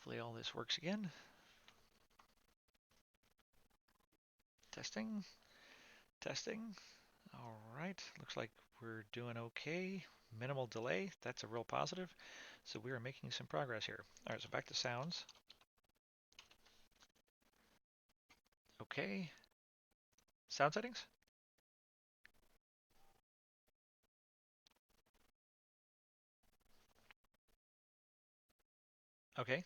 Hopefully all this works again. Testing, testing. All right, looks like we're doing okay. Minimal delay, that's a real positive. So we are making some progress here. All right, so back to sounds. Okay, sound settings. Okay.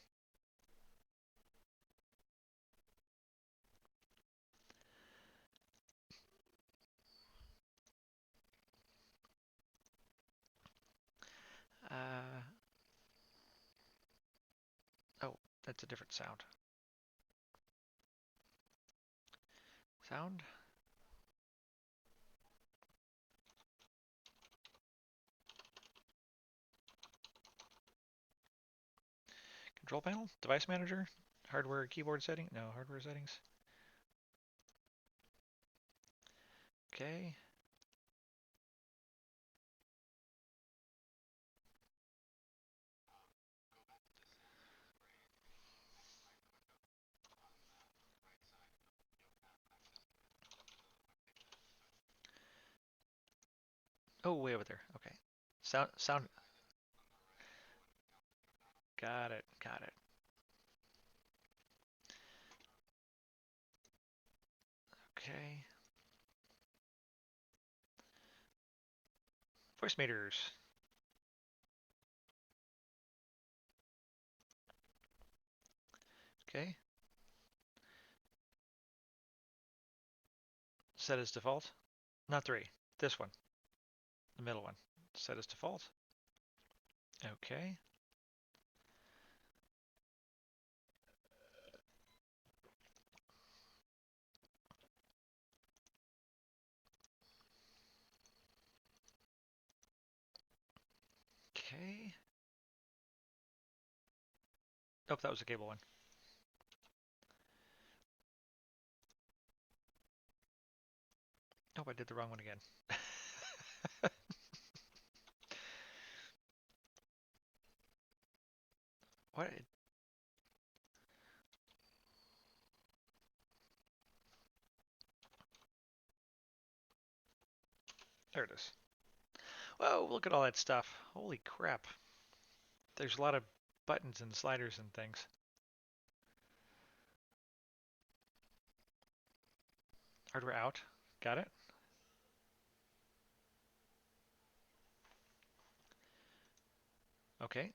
Uh, oh, that's a different sound. Sound. Control panel. Device manager. Hardware keyboard setting. No, hardware settings. Okay. Oh, way over there. Okay. Sound. Got it. Got it. Okay. Voice meters. Okay. Set as default. Not 3. This one. The middle one. Set as default. Okay. Okay. Nope, that was the cable one. Nope, I did the wrong one again. What? There it is. Whoa, look at all that stuff. Holy crap. There's a lot of buttons and sliders and things. Hardware out. Got it. Okay.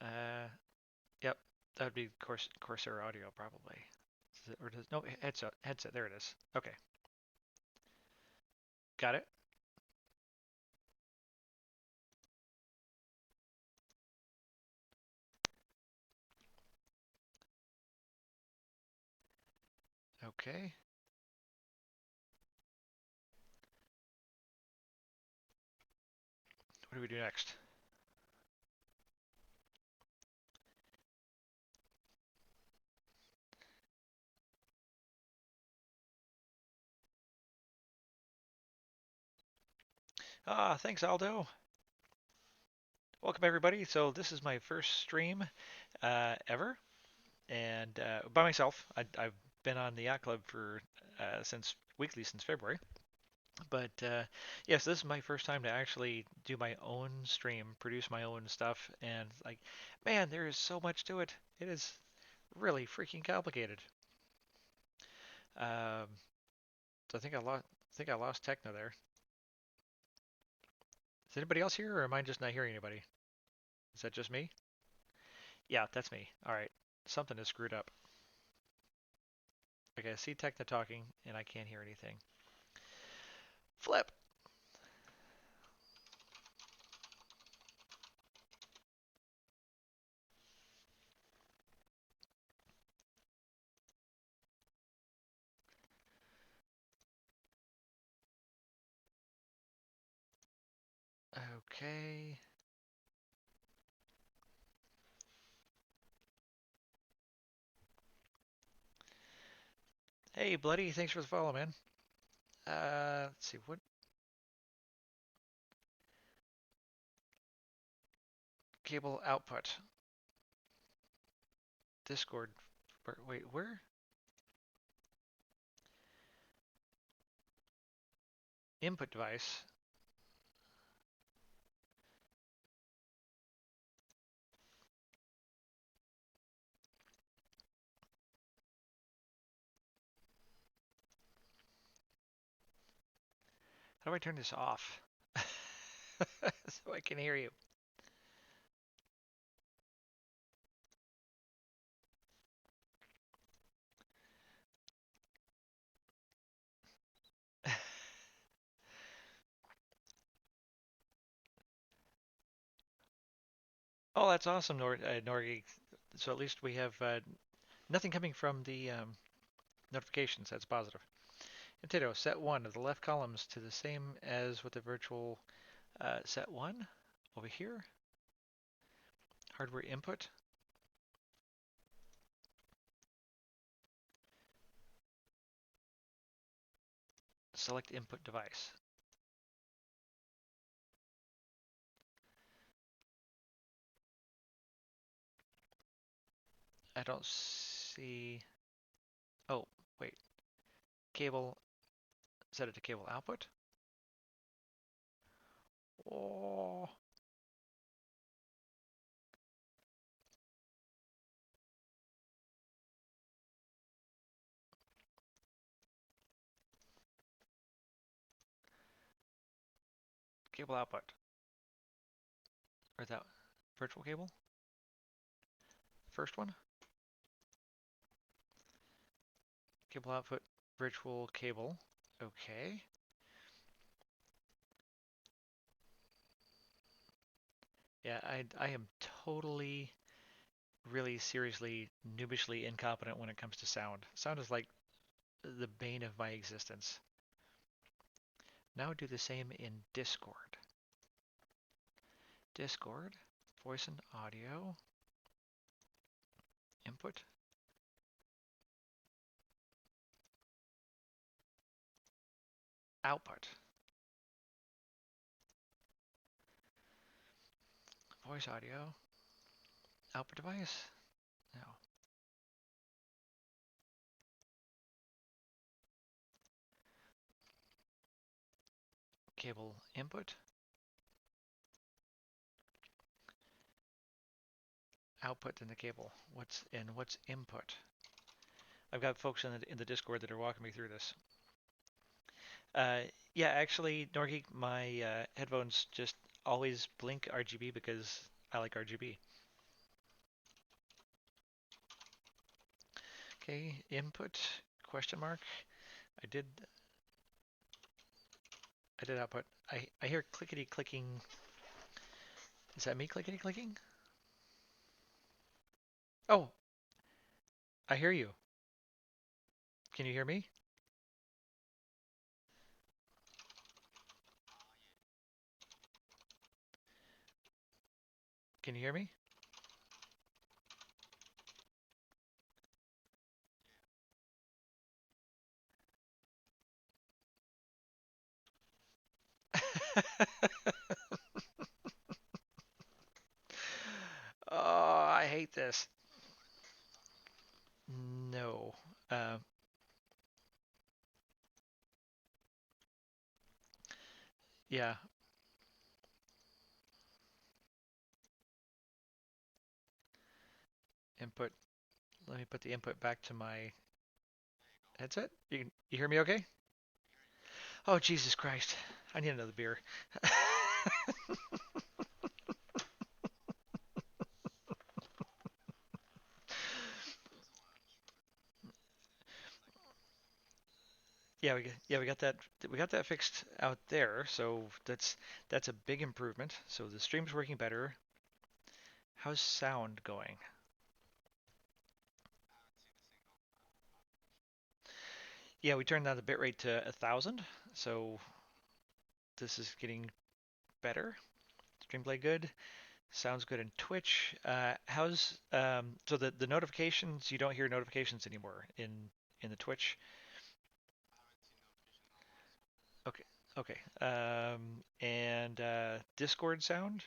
Uh, yep. That would be Corsair Audio probably. Or does no headset? Headset. There it is. Okay. Got it. Okay. What do we do next? Ah, thanks, Aldo. Welcome everybody. So this is my first stream ever, and by myself. I've been on the Yacht Club for since weekly since February. But yes, this is my first time to actually do my own stream, produce my own stuff, and like, man, there is so much to it. It is really freaking complicated. Um, so I think I lost Techno there. Is anybody else here, or am I just not hearing anybody? Is that just me? Yeah, that's me. All right, something is screwed up. Okay, I see Techno talking, and I can't hear anything. Flip. Okay. Hey, Bloody, thanks for the follow, man. Let's see, what cable output? Discord. Wait, where? Input device. How do I turn this off? So I can hear you. Oh, that's awesome, Norgig. So at least we have nothing coming from the notifications. That's positive. Potato, set 1 of the left columns to the same as with the virtual set 1 over here. Hardware input. Select input device. I don't see. Oh, wait. Cable. Set it to cable output. Oh, cable output. Or that virtual cable? First one? Cable output, virtual cable. Okay. Yeah, I am totally, really seriously, noobishly incompetent when it comes to sound. Sound is like the bane of my existence. Now do the same in Discord. Discord, voice and audio, input, output, voice audio, output device. No. Cable input, output in the cable. What's input? I've got folks in the Discord that are walking me through this. Uh, yeah, actually, Norgeek, my headphones just always blink RGB because I like RGB. Okay, input question mark. I did output. I hear clickety clicking. Is that me clickety clicking? Oh, I hear you. Can you hear me? Can you hear me? Oh, I hate this. No. Yeah, input. Let me put the input back to my headset. You hear me okay? Oh, Jesus Christ. I need another beer. We got that fixed out there. So that's a big improvement. So the stream's working better. How's sound going? Yeah, we turned down the bitrate to 1,000. So this is getting better. Stream play good. Sounds good in Twitch. How's so the notifications? You don't hear notifications anymore in the Twitch. Okay. And Discord sound.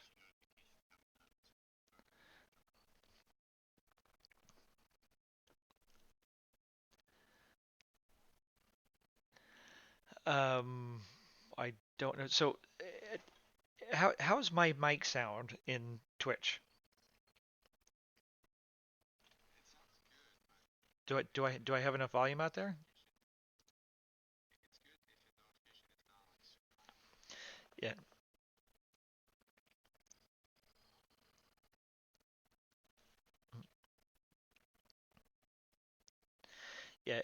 Um, I don't know. So, how's my mic sound in Twitch? Do I have enough volume out there? Yeah. Yeah.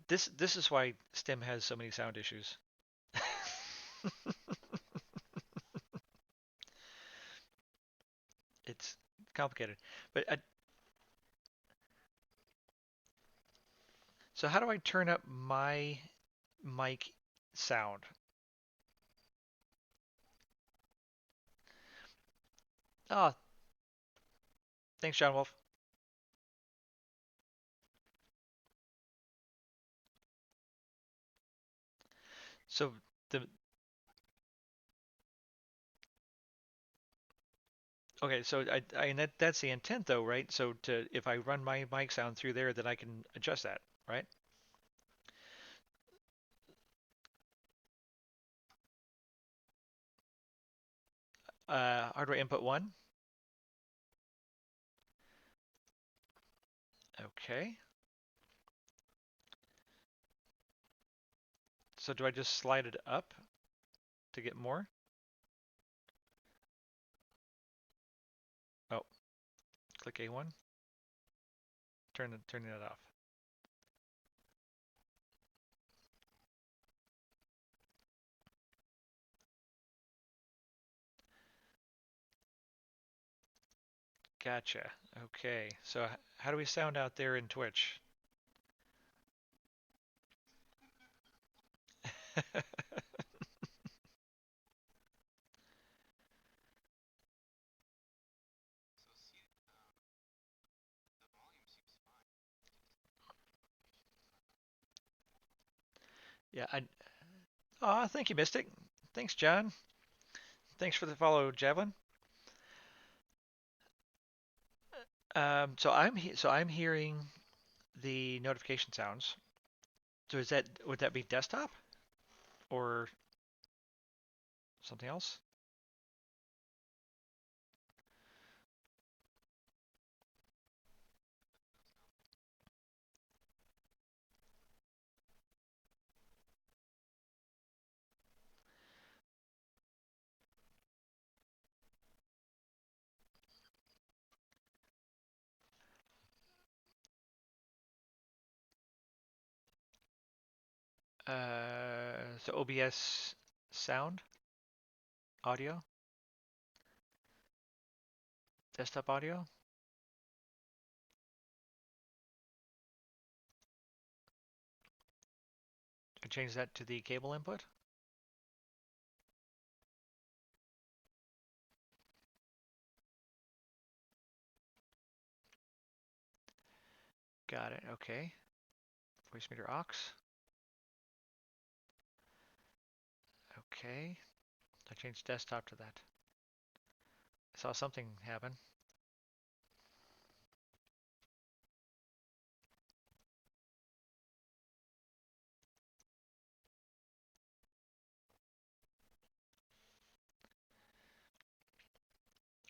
This is why STEM has so many sound issues. It's complicated. But so how do I turn up my mic sound? Oh, thanks, John Wolf. So the okay, so I and that's the intent though, right? So to if I run my mic sound through there, then I can adjust that, right? Hardware input one. Okay. So do I just slide it up to get more? Oh, click A1. Turning it off. Gotcha. Okay. So how do we sound out there in Twitch? Yeah. Aw, thank you, Mystic. Thanks, John. Thanks for the follow, Javelin. So I'm hearing the notification sounds. So is that would that be desktop or something else? So OBS sound, audio, desktop audio. I change that to the cable input. Got it. Okay. Voice meter aux. Okay. I changed desktop to that. I saw something happen.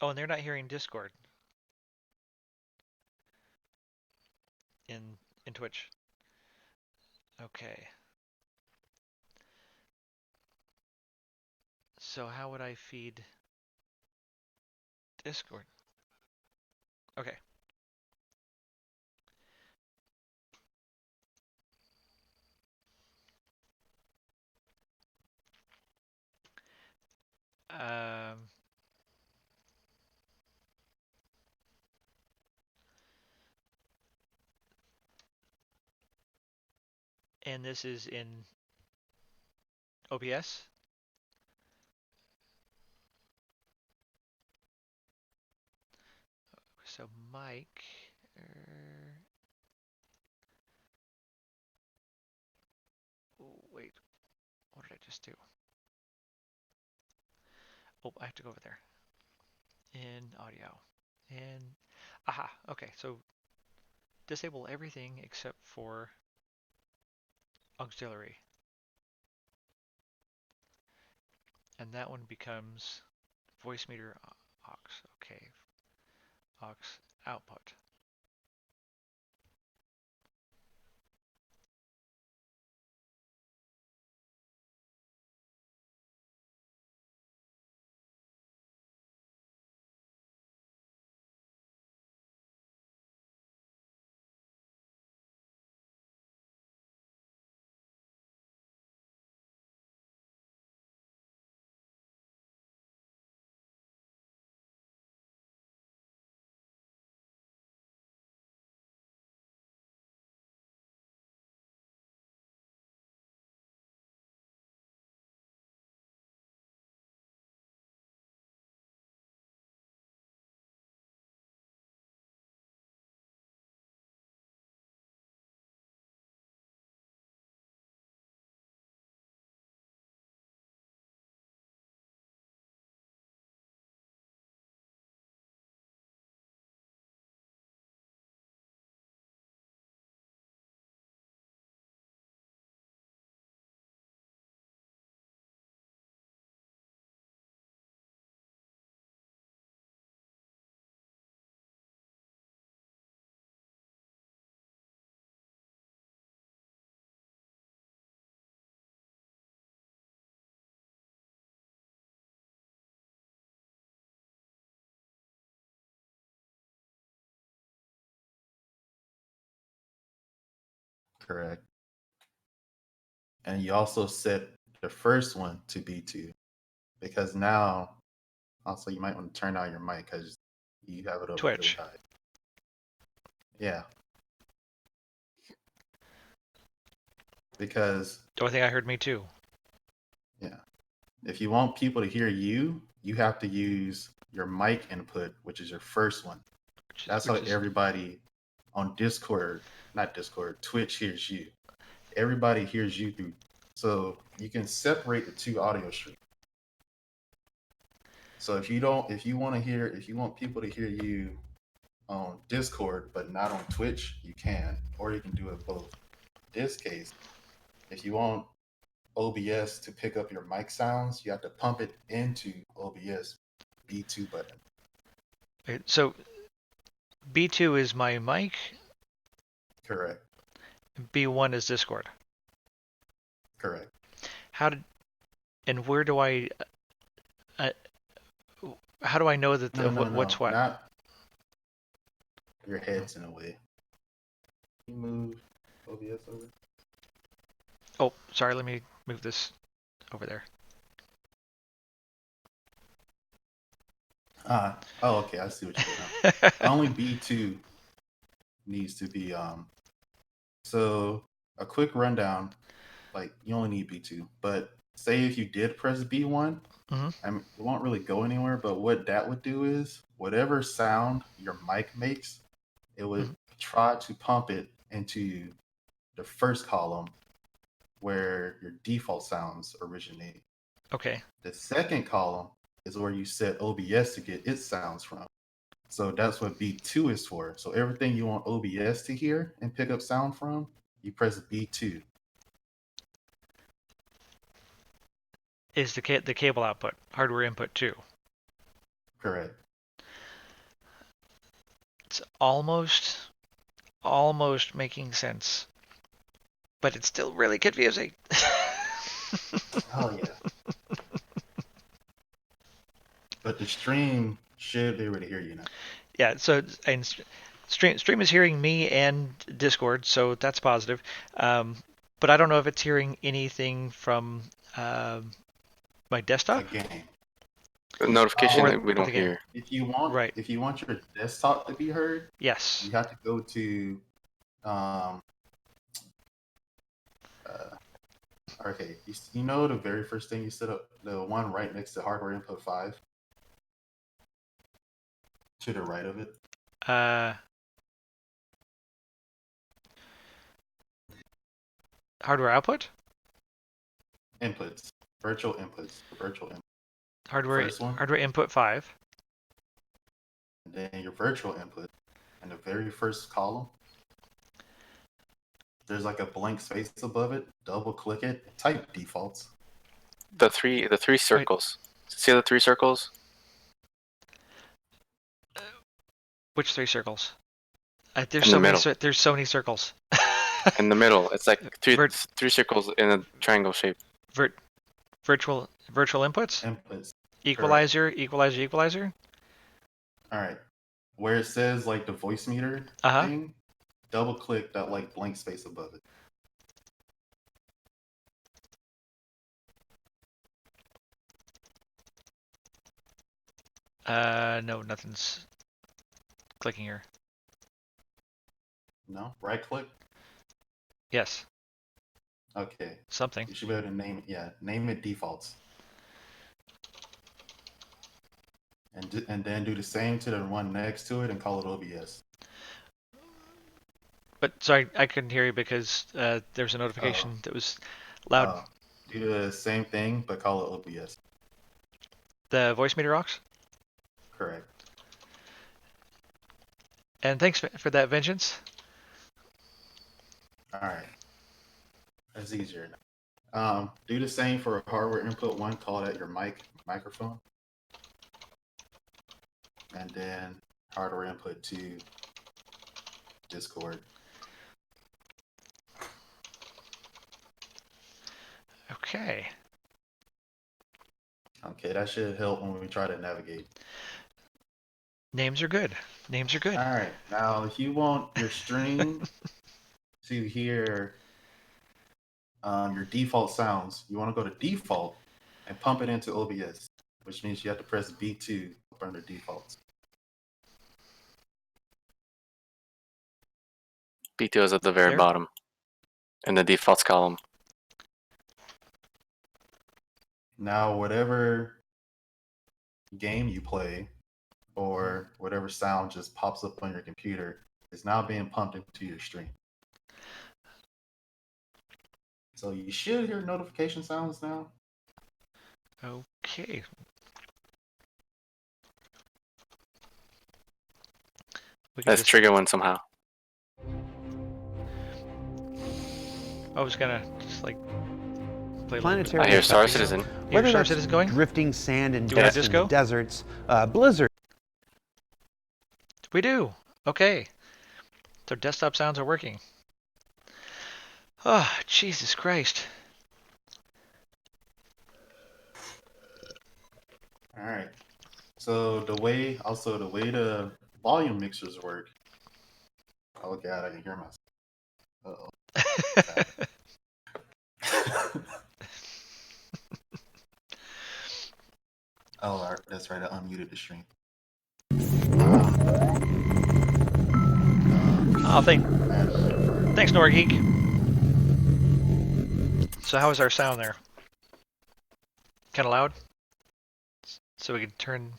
Oh, and they're not hearing Discord in Twitch. Okay. So how would I feed Discord? Okay. Um, and this is in OBS. So Mike. Oh, wait, what did I just do? Oh, I have to go over there. In audio. And aha, okay, so disable everything except for auxiliary. And that one becomes voice meter aux. Okay, aux output. Correct. And you also set the first one to B2 because now also you might want to turn on your mic because you have it up really Twitch. high. Yeah. Because Oh, I think I heard me too. yeah, if you want people to hear you, you have to use your mic input, which is your first one. That's how Which is everybody on Discord, not Discord, Twitch hears you. Everybody hears you through. So you can separate the two audio streams. So if you don't, if you want to hear, if you want people to hear you on Discord but not on Twitch, you can, or you can do it both. In this case, if you want OBS to pick up your mic sounds, you have to pump it into OBS B2 button. so B2 is my mic. Correct. B1 is Discord. Correct. How did and where do I? Uh, how do I know that No, no, what's no, what? not your head's in a way. Can you move OBS over? Oh, sorry. Let me move this over there. Oh, okay. I see what you did now. Only B2 needs to be so a quick rundown, like you only need B2, but say if you did press B1, Mm-hmm. I mean, it won't really go anywhere, but what that would do is whatever sound your mic makes, it would Mm-hmm. try to pump it into the first column where your default sounds originate. Okay. The second column is where you set OBS to get its sounds from. So that's what B2 is for. So everything you want OBS to hear and pick up sound from, you press B2. Is the cable output hardware input too? Correct. It's almost making sense, but it's still really confusing. Oh yeah. But the stream should be able to hear you now. Yeah. So and stream is hearing me and Discord, so that's positive. But I don't know if it's hearing anything from my The desktop game. A notification that we or the don't game. hear. Right. If you want your desktop to be heard, Yes. you have to go to um uh, okay, you know the very first thing you set up, the one right next to hardware input 5 to the right of it. Uh, hardware output. Inputs, virtual inputs, virtual input. First one, hardware input 5. and then your virtual input. In the very first column, there's like a blank space above it. Double click it. Type defaults. The three circles. See the 3 circles? Which 3 circles? In the middle. There's so many circles. In the middle. It's like Vert- 3 circles in a triangle shape. virtual inputs. Inputs. Equalizer, equalizer, equalizer. All right. Where it says like the voice meter thing, double click that like blank space above it. No, nothing's clicking here. No, right click. Yes. Okay. Something. You should be able to name it. Yeah, name it defaults. And then do the same to the one next to it and call it OBS. But sorry, I couldn't hear you because there's a notification that was loud. Do the same thing but call it OBS. The voice meter aux. Correct. And thanks for that, Vengeance. All right. That's easier now. Do the same for hardware input 1. Call that your microphone. And then hardware input 2, Discord. Okay. Okay, that should help when we try to navigate. Names are good. Names are good. All right. Now, if you want your stream to hear your default sounds, you want to go to default and pump it into OBS, which means you have to press B2 up under defaults. B2 is at the very bottom in the defaults column. Now, whatever game you play or whatever sound just pops up on your computer is now being pumped into your stream. So you should hear notification sounds now. Okay. Let's trigger one somehow. I was gonna just like play Planetary I hear Star effects. Citizen. Whether Star that's Citizen going? drifting sand and Do we have dust in disco? the deserts, blizzard. We do. Okay. So desktop sounds are working. Oh, Jesus Christ. All right. So the way the volume mixers work. Oh God, I can hear myself. Uh-oh. Oh, that's right. I unmuted the stream. Oh, thanks, Norgeek. So how is our sound there? Kind of loud? So we can turn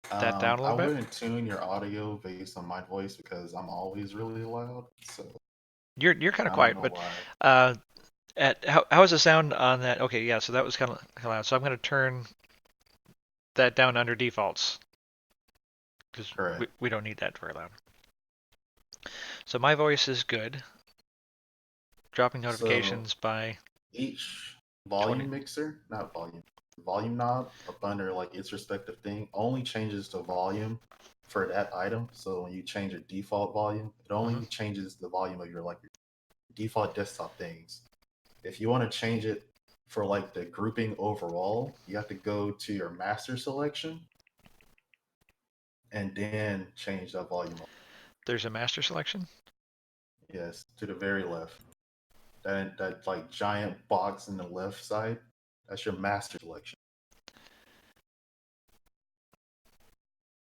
that down a little bit? I wouldn't tune your audio based on my voice because I'm always really loud. So You're kind of quiet, but why. how is the sound on that? Okay, yeah, so that was kind of loud. So I'm going to turn that down under defaults because we don't need that very loud. So my voice is good. Dropping notifications by each volume mixer, not volume knob up under like its respective thing only changes the volume for that item. So when you change your default volume, it only changes the volume of your default desktop things. If you want to change it for like the grouping overall, you have to go to your master selection and then change that volume. There's a master selection? Yes, to the very left. That like giant box in the left side, that's your master selection.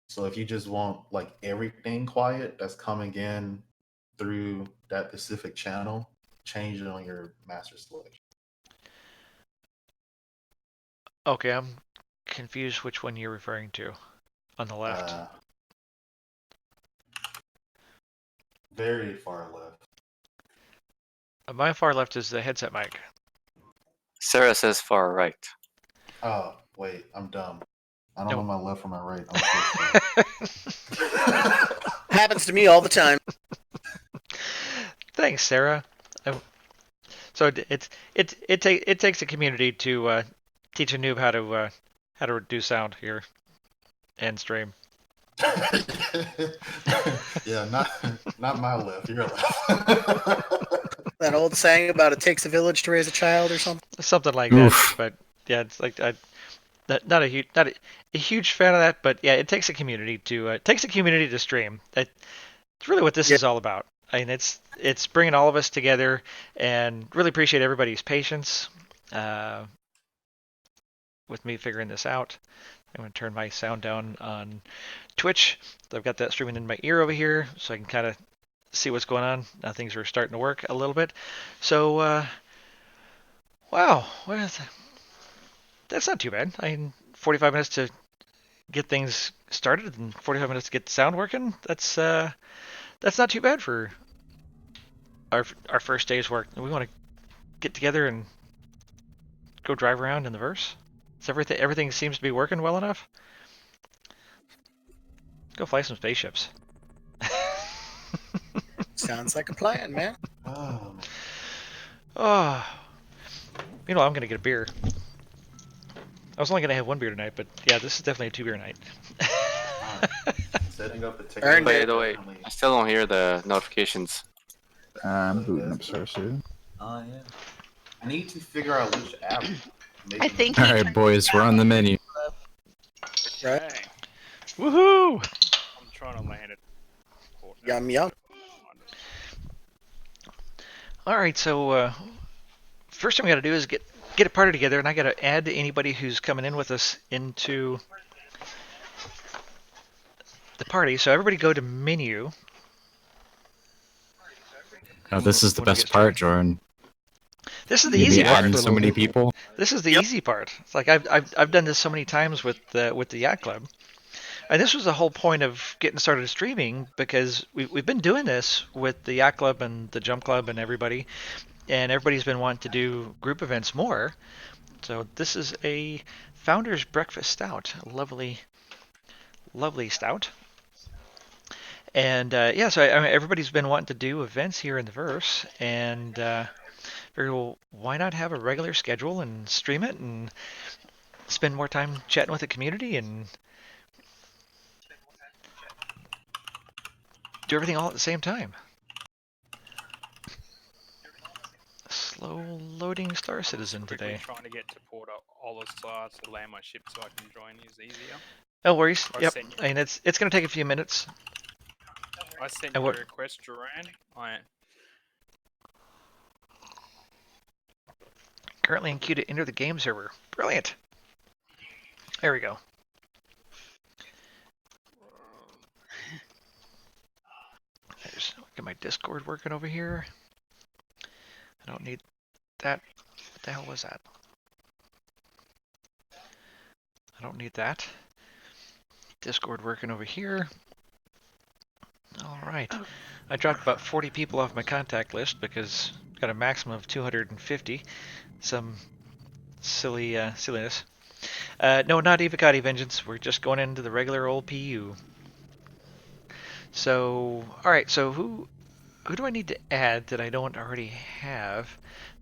So if you just want like everything quiet that's coming in through that specific channel, change it on your master selection. Okay, I'm confused which one you're referring to on the left. Very far left. My far left is the headset mic. Sarah says far right. Oh, wait, I'm dumb. I don't know No. my left from my right. I'm so sorry. Happens to me all the time. Thanks, Sarah. So it takes a community to teach a noob how to do sound here and stream. Yeah, not my left. Your left. That old saying about it takes a village to raise a child or something. Something like Oof. that. But yeah, it's like not a huge fan of that. But yeah, it takes a community to stream. That's really what this Yeah. is all about. I mean, it's bringing all of us together, and really appreciate everybody's patience with me figuring this out. I'm going to turn my sound down on Twitch. I've got that streaming in my ear over here, so I can kind of see what's going on. Now things are starting to work a little bit. So, wow, that's not too bad. I mean, 45 minutes to get things started and 45 minutes to get the sound working. That's not too bad for our first day's work. We want to get together and go drive around in the verse. So everything seems to be working well enough. Go fly some spaceships. Sounds like a plan, man. Oh, Oh, you know I'm gonna get a beer. I was only gonna have one beer tonight, but yeah, this is definitely a 2 beer night. setting up the ticket. Earned By it. the way, I still don't hear the notifications. I'm booting up Starsuit. Oh yeah. I need to figure out which app. I think All right, boys, we're on the menu. Right. Dang, Woohoo! I'm trying to land it. Yum yum. All right, so first thing we got to do is get a party together, and I got to add anybody who's coming in with us into the party. So everybody go to menu. Now, this is the When we best get part, Jordan. This is the You easy be part. adding so many people. This is the Yep. easy part. It's like I've done this so many times with the Yacht Club, and this was the whole point of getting started streaming, because we've been doing this with the Yacht Club and the Jump Club and everybody, and everybody's been wanting to do group events more. So this is a Founder's Breakfast Stout, a lovely stout. And yeah, so I mean, everybody's been wanting to do events here in the verse, and figured, well, why not have a regular schedule and stream it and spend more time chatting with the community and do everything all at the same time. Slow loading Star Citizen Quickly today. trying to get to Port Olisar to land my ship so I can join you easier. No worries. I Yep. sent you- I mean, it's going to take a few minutes. I sent And you a what- request, Joran. Currently in queue to enter the game server. Brilliant. There we go. There's get my Discord working over here. I don't need that. What the hell was that? I don't need that. Discord working over here. All right. I dropped about 40 people off my contact list because I've got a maximum of 250. Some silliness. No, not Evocati Vengeance. We're just going into the regular old PU. So, all right. So who do I need to add that I don't already have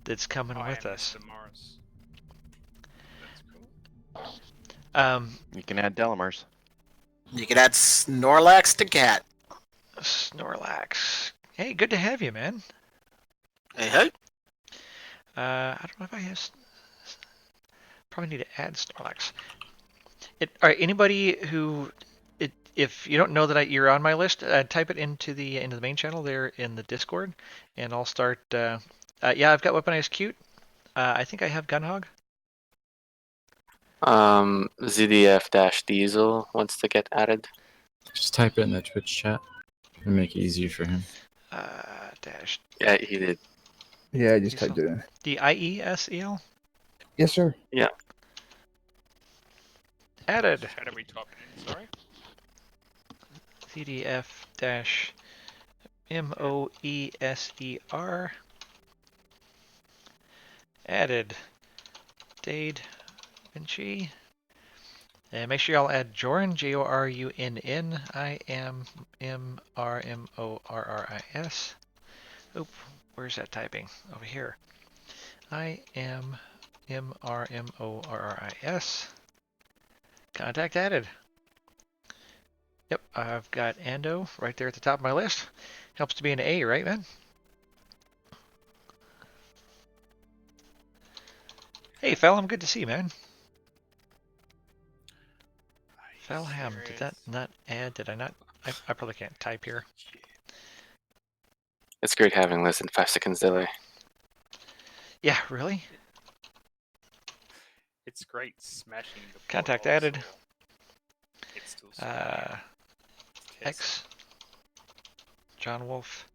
that's coming I with am us? Mr. Morris. That's cool. You can add Delamers. You can add Snorlax to Cat. Snorlax. Hey, good to have you, man. Hey, hey. I don't know if I have. Probably need to add Snorlax. All right. Anybody who, if you don't know that you're on my list, type it into the main channel there in the Discord, and I'll start. Yeah, I've got Weaponized Cute. I think I have Gunhog. ZDF-Diesel wants to get added. Just type it in the Twitch chat and make it easier for him. Dash Yeah, he did. Yeah, I just typed it in. DIESEL Yes, sir. added. How do we type it in? Sorry. CDF dash MOESER added. Dade Vinci. And make sure y'all add Jorun, Jorunn. I am Mrmorris. Oop, where's that typing? Over here. I am Mrmorris. Contact added. Yep, I've got Ando right there at the top of my list. Helps to be an A, right, man? Hey, Felham, good to see you, man. Felham, did that not add? Did I not? I probably can't type here. It's great having less than 5 seconds delay. Yeah, really? It's great smashing the Contact portals, added. or it's still smashing it. X. John Wolf.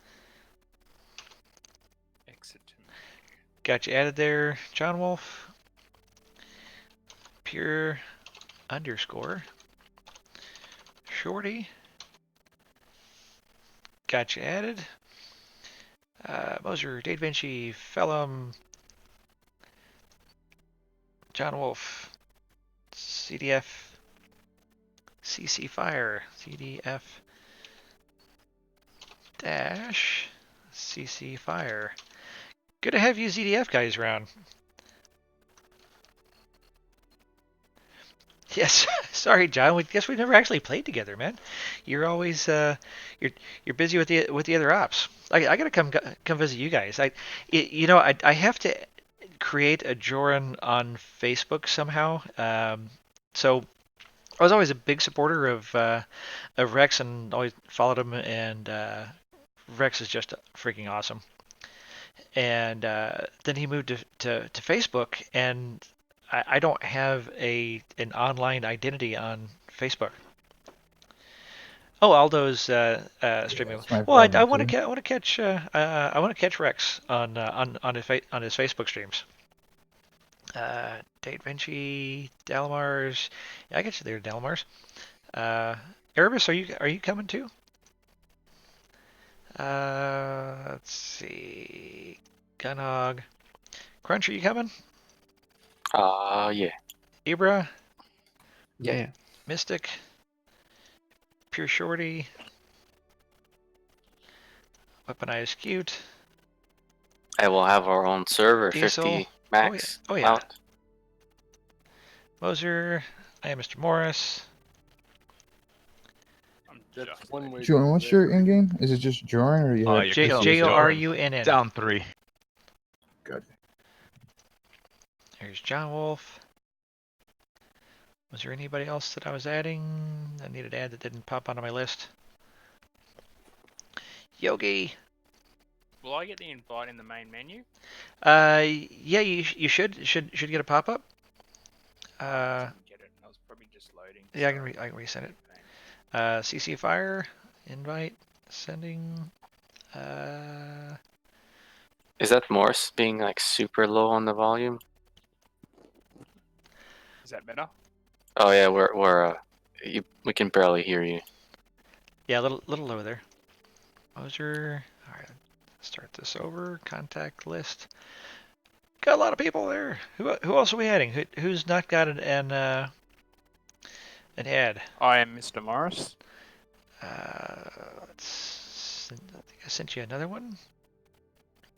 Exit to menu. Got you added there, John Wolf. Pure underscore. Shorty. Got you added. Moser, Dade Vinci, Felham, John Wolf, CDF, CC Fire, CDF dash CC Fire. Good to have you ZDF guys around. Yes, sorry, John. We guess we've never actually played together, man. You're always you're busy with the other ops. I gotta come visit you guys. I have to create a Jorun on Facebook somehow. So I was always a big supporter of Rex and always followed him. And Rex is just freaking awesome. And then he moved to Facebook, and I don't have an online identity on Facebook. Oh, Aldo's streaming. That's my Well, I problem, want to catch Rex on his Facebook streams. Date Vinci, Dalamars. Yeah, I get you there, Dalamars. Erebus, are you coming too? Let's see. Gunhog. Crunch, are you coming? Yeah. Ibra, Yeah. Mystic, Pure Shorty, Weaponized Cute, I will have our own server, Diesel. 50 max. Oh yeah. Out. Moser, I am Mr. Morris. I'm That's just one way. Jordan, what's your in game? Is it just Jordan or you have you're Jorunn. Down 3. Good. There's John Wolf. Was there anybody else that I was adding? I needed to add that didn't pop onto my list. Yogi. Will I get the invite in the main menu? Yeah, you should get a pop up. I didn't get it. I was probably just loading. Yeah, I can resend it. CC Fire invite sending. Is that Morse being like super low on the volume? Is that better? Oh yeah, we can barely hear you. Yeah, a little low there. Moser. All right, start this over. Contact list. Got a lot of people there. Who else are we adding? Who's not got an ad? I am Mr. Morris. I think I sent you another one.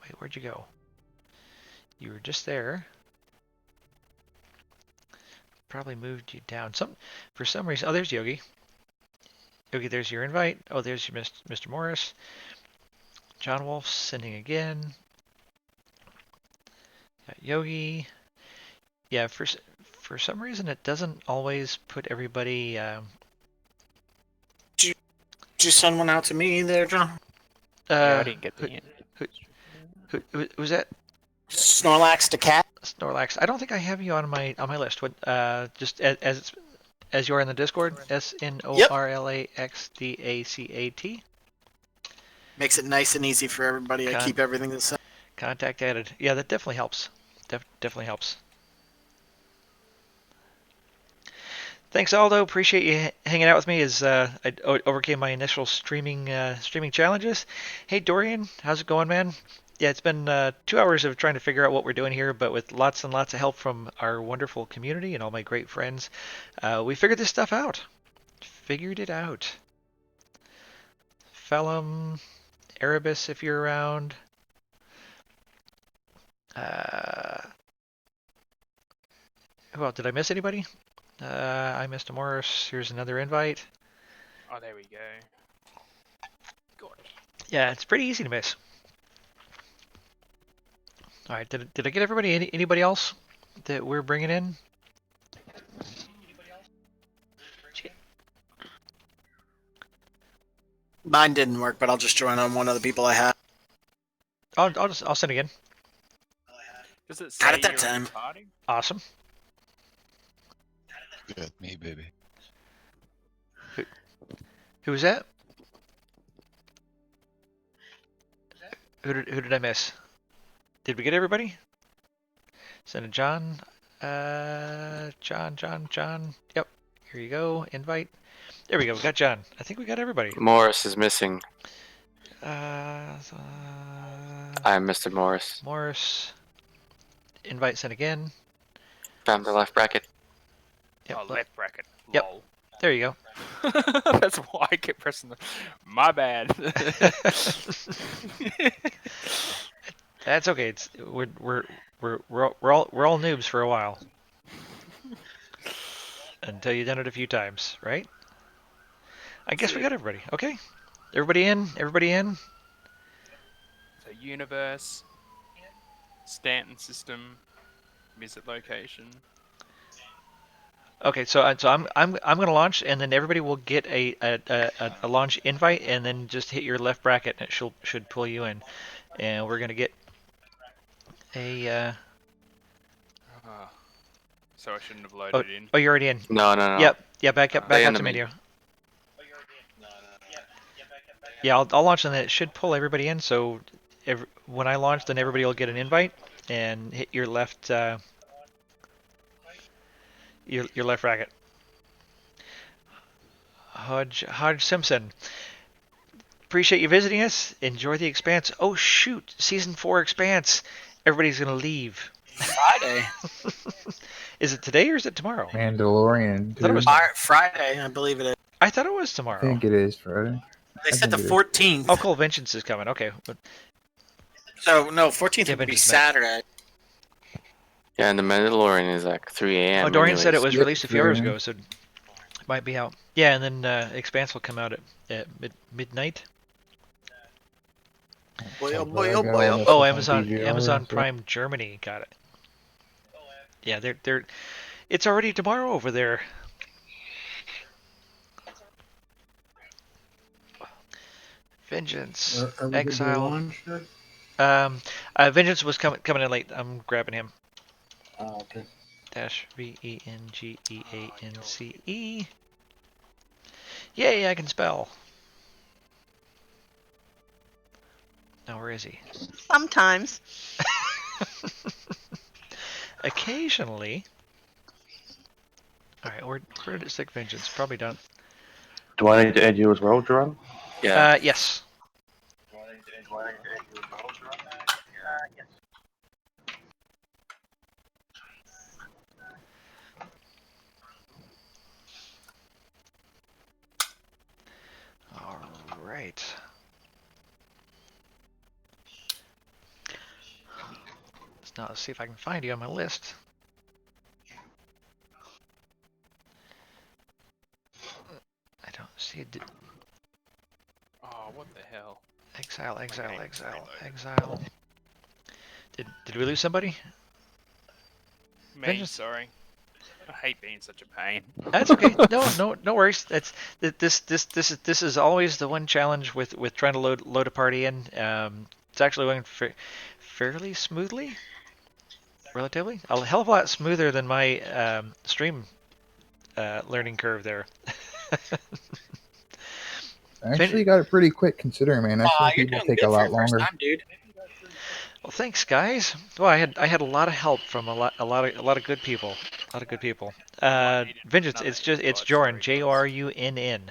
Wait, where'd you go? You were just there. Probably moved you down. For some reason. Oh, there's Yogi. Yogi, there's your invite. Oh, there's your Mr. Morris. John Wolf sending again. Got Yogi. Yeah, for some reason it doesn't always put everybody. Did you send one out to me there, John? Yeah, I didn't get the Who was that? Snorlax to cat. Snorlax. I don't think I have you on my list. What? Just as you're in the Discord. SNORLAXDACAT. Makes it nice and easy for everybody. I keep everything the same. Contact added. Yeah, that definitely helps. Definitely helps. Thanks, Aldo. Appreciate you hanging out with me as I overcame my initial streaming challenges. Hey, Dorian, how's it going, man? Yeah, it's been 2 hours of trying to figure out what we're doing here, but with lots and lots of help from our wonderful community and all my great friends, we figured this stuff out. Figured it out. Phelim, Erebus, if you're around. Who else? Did I miss anybody? I missed a Morris. Here's another invite. Oh, there we go. God. Yeah, it's pretty easy to miss. All right, did I get everybody? Anybody else that we're bringing in? Mine didn't work, but I'll just join on one of the people I have. I'll send again. Does it Not say at that you're in time. the party? Awesome. Good, me, baby. Who was that? Who did I miss? Did we get everybody? Send it John. John. Yep. Here you go. Invite. There we go. We got John. I think we got everybody. Morris is missing. Uh, I'm Mr. Morris. Morris. Invite sent again. Found the left bracket. Yep. Oh, left bracket. Yep. Lol. There you go. That's why I kept pressing the. My bad. That's okay. It's we're all noobs for a while. Until you've done it a few times, right? I guess we got everybody. Okay. Everybody in? Everybody in? So universe, Stanton system, visit location. Okay, so I'm gonna launch, and then everybody will get a launch invite, and then just hit your left bracket, and it should pull you in, and we're gonna get a. Ah, so I shouldn't have loaded in. Oh, you're already in. No. Yep. Yeah, back up Stay in to the menu. Yeah, I'll launch, and then it should pull everybody in. So when I launch, then everybody will get an invite, and hit your left. Your left bracket. Hodge Simpson. Appreciate you visiting us. Enjoy the Expanse. Oh shoot, season 4 Expanse. Everybody's gonna leave. Friday. Is it today or is it tomorrow? Mandalorian. I thought it was. Dude. Friday, I believe it is. I thought it was I tomorrow. think it is Friday. They I said the think it is. 14th. Oh, cool. Vengeance is coming. Okay. So no, 14th Yeah, would be Vengeance Met. Saturday. Yeah, and the Mandalorian is like 3 a.m. Oh, Dorian said it anyways. was Yep, released a few hours 3 a.m. ago, so it might be out. Yeah, and then Expanse will come out at midnight. Boy, oh But boy, I oh got boy, all oh that boy. Oh, stuff on DVR, Amazon so- Prime Germany got it. Yeah, they're. It's already tomorrow over there. Vengeance, Are we good to Exile. launch yet? Vengeance was coming in late. I'm grabbing him. Oh, okay. Dash VENGEANCE. Yay, I can spell. Now where is he? Sometimes. Occasionally. All right, where did it stick Vengeance? Probably done. Do I need to add you as well, Jerome? Yeah. Yes. All right. Let's see if I can find you on my list. I don't see it. Oh, what the hell? Exile. Did we lose somebody? Me, Vengeance. sorry. I hate being such a pain. That's okay. No worries. This is always the one challenge with trying to load a party in. It's actually going fairly smoothly, relatively. A hell of a lot smoother than my stream learning curve there. I actually got it pretty quick considering, man. I've seen You're people doing take good a for lot your first longer. time, dude. Well, thanks, guys. Well, I had a lot of help from a lot of good people. A lot of good people. Vengeance. It's Jorun. JORUNN.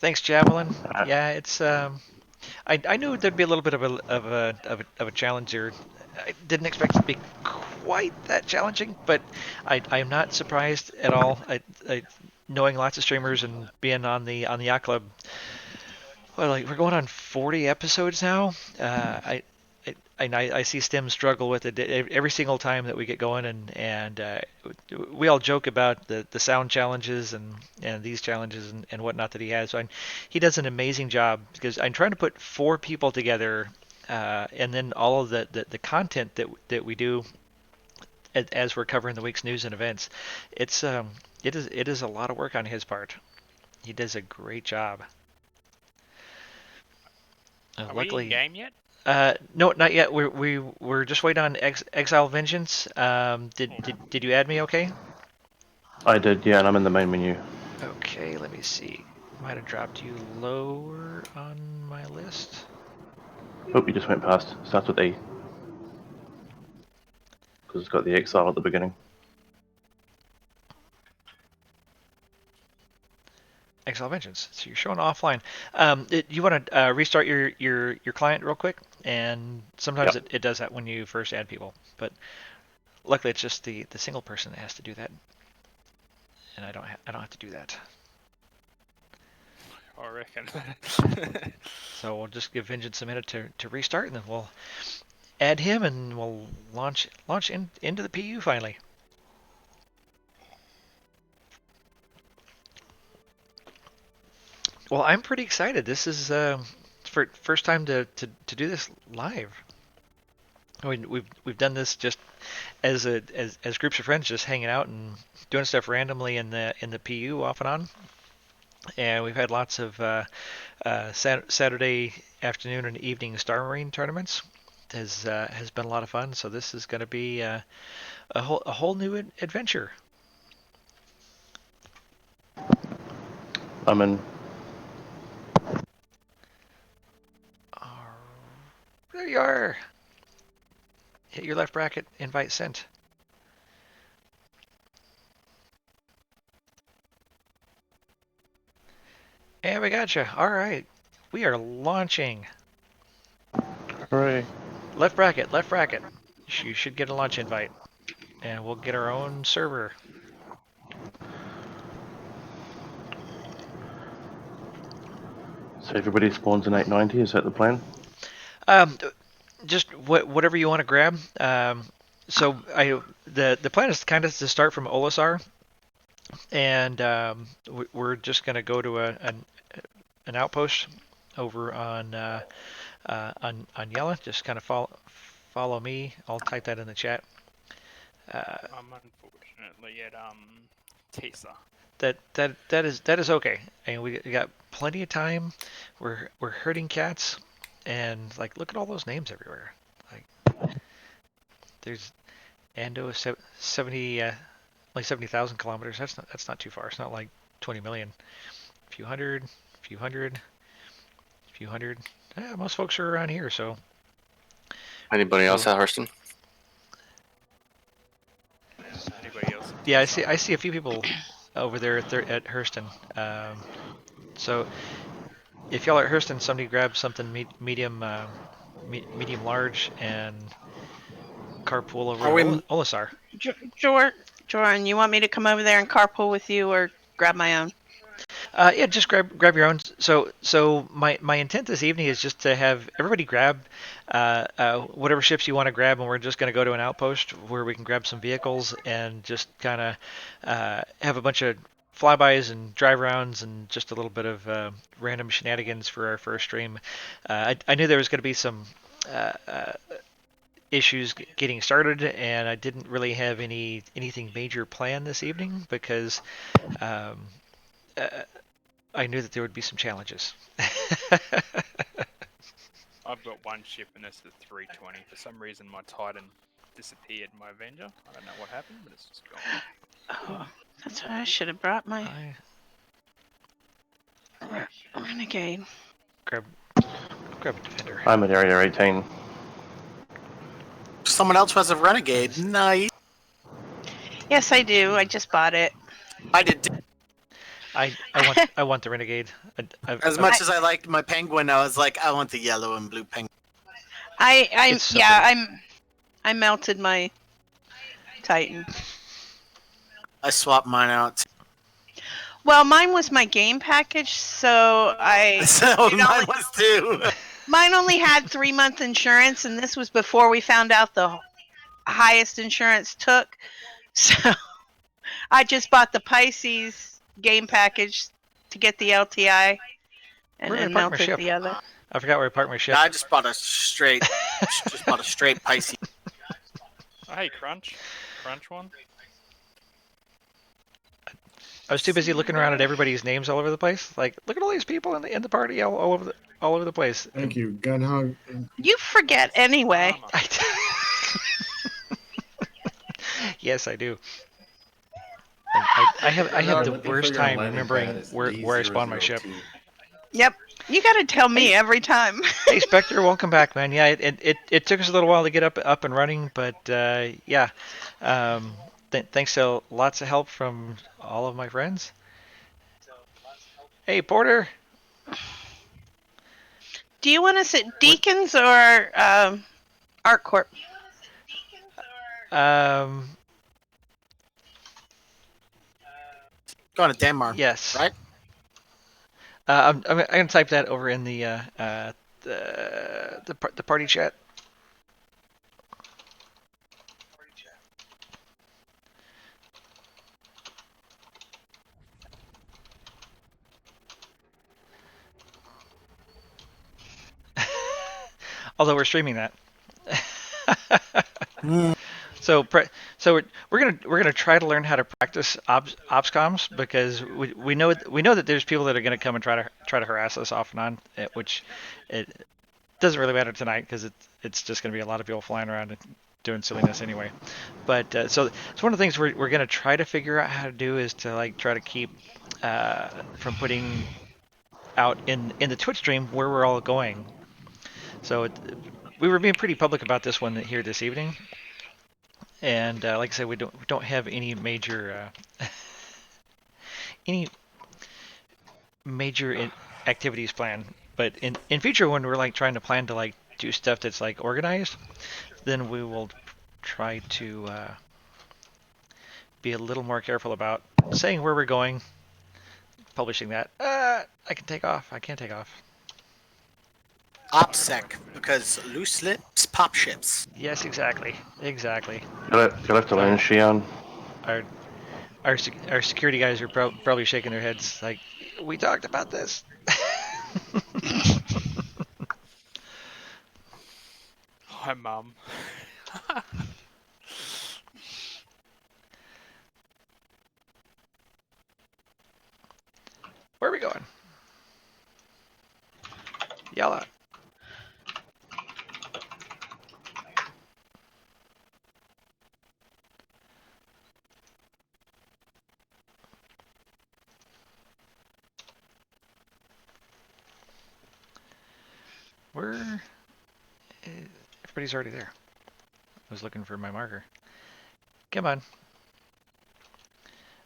Thanks, Javelin. Yeah, it's I knew there'd be a little bit of a challenge here. I didn't expect it to be quite that challenging, but I am not surprised at all. Knowing lots of streamers and being on the Yacht Club, well, like we're going on 40 episodes now. I see Stim struggle with it every single time that we get going, and we all joke about the sound challenges and these challenges and whatnot that he has. So he does an amazing job because I'm trying to put 4 people together, and then all of the content that we do as we're covering the week's news and events. It is a lot of work on his part. He does a great job. Are we in Luckily, game yet? no, not yet. We're just waiting on Exile Vengeance. Did you add me? Okay. I did, yeah, and I'm in the main menu. Okay. Let me see. Might have dropped you lower on my list. Hope you just went past. Starts with A. Because it's got the exile at the beginning. Exile Vengeance. So you're showing offline. You want to restart your client real quick, and sometimes Yep. it does that when you first add people, but luckily it's just the single person that has to do that, and I don't have to do that. I reckon. So we'll just give Vengeance a minute to restart, and then we'll add him, and we'll launch into the PU finally. Well, I'm pretty excited. This is first time to do this live. I mean, we've done this just as groups of friends, just hanging out and doing stuff randomly in the PU off and on. And we've had lots of Saturday afternoon and evening Star Marine tournaments. Has been a lot of fun. So this is going to be a whole new adventure. I'm in. There you are. Hit your left bracket. Invite sent. And we got you. All right. We are launching. Hooray. Left bracket. Left bracket. You should get a launch invite. And we'll get our own server. So everybody spawns in 890, is that the plan? Just whatever you want to grab. So the plan is kind of to start from Olisar, and we're just going to go to an outpost over on Yella. Just kind of follow me. I'll type that in the chat. I'm unfortunately at Tesa. That is okay. And we got plenty of time. We're herding cats, and like look at all those names everywhere. Like there's Ando 70 like 70,000 kilometers. That's not too far. It's not like 20 million. A few hundred. Yeah, most folks are around here, so. Anybody else at Hurston? Anybody else? Yeah, I see a few people over there at Hurston. So if y'all are at Hurston, somebody grab something medium large and carpool over to Olisar. Jordan, you want me to come over there and carpool with you, or grab my own? Yeah, just grab your own. So my intent this evening is just to have everybody grab whatever ships you want to grab, and we're just going to go to an outpost where we can grab some vehicles and just kind of have a bunch of flybys and drive rounds and just a little bit of random shenanigans for our first stream. I knew there was going to be some issues getting started, and I didn't really have anything major planned this evening because I knew that there would be some challenges. I've got one ship and it's at 320. For some reason, my Titan disappeared. My Avenger. I don't know what happened, but it's just gone. Oh, that's why I should have brought my Renegade. Grab a Defender. I'm at area 18. Someone else has a Renegade. Nice. Yes, I do. I just bought it. I did. I want the renegade. As much as I liked my penguin, I was like, I want the yellow and blue penguin. I'm It's so yeah, pretty. I melted my Titan. I swapped mine out. Well, mine was my game package, so So mine was too. mine only had 3-month insurance, and this was before we found out the highest insurance took. So I just bought the Pisces game package to get the LTI, and Where did I then park my melted ship? the other. I forgot where I parked my ship. I just bought a straight, Pisces. Oh, hey, Crunch one. I was too busy looking around at everybody's names all over the place. Like, look at all these people in the party all over the place. Thank you, Gunhog. You forget anyway. Yes, I do. I have the worst time remembering where I spawned my ship. Yep. You gotta tell me every time. Hey, Spectre, welcome back, man. Yeah, it took us a little while to get up and running, but yeah. Thanks to lots of help from all of my friends. Hey, Porter. Do you want us at Deacons or Art Corp? Going to Denmark. Yes. Right? I'm gonna type that over in the party chat. Although we're streaming that. So we're gonna try to learn how to practice ops comms, because we know that there's people that are gonna come and try to harass us off and on, which it doesn't really matter tonight because it's just gonna be a lot of people flying around and doing silliness anyway. But so it's one of the things we're gonna try to figure out how to do is to like try to keep from putting out in the Twitch stream where we're all going. So we were being pretty public about this one here this evening. And like I said, we don't have any major activities planned. But in future, when we're like trying to plan to like do stuff that's like organized, then we will try to be a little more careful about saying where we're going, publishing that. I can take off. I can't take off. OPSEC, because loose lips pop ships. Yes, exactly. You'll have to learn Xi'an. Our security guys are probably shaking their heads like, we talked about this. Hi, Mum. Where are we going? Yalla. Where? Everybody's already there. I was looking for my marker. Come on.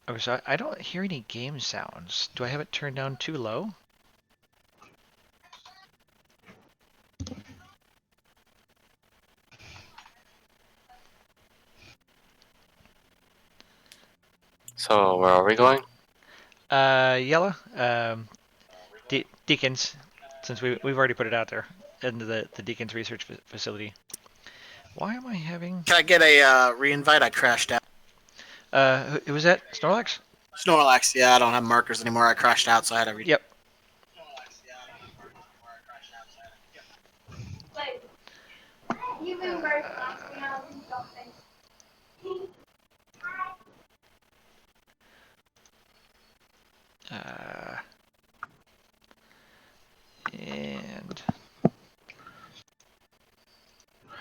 Okay, so I don't hear any game sounds. Do I have it turned down too low? So where are we going? Yellow. Deacons, since we've already put it out there into the Deacons research facility. Why am I having? Can I get a re-invite? I crashed out. Who was that? Snorlax? Snorlax, yeah, I don't have markers anymore. I crashed out, so I had to re- Yep. And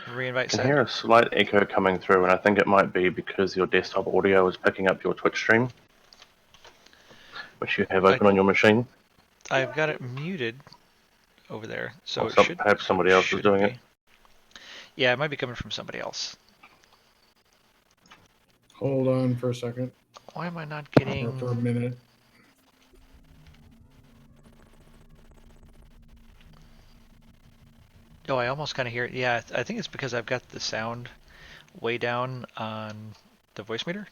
reinvite I can set. hear a slight echo coming through, and I think it might be because your desktop audio is picking up your Twitch stream, which you have open on your machine. I've got it muted over there, so Or it should. Perhaps somebody else is doing it. Yeah, it might be coming from somebody else. Hold on for a second. Why am I not Or getting? for a minute. Oh, I almost kind of hear it. Yeah, I think it's because I've got the sound way down on the voice meter.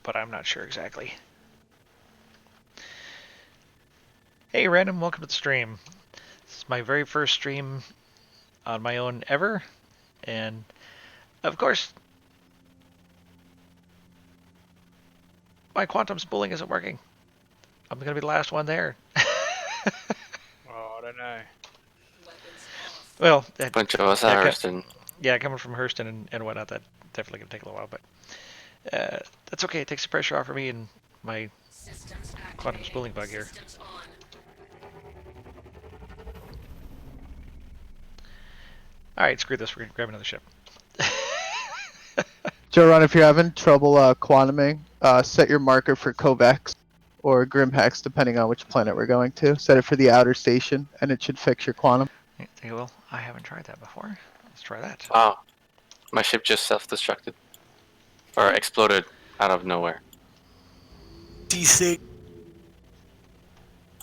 But I'm not sure exactly. Hey, Random, welcome to the stream. This is my very first stream on my own ever. And, of course, my quantum spooling isn't working. I'm going to be the last one there. Oh, I don't know. Well, Bunch of us yeah, are Hurston. yeah, coming from Hurston and whatnot, that definitely going to take a little while. But that's okay. It takes the pressure off of me and my quantum spooling bug here. Alright, screw this. We're going to grab another ship. Jorun, if you're having trouble quantuming, set your marker for Kovacs or Grimhex, depending on which planet we're going to. Set it for the outer station, and it should fix your quantum. Okay, well, I haven't tried that before. Let's try that. Wow. My ship just self-destructed. Or exploded out of nowhere. DC.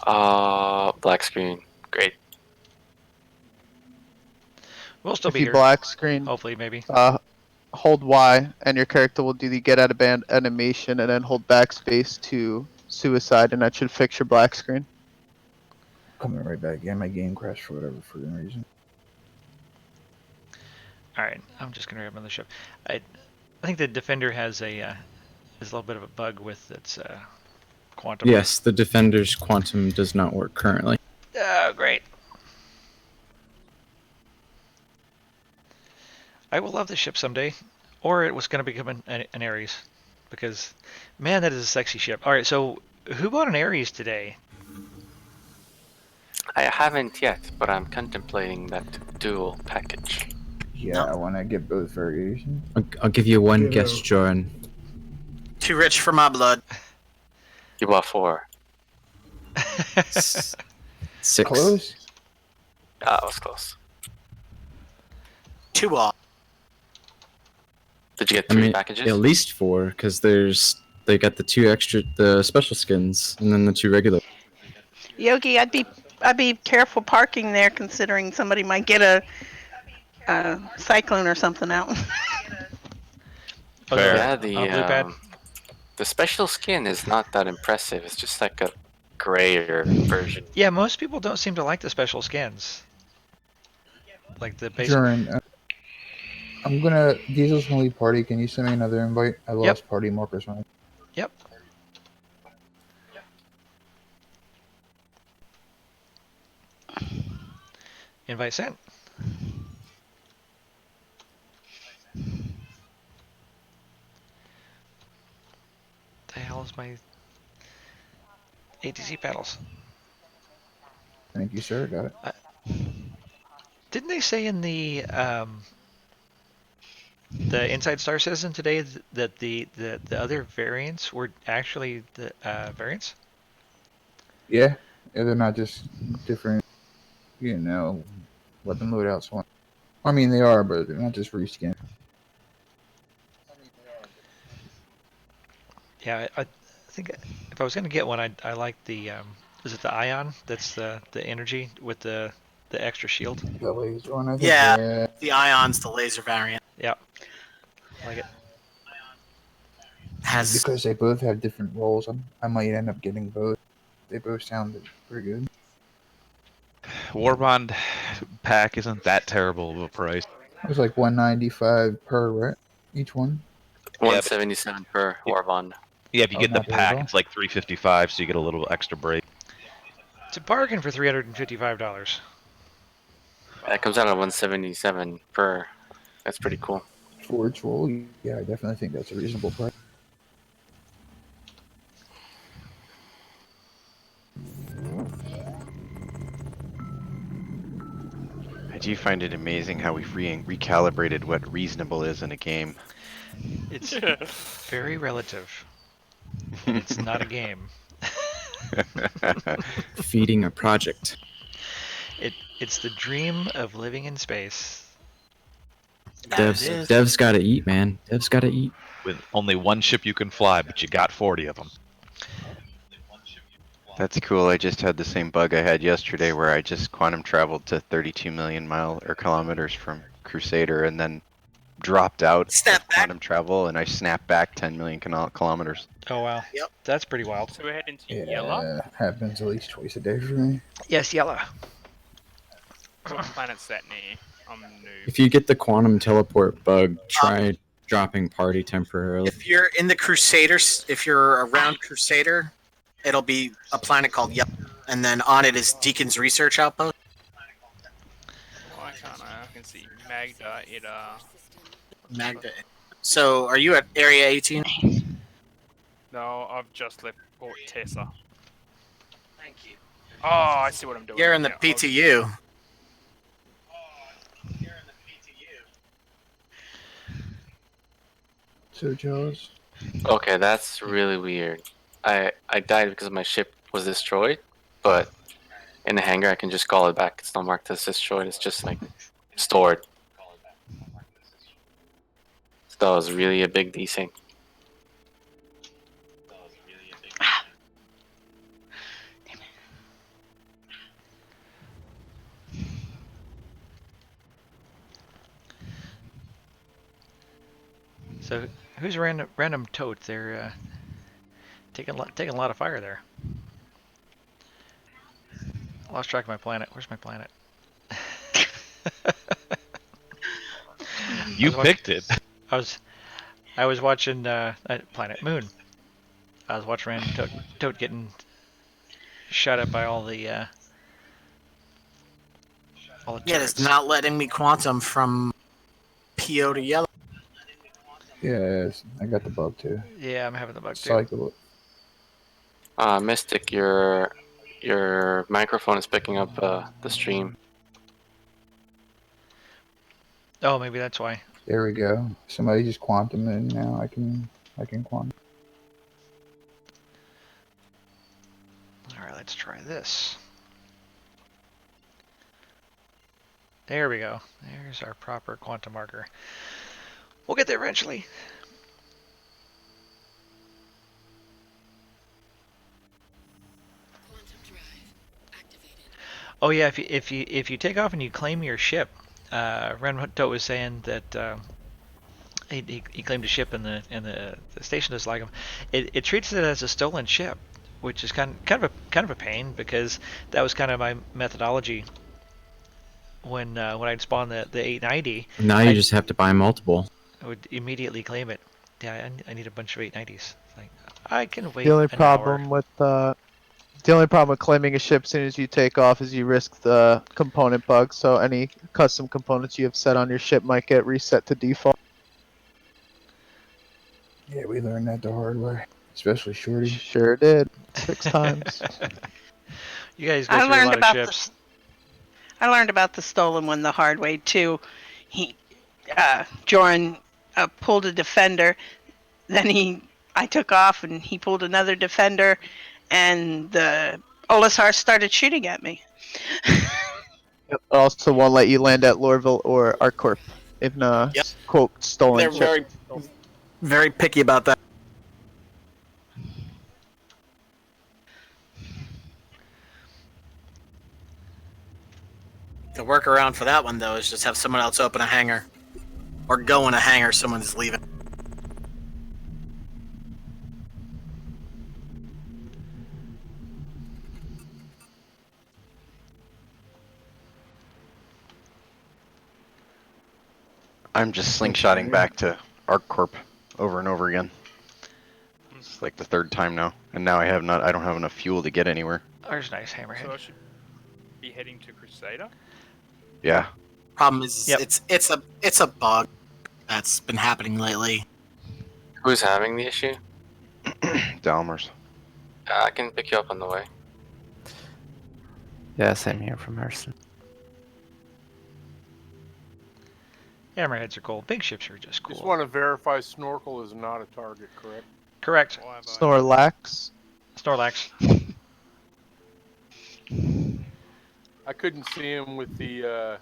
Black screen. Great. We'll still If be you here. black screen, Hopefully, maybe. hold Y, and your character will do the get out of band animation, and then hold backspace to suicide, and that should fix your black screen. Coming right back. Yeah, my game crashed for whatever freaking reason. Alright, I'm just going to grab another ship. I think the Defender has a little bit of a bug with its quantum. Yes, the Defender's quantum does not work currently. Oh, great. I will love this ship someday. Or it was going to become an Ares. Because, man, that is a sexy ship. Alright, so who bought an Ares today? I haven't yet, but I'm contemplating that dual package. Yeah, I want to get both variations. I'll give you one Yeah. guess, Jorun. Too rich for my blood. You bought 4. 6. Close? That was close. 2 off. Did you get I 3 mean, packages? at least 4, because they got the 2 extra, the special skins, and then the 2 regular. Yogi, I'd be careful parking there, considering somebody might get a cyclone or something out. Fair. Yeah, Blue pad. the special skin is not that impressive. It's just like a grayer version. Yeah, most people don't seem to like the special skins. Like the basic. Jorun, I'm gonna. Diesel's gonna leave party. Can you send me another invite? I lost party markers on it. Yep. Invite sent. The hell is my ATC panels? Thank you, sir. Got it. Didn't they say in the Inside Star Citizen today that the other variants were actually the variants? Yeah, they're not just different. You know, what the loadouts want. I mean, they are, but they're not just reskin. Yeah, I think if I was gonna get one, I like the is it the Ion? That's the energy with the extra shield. The laser one, I think. Yeah, the Ion's the laser variant. Yeah, like it. Has Because they both have different roles, I might end up getting both. They both sound pretty good. Warbond pack isn't that terrible of a price. It was like $195 per, right? Each one. 177 per Warbond. Yeah, if you Oh, get the not bad at pack, all. it's like $355, so you get a little extra break. It's a bargain for $355. That comes out at 177 per. That's pretty cool. For its role, yeah, I definitely think that's a reasonable price. I do find it amazing how we've recalibrated what reasonable is in a game. It's very relative. And it's not a game. Feeding a project. It's the dream of living in space. Devs gotta eat, man. Devs gotta eat. With only one ship you can fly, but you got 40 of them. That's cool. I just had the same bug I had yesterday where I just quantum traveled to 32 million kilometers from Crusader and then dropped out Snap of back. quantum travel and I snapped back 10 million kilometers. Oh wow. Yep. That's pretty wild. So we're heading to Yeah, Yella. happens at least twice a day for me. Yes, yellow. What planet's that near? I'm noob. If you get the quantum teleport bug, try dropping party temporarily. If you're in the Crusaders, if you're around Crusader, it'll be a planet called Yellow, and then on it is Deacon's Research Outpost. Why can't I? I can see Magda, Ida. Magda. So, are you at Area 18? No, I've just left Port Tessa. Thank you. Oh, I see what I'm doing. You're in the Yeah, PTU. So jealous. Okay, that's really weird. I died because my ship was destroyed, but in the hangar I can just call it back. It's not marked as destroyed. It's just like stored. So that was really a big desync. So who's random tote? They're taking a lot of fire there. I lost track of my planet. Where's my planet? You picked it. I was watching Planet Moon. I was watching random tote getting shot up by all the Yeah, turrets. it's not letting me quantum from PO to Yellow. Yes, I got the bug too. Yeah, I'm having the bug too. Cycle it. Mystic, your microphone is picking up the stream. Oh, maybe that's why. There we go. Somebody just quantum it, and now I can quantum. All right, let's try this. There we go. There's our proper quantum marker. We'll get there eventually. Oh yeah, if you take off and you claim your ship, Rento was saying that he claimed a ship and the station doesn't like him. It treats it as a stolen ship, which is kind of a pain because that was kind of my methodology when I'd spawn the 890. Now you just have to buy multiple. I would immediately claim it. Yeah, I need a bunch of 890s. It's like I can wait. The only an problem hour. with the only problem with claiming a ship as soon as you take off is you risk the component bug. So any custom components you have set on your ship might get reset to default. Yeah, we learned that the hard way, especially Shorty. Sure did. 6 times. You guys go through a lot of ships. I learned about the stolen one the hard way too. Jorun pulled a defender, then I took off and he pulled another defender, and the Olisar started shooting at me. Also won't let you land at Lorville or Arcorp if not quote stolen. They're ship. very picky about that. The workaround for that one, though, is just have someone else open a hangar. Or go in a hangar someone's leaving. I'm just slingshotting back to ArcCorp over and over again. It's like the 3rd time now, and now I don't have enough fuel to get anywhere. There's nice hammerhead. So I should be heading to Crusader. Yeah. Problem is, it's a bug that's been happening lately. Who's having the issue? Dalmers. I can pick you up on the way. Yeah, same here from Hurston. Hammerheads are cool. Big ships are just cool. Just want to verify Snorkel is not a target, correct? Correct. Snorlax. Snorlax. I couldn't see him with the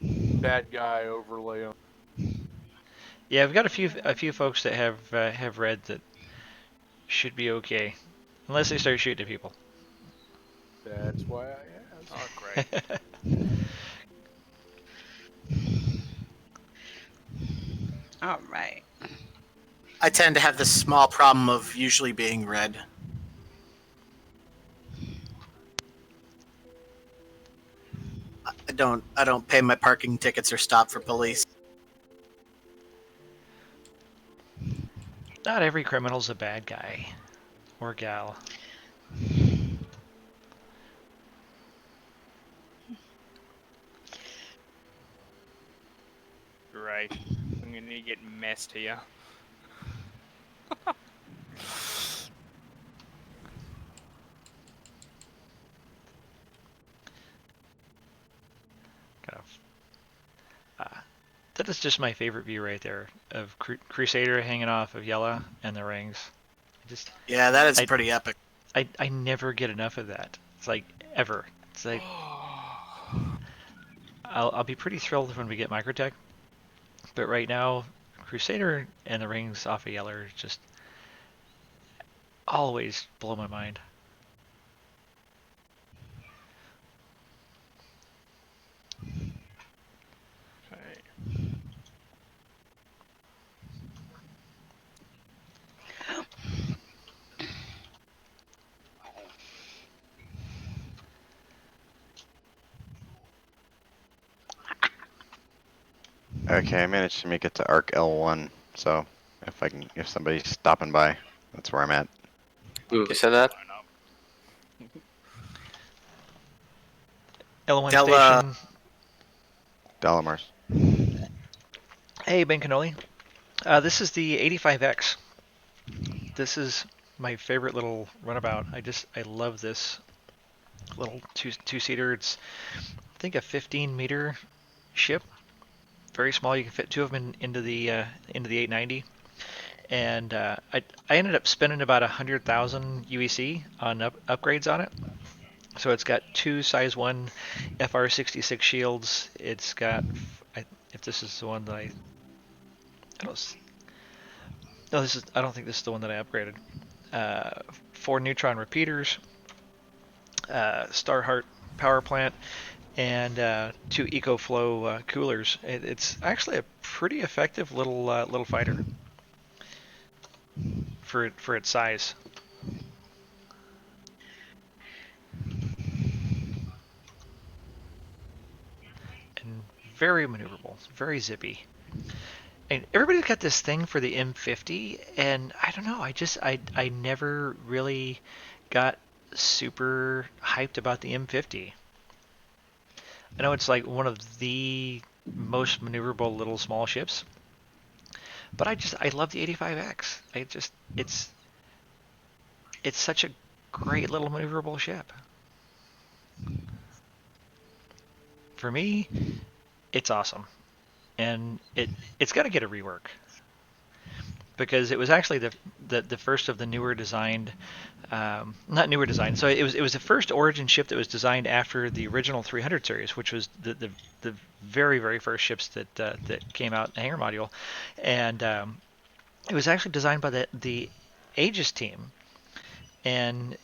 bad guy overlay on. Yeah, we've got a few folks that have read that should be okay, unless they start shooting at people. That's why I asked. Oh, great. All right. I tend to have this small problem of usually being red. I don't pay my parking tickets or stop for police. Not every criminal's a bad guy or gal. Great. I'm gonna get messed here. Kind of. That is just my favorite view right there of Crusader hanging off of Yella and the rings. Yeah, that is I- pretty epic. I never get enough of that. It's like ever. It's like I'll be pretty thrilled when we get Microtech, but right now Crusader and the rings off of Yella just always blow my mind. Okay. Okay, I managed to make it to Arc L1, so if somebody's stopping by, that's where I'm at. Who said that? L1 Della- station. Dalamars. Hey, Ben Canoli. This is the 85X. This is my favorite little runabout. I love this little two-seater. It's I think a 15-meter ship, very small. You can fit two of them into the 890. And I ended up spending about 100,000 UEC on upgrades on it. So it's got two size 1 FR66 shields. It's got, if this is the one that I don't, no, I don't think this is the one that I upgraded. 4 neutron repeaters, Starheart power plant, and 2 EcoFlow coolers. It's actually a pretty effective little fighter for its size. And very maneuverable, very zippy. And everybody's got this thing for the M50, and I don't know. I never really got super hyped about the M50. I know it's like one of the most maneuverable little small ships, but I love the 85X. It's such a great little maneuverable ship. For me, it's awesome, and it's got to get a rework because it was actually the first of the newer designed, not newer designed. So it was the first Origin ship that was designed after the original 300 series, which was the very first ships that came out in the hangar module, and it was actually designed by the Aegis team. And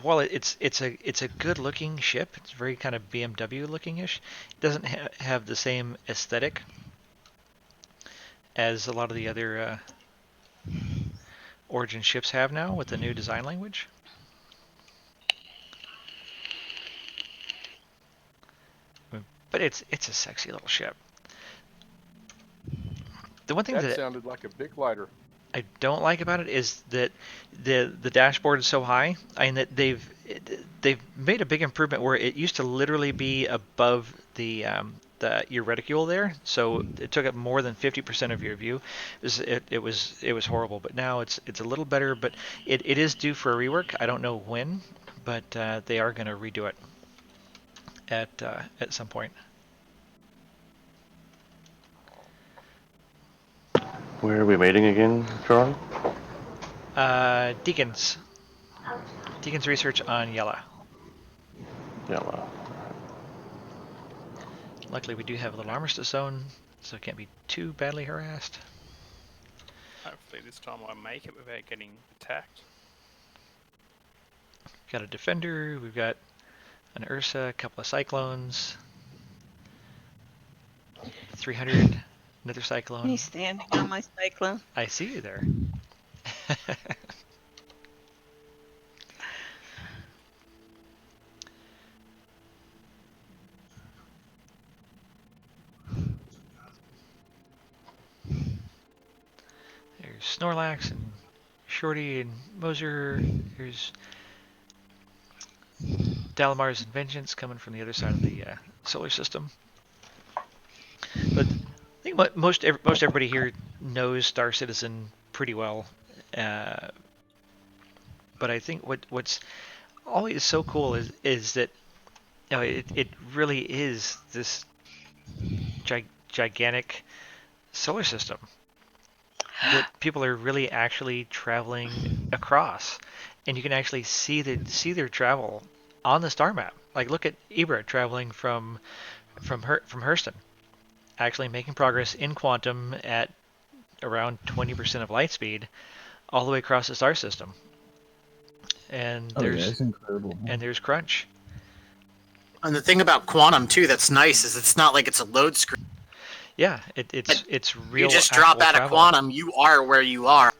while it's a good looking ship, it's very kind of BMW looking ish. It doesn't have the same aesthetic as a lot of the other Origin ships have now with the new design language. But it's a sexy little ship. The one thing That sounded like a big lighter. I don't like about it is that the dashboard is so high, and that they've made a big improvement where it used to literally be above the your reticule there, so it took up more than 50% of your view. It was horrible, but now it's a little better. But it is due for a rework. I don't know when, but they are going to redo it at some point. Where are we meeting again, John? Deacon's research on Yella. Yellow. Luckily, we do have a little armistice zone, so it can't be too badly harassed. Hopefully this time I make it without getting attacked. got a Defender, we've got an Ursa, a couple of Cyclones, 300, another Cyclone. He's standing on my cyclone. I see you there. There's Snorlax and Shorty and Moser. There's Dalamar's and Vengeance coming from the other side of the solar system. But I think most everybody here knows Star Citizen pretty well. But I think what's always so cool is that it really is this gigantic solar system that people are really actually traveling across, and you can actually see their travel on the star map. Like look at Ibra traveling from Hurston, actually making progress in quantum at around 20% of light speed, all the way across the star system. And it's incredible. And there's Crunch. And the thing about quantum too that's nice is it's not like it's a load screen. Yeah, it's real. You just drop out travel. of quantum, you are where you are.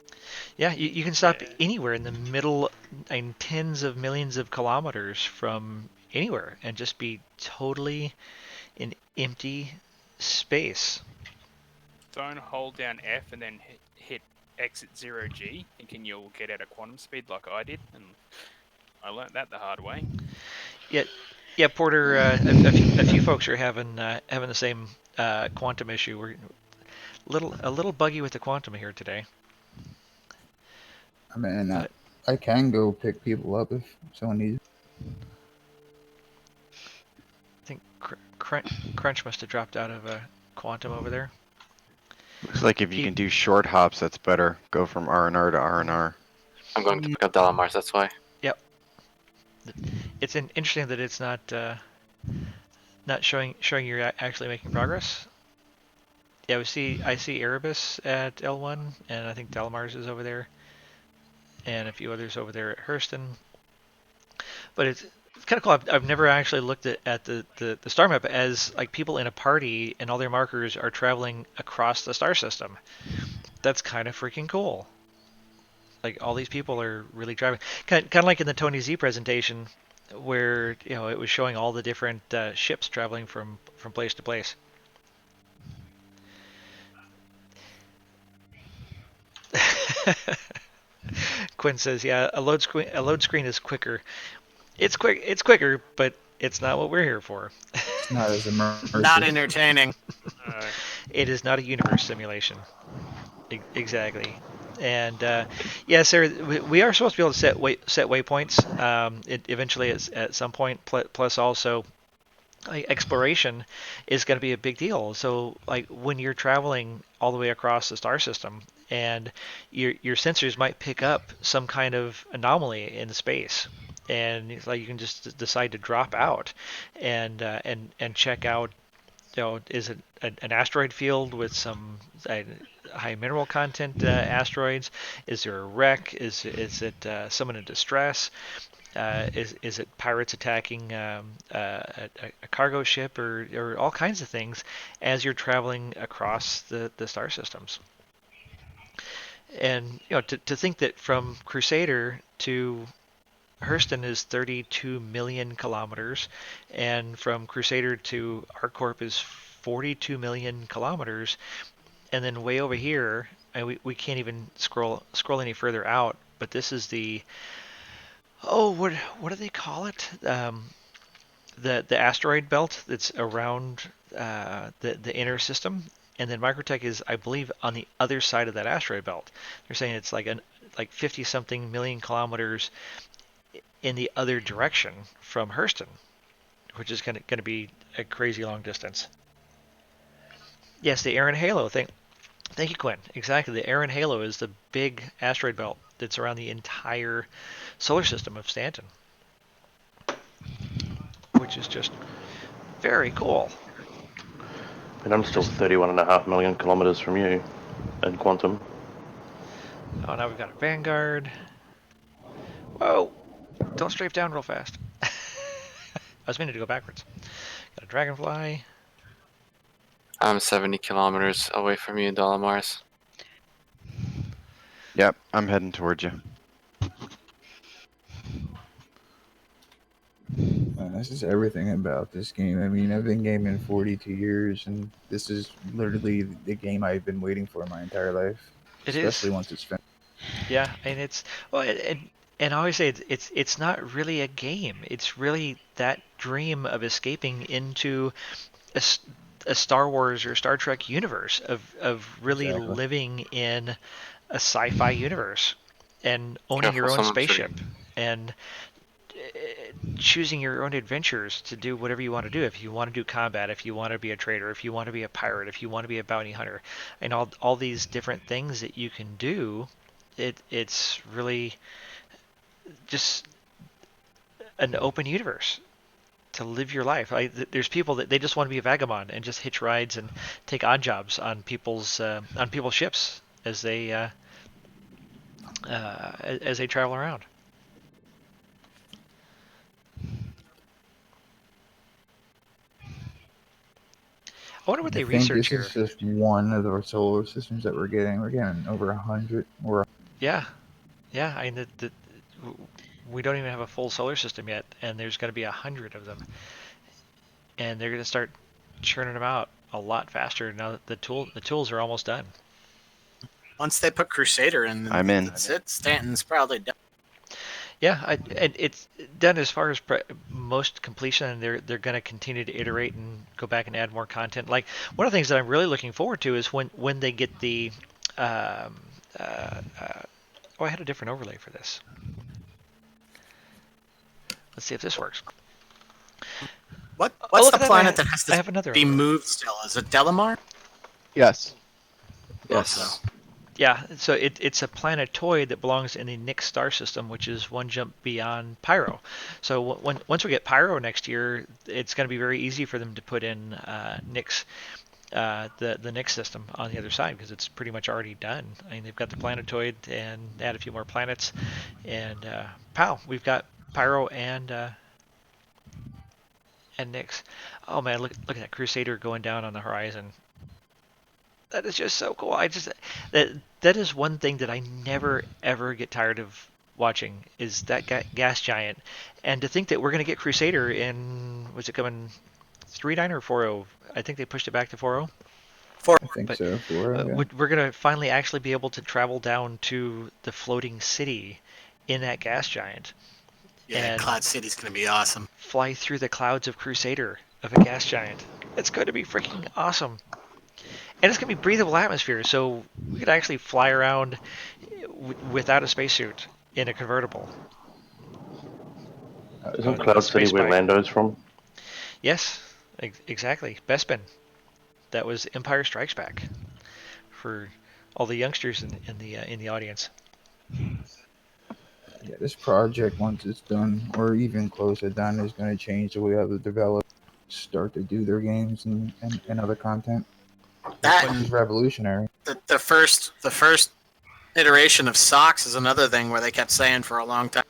Yeah, you can stop anywhere in the middle, in tens of millions of kilometers from anywhere, and just be totally in empty space. Don't hold down F and then hit exit 0G, thinking you'll get out of quantum speed like I did, and I learnt that the hard way. Yeah, Porter. A few folks are having the same quantum issue. We're a little buggy with the quantum here today. I mean, I can go pick people up if someone needs. I think Crunch must have dropped out of quantum over there. Looks like if you can do short hops, that's better. Go from R&R to R&R. I'm going to pick up Dalamars, that's why. Yep. It's interesting that it's not showing you're actually making progress. Yeah, I see Erebus at L1, and I think Dalamars is over there, and a few others over there at Hurston. But it's kind of cool. I've never actually looked at the star map as like people in a party and all their markers are traveling across the star system. That's kind of freaking cool. Like all these people are really driving, kind of like in the Tony Z presentation, where it was showing all the different ships traveling from place to place. Quinn says, "Yeah, a load screen is quicker. It's quicker, but it's not what we're here for. It's not as immersive. Not entertaining. It is not a universe simulation. Exactly." And yeah, Sarah, we are supposed to be able to set waypoints. Eventually, at some point. Plus, also, exploration is going to be a big deal. So, like when you're traveling all the way across the star system, and your sensors might pick up some kind of anomaly in space, and it's like you can just decide to drop out and check out. Is it an asteroid field with some high mineral content asteroids? Is there a wreck? Is it someone in distress? Is it pirates attacking a cargo ship or all kinds of things as you're traveling across the star systems? And to think that from Crusader to Hurston is 32 million kilometers, and from Crusader to ArcCorp is 42 million kilometers, and then way over here, and we can't even scroll any further out, but this is the what do they call it? The asteroid belt that's around the inner system, and then Microtech is, I believe, on the other side of that asteroid belt. They're saying it's like 50 something million kilometers in the other direction from Hurston, which is going to be a crazy long distance. Yes, the Aaron Halo thing. Thank you, Quinn. Exactly. The Aaron Halo is the big asteroid belt that's around the entire solar system of Stanton, which is just very cool. And I'm still 31.5 million kilometers from you in quantum. Oh, now we've got a Vanguard. Whoa. Don't strafe down real fast. I was meaning to go backwards. Got a dragonfly. I'm 70 kilometers away from you, Dolomars. Yep, I'm heading towards you. This is everything about this game. I mean, I've been gaming 42 years, and this is literally the game I've been waiting for my entire life. It Especially is. once it's finished. Yeah, and it's well, and I always say it's not really a game. It's really that dream of escaping into a Star Wars or Star Trek universe of really Exactly. living in a sci-fi universe and owning your Careful, own someone's spaceship shooting. and choosing your own adventures to do whatever you want to do. If you want to do combat, if you want to be a trader, if you want to be a pirate, if you want to be a bounty hunter, and all these different things that you can do, it's really just an open universe to live your life. There's people that they just want to be a vagabond and just hitch rides and take odd jobs on people's ships as they travel around. I wonder what I they think research this here. is just one of the solar systems that we're getting. We're getting over 100 or Yeah, I mean we don't even have a full solar system yet, and there's going to be 100 of them, and they're going to start churning them out a lot faster now that the tools are almost done. Once they put Crusader in, I'm in. that's it. Stanton's probably done. Yeah, and it's done as far as most completion, and they're going to continue to iterate and go back and add more content. Like one of the things that I'm really looking forward to is when they get the um, oh, I had a different overlay for this. Let's see if this works. What's look the at that, planet that has I to have another be overlay. moved still? Is it Delamar? Yes. Yes. Yeah, so it's a planetoid that belongs in the Nyx star system, which is one jump beyond Pyro. So once we get Pyro next year, it's going to be very easy for them to put in Nyx, the Nyx system on the other side, because it's pretty much already done. I mean, they've got the planetoid and add a few more planets, and pow, we've got Pyro and Nyx. Oh man, look at that Crusader going down on the horizon. That is just so cool. That is one thing that I never ever get tired of watching is that gas giant, and to think that we're gonna get Crusader in, was it coming 3.9 or 4.0? I think they pushed it back to 4.0. I think But so. Yeah. we're gonna finally actually be able to travel down to the floating city in that gas giant. Yeah, and Cloud City's gonna be awesome. Fly through the clouds of Crusader of a gas giant. It's going to be freaking awesome. And it's going to be breathable atmosphere, so we could actually fly around without a spacesuit in a convertible. Isn't Cloud City space where bike. Lando's from? Yes, exactly. Bespin. That was Empire Strikes Back for all the youngsters in the audience. Yeah, this project, once it's done, or even close to done, is going to change the way other developers start to do their games and other content. That This is revolutionary. the first iteration of socks is another thing where they kept saying for a long time,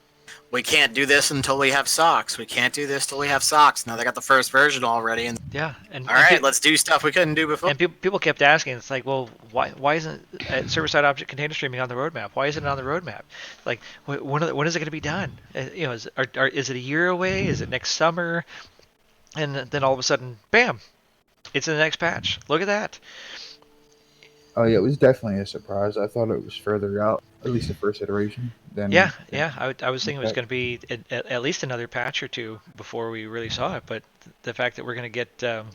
we can't do this until we have socks. We can't do this till we have socks. Now they got the first version already, and yeah, and all right, let's do stuff we couldn't do before. And people kept asking, it's like, well, why isn't server-side object container streaming on the roadmap? Why isn't it on the roadmap? Like, when is it going to be done? Is it a year away? Is it next summer? And then all of a sudden, bam, it's in the next patch. Look at that. Oh yeah, it was definitely a surprise. I thought it was further out, at least the first iteration. Yeah. I was thinking it was going to be at least another patch or two before we really saw it. But the fact that we're going to get the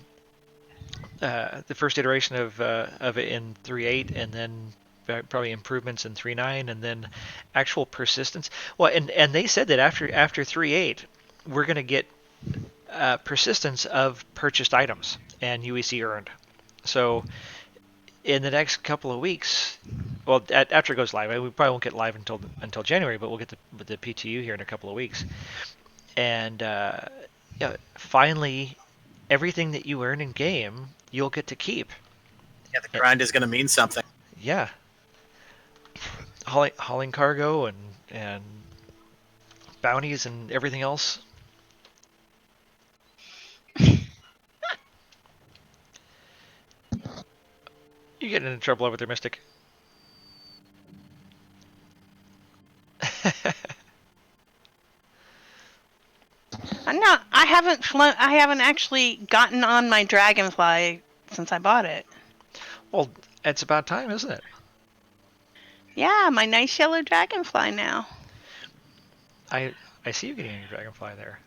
first iteration of it in 3.8, and then probably improvements in 3.9, and then actual persistence. Well, and they said that after 3.8, we're going to get persistence of purchased items and UEC earned. So in the next couple of weeks, well, after it goes live, we probably won't get live until January, but we'll get the PTU here in a couple of weeks, and finally, everything that you earn in game, you'll get to keep. Yeah, the grind is going to mean something. Yeah, hauling cargo and bounties and everything else. You getting into trouble over there, Mystic? I'm not. I haven't flown. I haven't actually gotten on my Dragonfly since I bought it. Well, it's about time, isn't it? Yeah, my nice yellow Dragonfly now. I see you getting your Dragonfly there.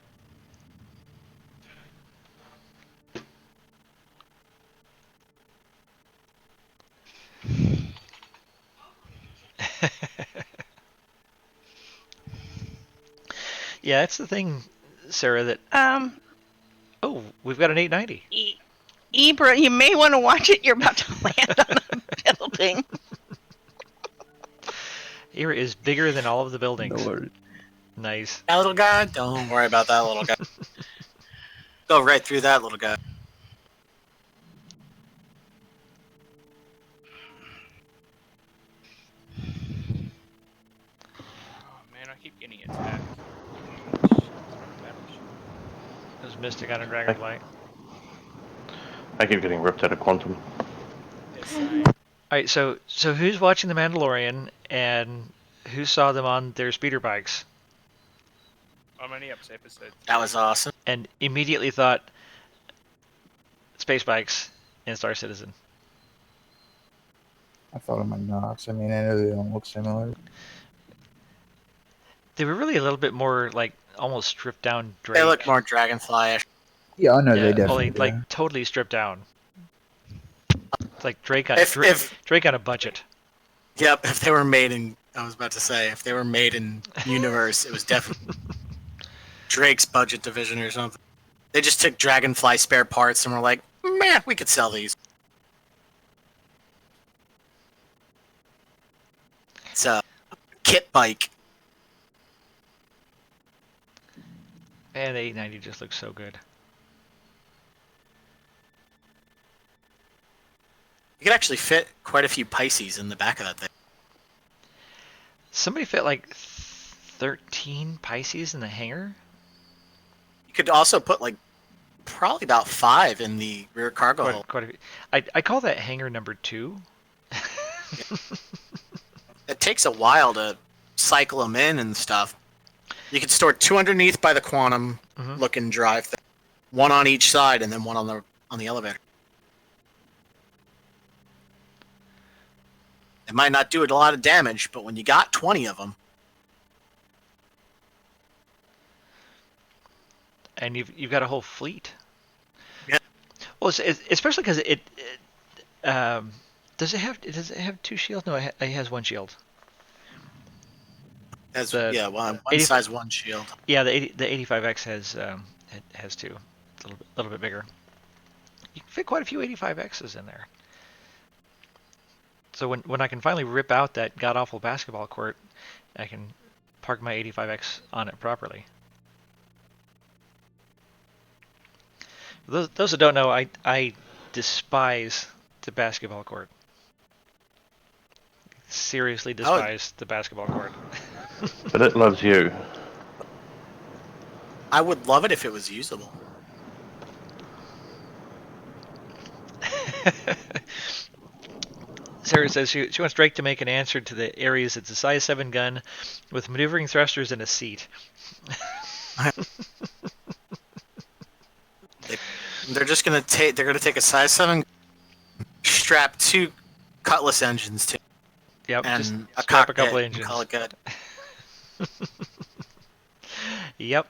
Yeah, that's the thing, Sarah. That oh, we've got an 890. Ibra, you may want to watch it. You're about to land on a building. Here is bigger than all of the buildings. No worries. Nice. That little guy? Don't worry about that little guy. Go right through that little guy. Oh man, I keep getting attacked. There's Mystic on a Dragonfly. I keep getting ripped out of Quantum. Alright, so who's watching The Mandalorian and who saw them on their speeder bikes I'm only up to episode. That was awesome. and immediately thought space bikes and Star Citizen? I thought of my Nox. I mean, I know they don't look similar. They were really a little bit more like almost stripped down Drake. They look more Dragonfly-ish. Yeah, I know Yeah, they definitely do. like totally stripped down. It's like Drake on Drake on a budget. Yep, if they were made in, I was about to say, if they were made in universe, it was definitely Drake's budget division or something. They just took Dragonfly spare parts and were like, man, we could sell these. It's a kit bike. And the 890 just looks so good. You could actually fit quite a few Pisces in the back of that thing. Somebody fit like 13 Pisces in the hangar. You could also put like probably about 5 in the rear cargo hold. Quite a few. I call that hangar number 2. It takes a while to cycle them in and stuff. You could store 2 underneath by the Quantum looking drive thing, 1 on each side, and then 1 on the elevator. It might not do it a lot of damage, but when you got 20 of them, and you've got a whole fleet. Yeah. Well, especially because it does it have 2 shields? No, it has 1 shield. Has one 80, size 1 shield. Yeah, the 85X has 2. It's a little bit bigger. You can fit quite a few 85Xs in there. So when I can finally rip out that god awful basketball court, I can park my 85X on it properly. Those that don't know, I despise the basketball court. Seriously despise the basketball court. But it loves you. I would love it if it was usable. Sarah says she wants Drake to make an answer to the Ares. It's a size 7 gun with maneuvering thrusters and a seat. They're just gonna take. They're gonna take a size 7, strap 2 Cutlass engines to. Yep, and just a strap a cockpit couple and engines. call it good. Yep.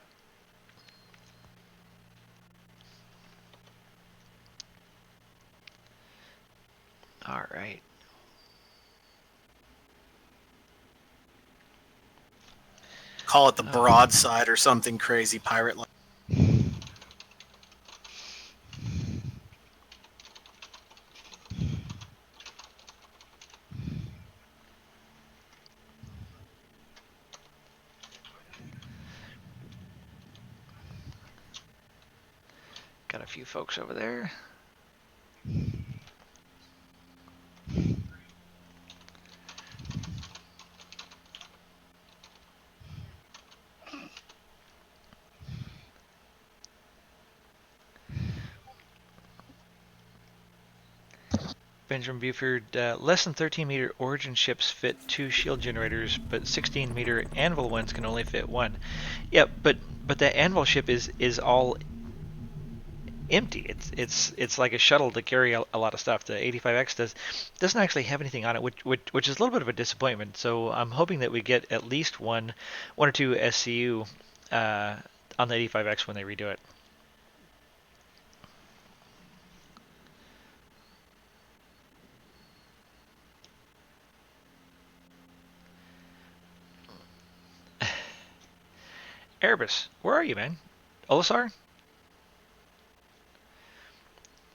All right. Call it the broadside or something crazy pirate like. Got a few folks over there. Benjamin Buford, less than 13-meter origin ships fit 2 shield generators, but 16-meter anvil ones can only fit 1. Yeah, but that anvil ship is all empty. It's like a shuttle to carry a lot of stuff. The 85X doesn't actually have anything on it, which is a little bit of a disappointment. So I'm hoping that we get at least one or two SCU on the 85X when they redo it. Erebus, where are you, man? Olisar?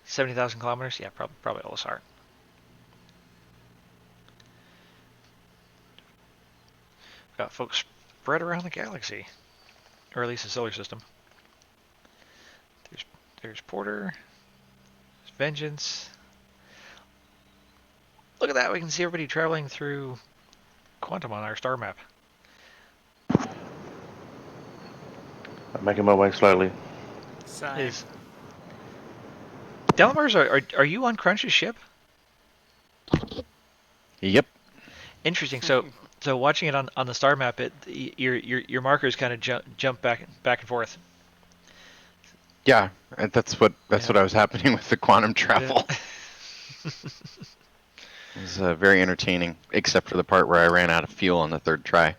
70,000 kilometers? Yeah, probably Olisar. Got folks spread around the galaxy, or at least the solar system. There's Porter. There's Vengeance. Look at that! We can see everybody traveling through Quantum on our star map. I'm making my way slowly. Same. Is Delamars, are you on Crunch's ship? Yep. Interesting. So watching it on the star map, your markers kind of jump back and forth. Yeah, that's what was happening with the quantum travel. Yeah. It was very entertaining, except for the part where I ran out of fuel on the third try.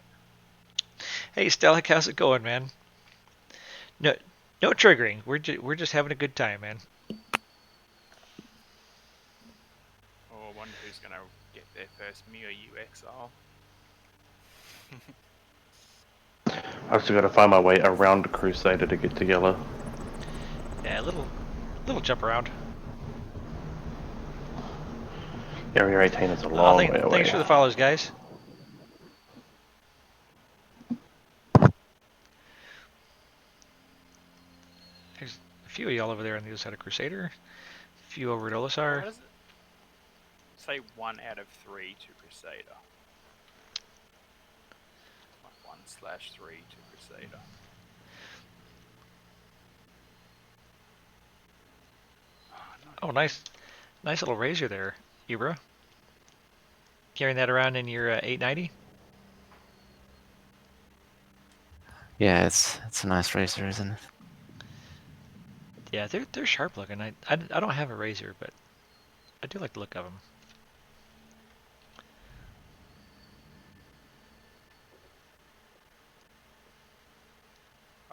Hey, Stelic, how's it going, man? No triggering. We're just having a good time, man. Oh, I wonder who's gonna get their first MIU exile. I've still got to find my way around Crusader to get to Yellow. Yeah, a little jump around. Area 18 is a long way away. Thanks for the follows, guys. There's a few of y'all over there on the other side of Crusader. A few over at Olisar. What does it say? 1 out of 3 to Crusader. 1/3 to Crusader. Oh, nice little razor there, Ibra. Carrying that around in your 890. Yeah, it's a nice racer, isn't it? Yeah, they're sharp looking. I don't have a razor, but I do like the look of them.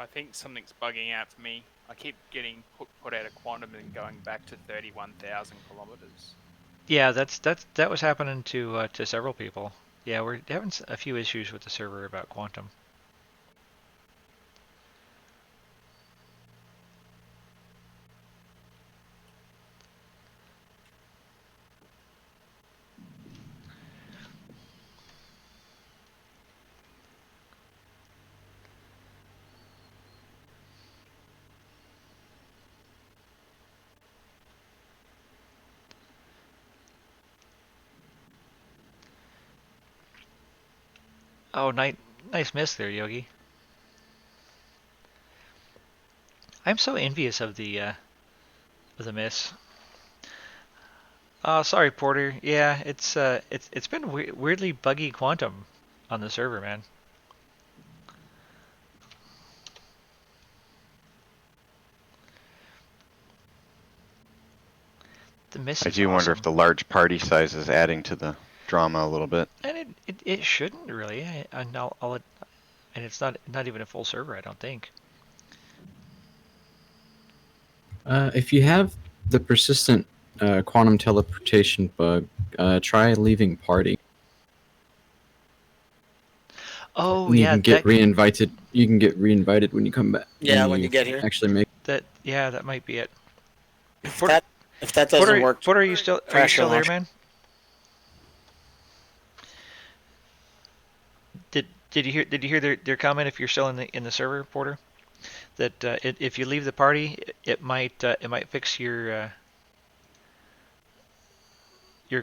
I think something's bugging out for me. I keep getting put out of quantum and going back to 31,000 kilometers. Yeah, that was happening to several people. Yeah, we're having a few issues with the server about quantum. Oh, nice miss there, Yogi. I'm so envious of the miss. Oh, sorry, Porter. Yeah, it's been weirdly buggy quantum on the server, man. The miss I is do wonder awesome. if the large party size is adding to the drama a little bit. And it shouldn't really. And it's not even a full server, I don't think. If you have the persistent quantum teleportation bug, try leaving party. Oh, You yeah, can get reinvited. You can get reinvited when you come back. Yeah, when you get here. Actually, make that might be it. If that doesn't Porter, work, Porter, are you still there, launch. man? Did you hear their comment? If you're still in the server, Porter, that if you leave the party, it might fix your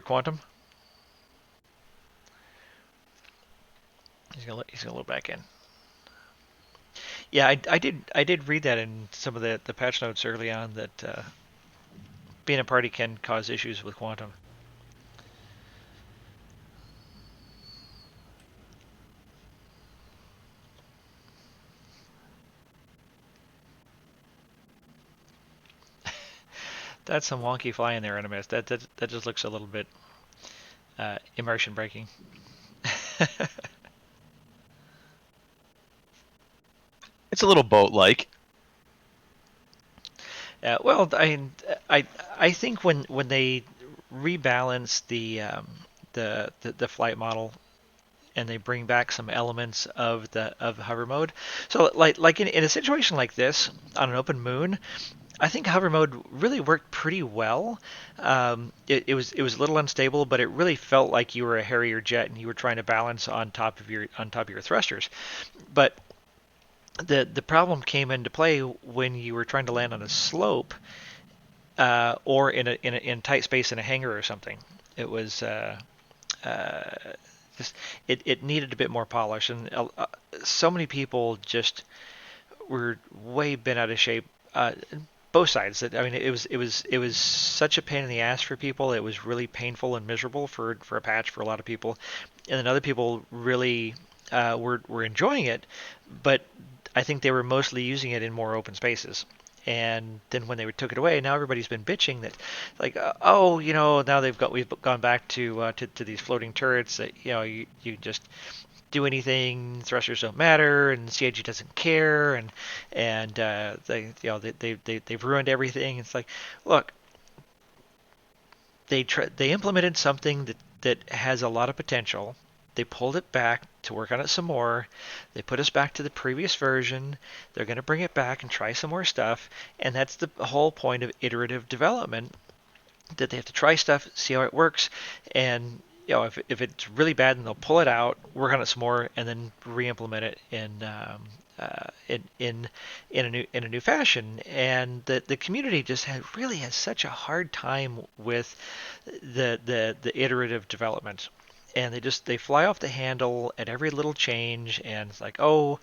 quantum. He's gonna load back in. Yeah, I did read that in some of the patch notes early on that being a party can cause issues with quantum. That's some wonky flying there, Animus. That just looks a little bit immersion breaking. It's a little boat-like. Well, I think when they rebalance the flight model and they bring back some elements of the hover mode. So like in a situation like this on an open moon, I think hover mode really worked pretty well. It was a little unstable, but it really felt like you were a Harrier jet and you were trying to balance on top of your thrusters. But the problem came into play when you were trying to land on a slope or in tight space in a hangar or something. It was uh, just it needed a bit more polish, and so many people just were way bent out of shape. Both sides. I mean, it was such a pain in the ass for people. It was really painful and miserable for a patch for a lot of people, and then other people really were enjoying it, but I think they were mostly using it in more open spaces. And then when they took it away, now everybody's been bitching that, like, oh, now we've gone back to these floating turrets that you just do anything, thrusters don't matter, and CIG doesn't care, and they've ruined everything. It's like, look, they implemented something that has a lot of potential. They pulled it back to work on it some more. They put us back to the previous version. They're going to bring it back and try some more stuff, and that's the whole point of iterative development. That they have to try stuff, see how it works, and if it's really bad, then they'll pull it out, work on it some more, and then re-implement it in a new fashion. And the community just really has such a hard time with the iterative development. And they fly off the handle at every little change, and it's like, oh,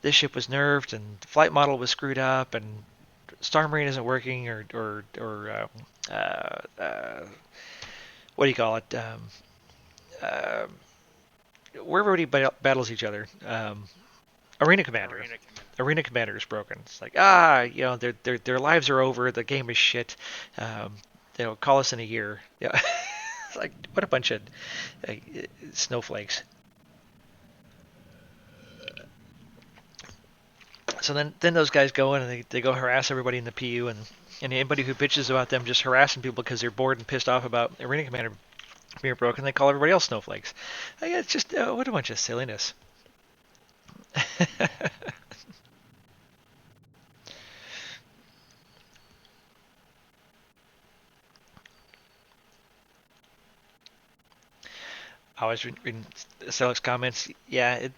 this ship was nerfed, and the flight model was screwed up, and Star Marine isn't working, or what do you call it? Uh, where everybody battles each other. Arena Commander. Arena Commander is broken. It's like, their lives are over. The game is shit. Call us in a year. Yeah, it's like, what a bunch of snowflakes. So then those guys go in and they go harass everybody in the PU, and anybody who bitches about them just harassing people because they're bored and pissed off about Arena Commander being broken, they call everybody else snowflakes. It's just what a bunch of silliness. I was reading Select's comments. Yeah,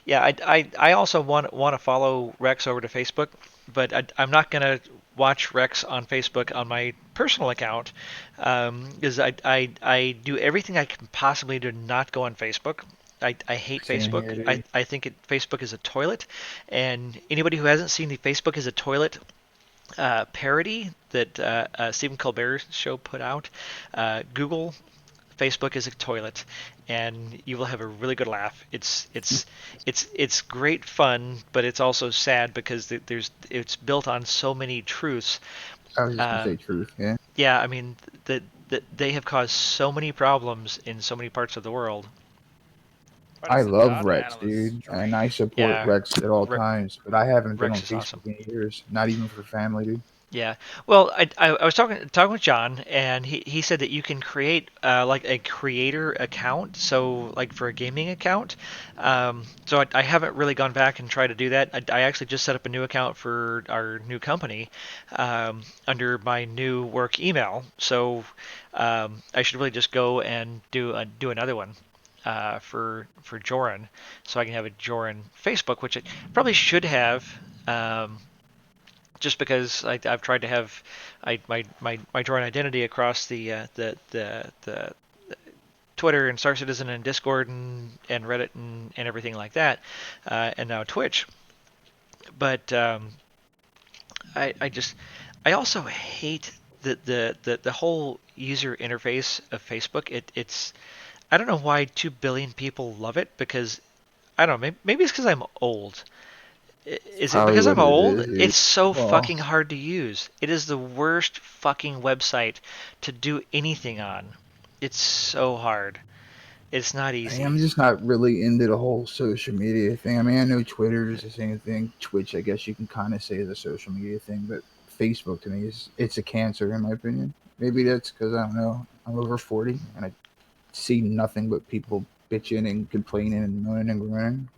I also want to follow Rex over to Facebook, but I'm not gonna watch Rex on Facebook on my personal account because I do everything I can possibly do to not go on Facebook. I hate Same Facebook. here, dude. I think Facebook is a toilet, and anybody who hasn't seen the Facebook is a toilet parody that Stephen Colbert's show put out, Google Facebook is a toilet, and you will have a really good laugh. It's great fun, but it's also sad because it's built on so many truths. I was just gonna say truth. Yeah. Yeah, I mean that they have caused so many problems in so many parts of the world. I love Rex, dude, and I support Yeah, Rex at all times. But I haven't been Rex on is Facebook awesome. in years, not even for family, dude. Yeah. Well, I was talking with John, and he said that you can create like a creator account, so like for a gaming account. So I haven't really gone back and tried to do that. I actually just set up a new account for our new company under my new work email. So I should really just go and do another one for Jorun, so I can have a Jorun Facebook, which I probably should have. Just because I've tried to have my Jordan identity across the Twitter and Star Citizen and Discord and Reddit and everything like that, and now Twitch. But I also hate the whole user interface of Facebook. It's I don't know why 2 billion people love it, because I don't know, maybe it's because I'm old. Is it Probably because I'm what it old? is, dude. It's so Well, fucking hard to use. It is the worst fucking website to do anything on. It's so hard. It's not easy. I'm just not really into the whole social media thing. I mean, I know Twitter is the same thing. Twitch, I guess you can kind of say is a social media thing, but Facebook to me is it's a cancer in my opinion. Maybe that's because I don't know. I'm over 40 and I see nothing but people bitching and complaining and moaning and groaning.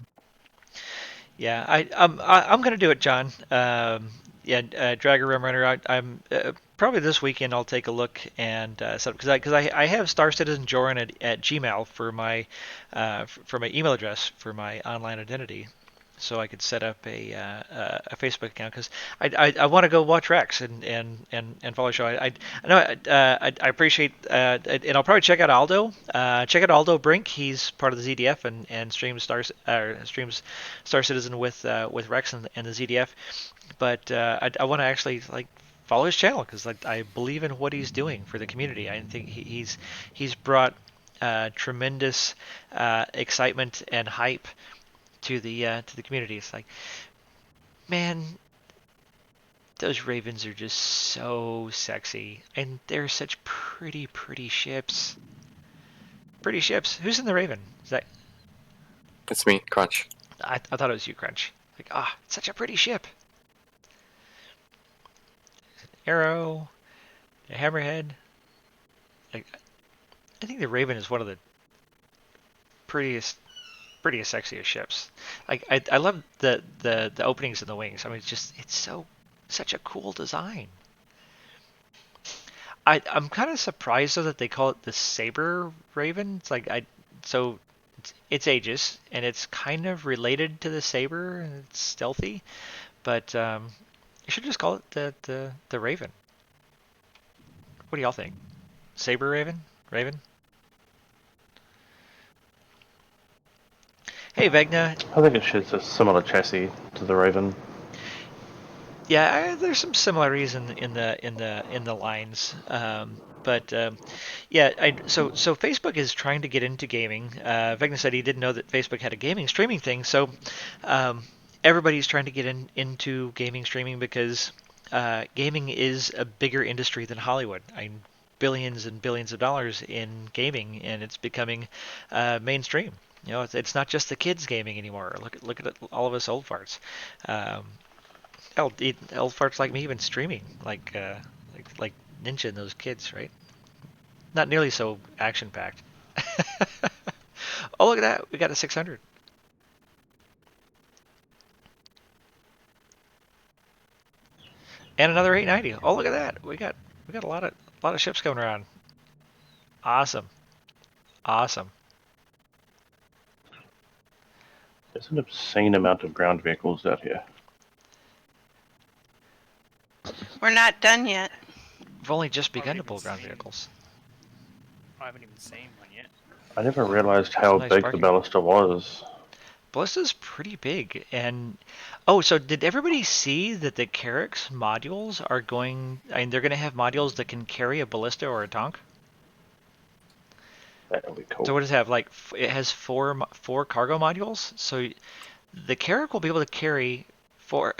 Yeah, I'm gonna do it, John. Yeah, Dragger Rim Runner. I'm probably this weekend. I'll take a look and set because I have Star Citizen Joran at Gmail for my email address for my online identity, so I could set up a Facebook account because I want to go watch Rex and follow the show. I know I appreciate and I'll probably check out Aldo. Check out Aldo Brink. He's part of the ZDF and streams Star Citizen with Rex and the ZDF. But I want to actually like follow his channel because like I believe in what he's doing for the community. I think he's brought tremendous excitement and hype to the community. It's like, man, those ravens are just so sexy, and they're such pretty ships. Pretty ships. Who's in the Raven? Is that? It's me, Crunch. I thought it was you, Crunch. Like, it's such a pretty ship. Arrow, a hammerhead. Like, I think the Raven is one of the prettiest, sexiest ships. Like, I love the openings in the wings. I mean, it's such a cool design. I'm kind of surprised though that they call it the Saber Raven. It's like so it's Aegis and it's kind of related to the Saber and it's stealthy, but you should just call it the Raven. What do y'all think? Saber Raven? Raven? Hey Vegna. I think it shares a similar chassis to the Raven. Yeah, there's some similarities in the lines, but yeah. So Facebook is trying to get into gaming. Vegna said he didn't know that Facebook had a gaming streaming thing. So everybody's trying to get into gaming streaming because gaming is a bigger industry than Hollywood. Billions and billions of dollars in gaming, and it's becoming mainstream. You know, it's not just the kids gaming anymore. Look at all of us old farts. Hell, old farts like me even streaming, like Ninja and those kids, right? Not nearly so action packed. Oh, look at that! We got a 600. And another 890. Oh, look at that! We got a lot of ships coming around. Awesome, awesome. There's an obscene amount of ground vehicles out here. We're not done yet. We've only just begun to pull ground vehicles. I haven't even seen one yet. I never realized how Nice big parking. the ballista was. Ballista's pretty big, and oh, so did everybody see that the Carrack's modules are going? I mean, they're going to have modules that can carry a ballista or a tank. That would be cool. So what does it have? Like it has four cargo modules. So the Carrack will be able to carry four.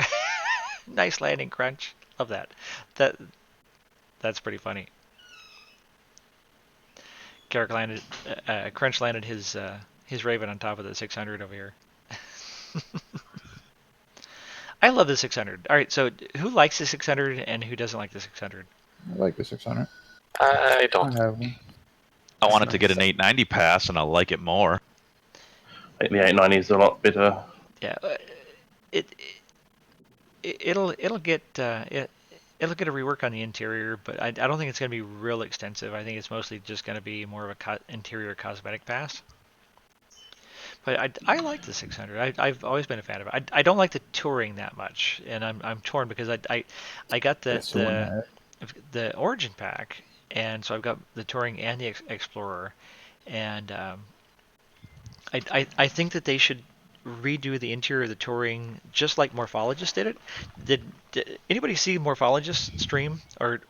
Nice landing, Crunch. Love that. That's pretty funny. Carrack landed. Crunch landed his Raven on top of the 600 over here. I love the 600. All right, so who likes the 600 and who doesn't like the 600? I like the 600. I I don't. have one. I wanted to get an 890 pass, and I like it more. I think the 890 is a lot better. Yeah, it'll get it'll get a rework on the interior, but I don't think it's going to be real extensive. I think it's mostly just going to be more of a interior cosmetic pass. But I like the 600. I've always been a fan of it. I don't like the touring that much, and I'm torn because I got the Origin pack, and so I've got the touring and the Explorer, and I think that they should redo the interior of the touring just like Morphologist did it. Did anybody see Morphologist stream or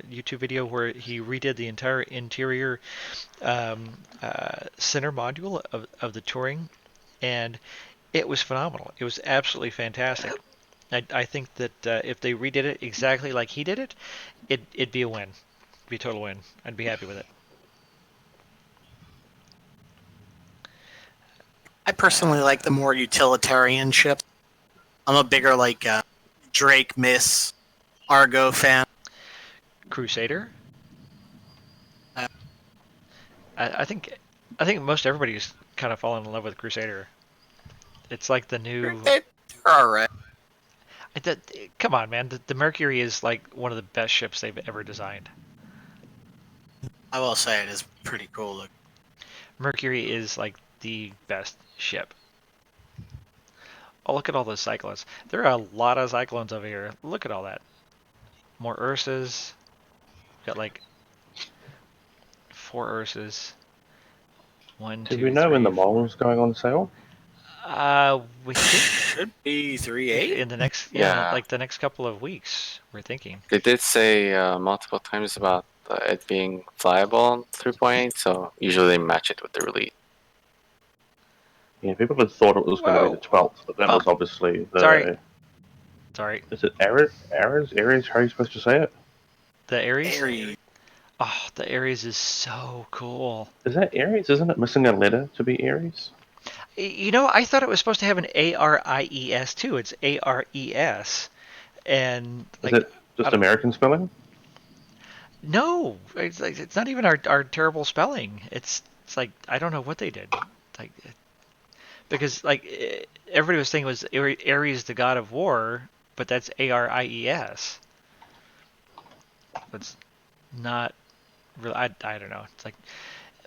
YouTube video where he redid the entire interior center module of the touring, and It was phenomenal. It was absolutely fantastic. I think that if they redid it exactly like he did it, it'd be a win. It'd be a total win. I'd be happy with it. I personally like the more utilitarian ships. I'm a bigger like Drake, Miss, Argo fan. Crusader. Uh, I think most everybody's kind of fallen in love with Crusader. It's like the new. they're alright. Come on, man. The Mercury is like one of the best ships they've ever designed. I will say it is pretty cool looking. Mercury is like the best ship. Oh, look at all those cyclones. There are a lot of cyclones over here. Look at all that. More Ursas. Got like 4 Ursas. One, Did two, we know when the three, 4. mole's going on sale? We think Should be 3.8 in the next, Yeah. like the next couple of weeks. We're thinking. They did say multiple times about it being flyable on 3.8, so usually they match it with the release. Yeah, people had thought it was going to be the 12th, but that Oh. was obviously the. Sorry. Is it Aries? Aries? How are you supposed to say it? The Aries? Aries. Oh, the Aries is so cool. Is that Aries? Isn't it missing a letter to be Aries? You know, I thought it was supposed to have an ARIES too. It's ARES. And like, Is it just American spelling? No, it's not even our terrible spelling. It's like I don't know what they did. Like because like everybody was saying it was Ares the god of war, but that's ARIES. It's not really. I don't know. It's like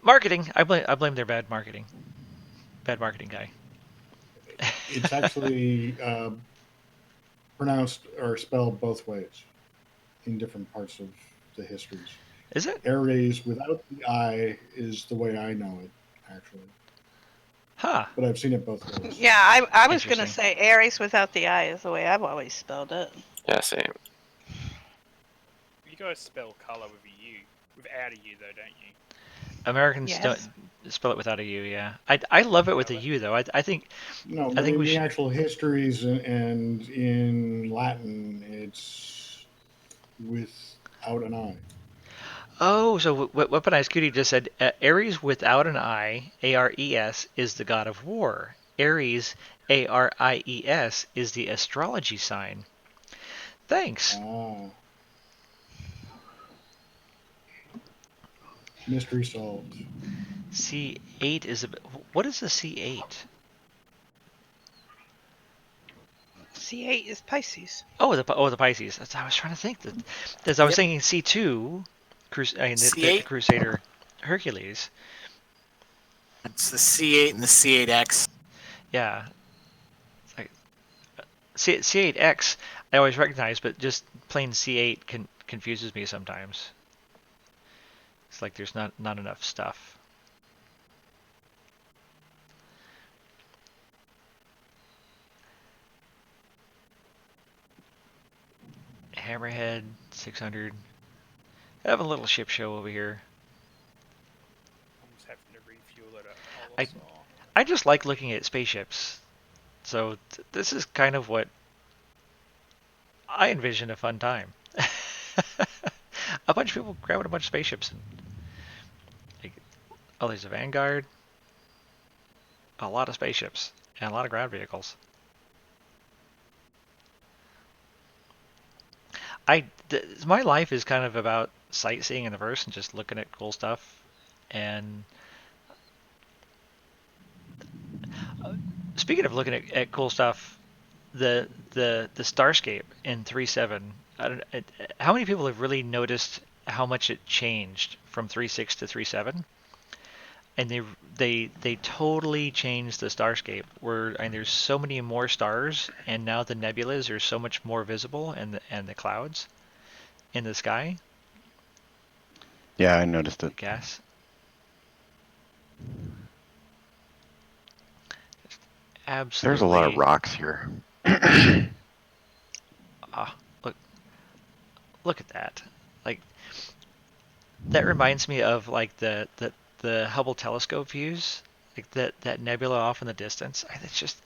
marketing. I blame their bad marketing. Bad marketing guy. It's actually pronounced or spelled both ways in different parts of the histories. Is it? Aries without the I is the way I know it, actually. Huh. But I've seen it both ways. Yeah, I was going to say Aries without the I is the way I've always spelled it. Yeah, same. You guys spell color with a U, without a U though, don't you? Americans don't spell it without a U. Yeah, I love it with a U though. I think. No, I but think in we the should. actual histories and in Latin, it's without an I. Oh, so what Weaponized Cutie just said, Ares without an I, ARES, is the god of war. Aries, ARIES, is the astrology sign. Thanks. Mystery solved. C8 is a... What is a C8? C8 is Pisces. Oh, the Pisces. That's I was trying to think. I was thinking C2, the Crusader Hercules. It's the C8 and the C8X. Yeah. It's like, C8X, I always recognize, but just plain C8 confuses me sometimes. It's like there's not enough stuff. Hammerhead 600. I have a little ship show over here. I'm just having to refuel it at I just like looking at spaceships. So this is kind of what I envision a fun time. A bunch of people grabbing a bunch of spaceships. And, like, oh, there's a Vanguard. A lot of spaceships. And a lot of ground vehicles. My life is kind of about sightseeing in the verse and just looking at cool stuff. And speaking of looking at cool stuff, the Starscape in 3.7. How many people have really noticed how much it changed from 3.6 to 3.7? And they totally changed the Starscape. And there's so many more stars, and now the nebulas are so much more visible, and the clouds in the sky. Yeah, I noticed it. Gas. Absolutely. There's a lot of rocks here. Look at that. Like, that reminds me of like the Hubble telescope views, like that nebula off in the distance. It's just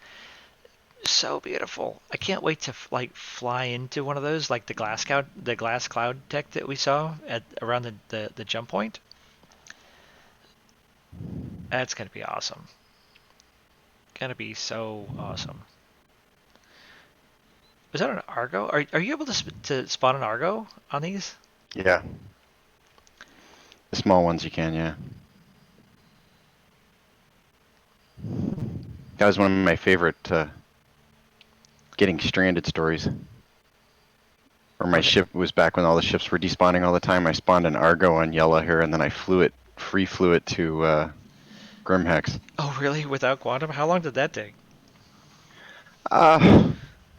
So beautiful. I can't wait to like fly into one of those, like the glass cloud tech that we saw at around the jump point. That's gonna be awesome. Gonna be so awesome. Was that an Argo? Are you able to spawn an Argo on these? Yeah. The small ones you can, yeah. That was one of my favorite getting stranded stories. Or my Okay. ship was back when all the ships were despawning all the time. I spawned an Argo on Yellow here, and then I free flew it to Grimhex. Oh, really? Without quantum? How long did that take?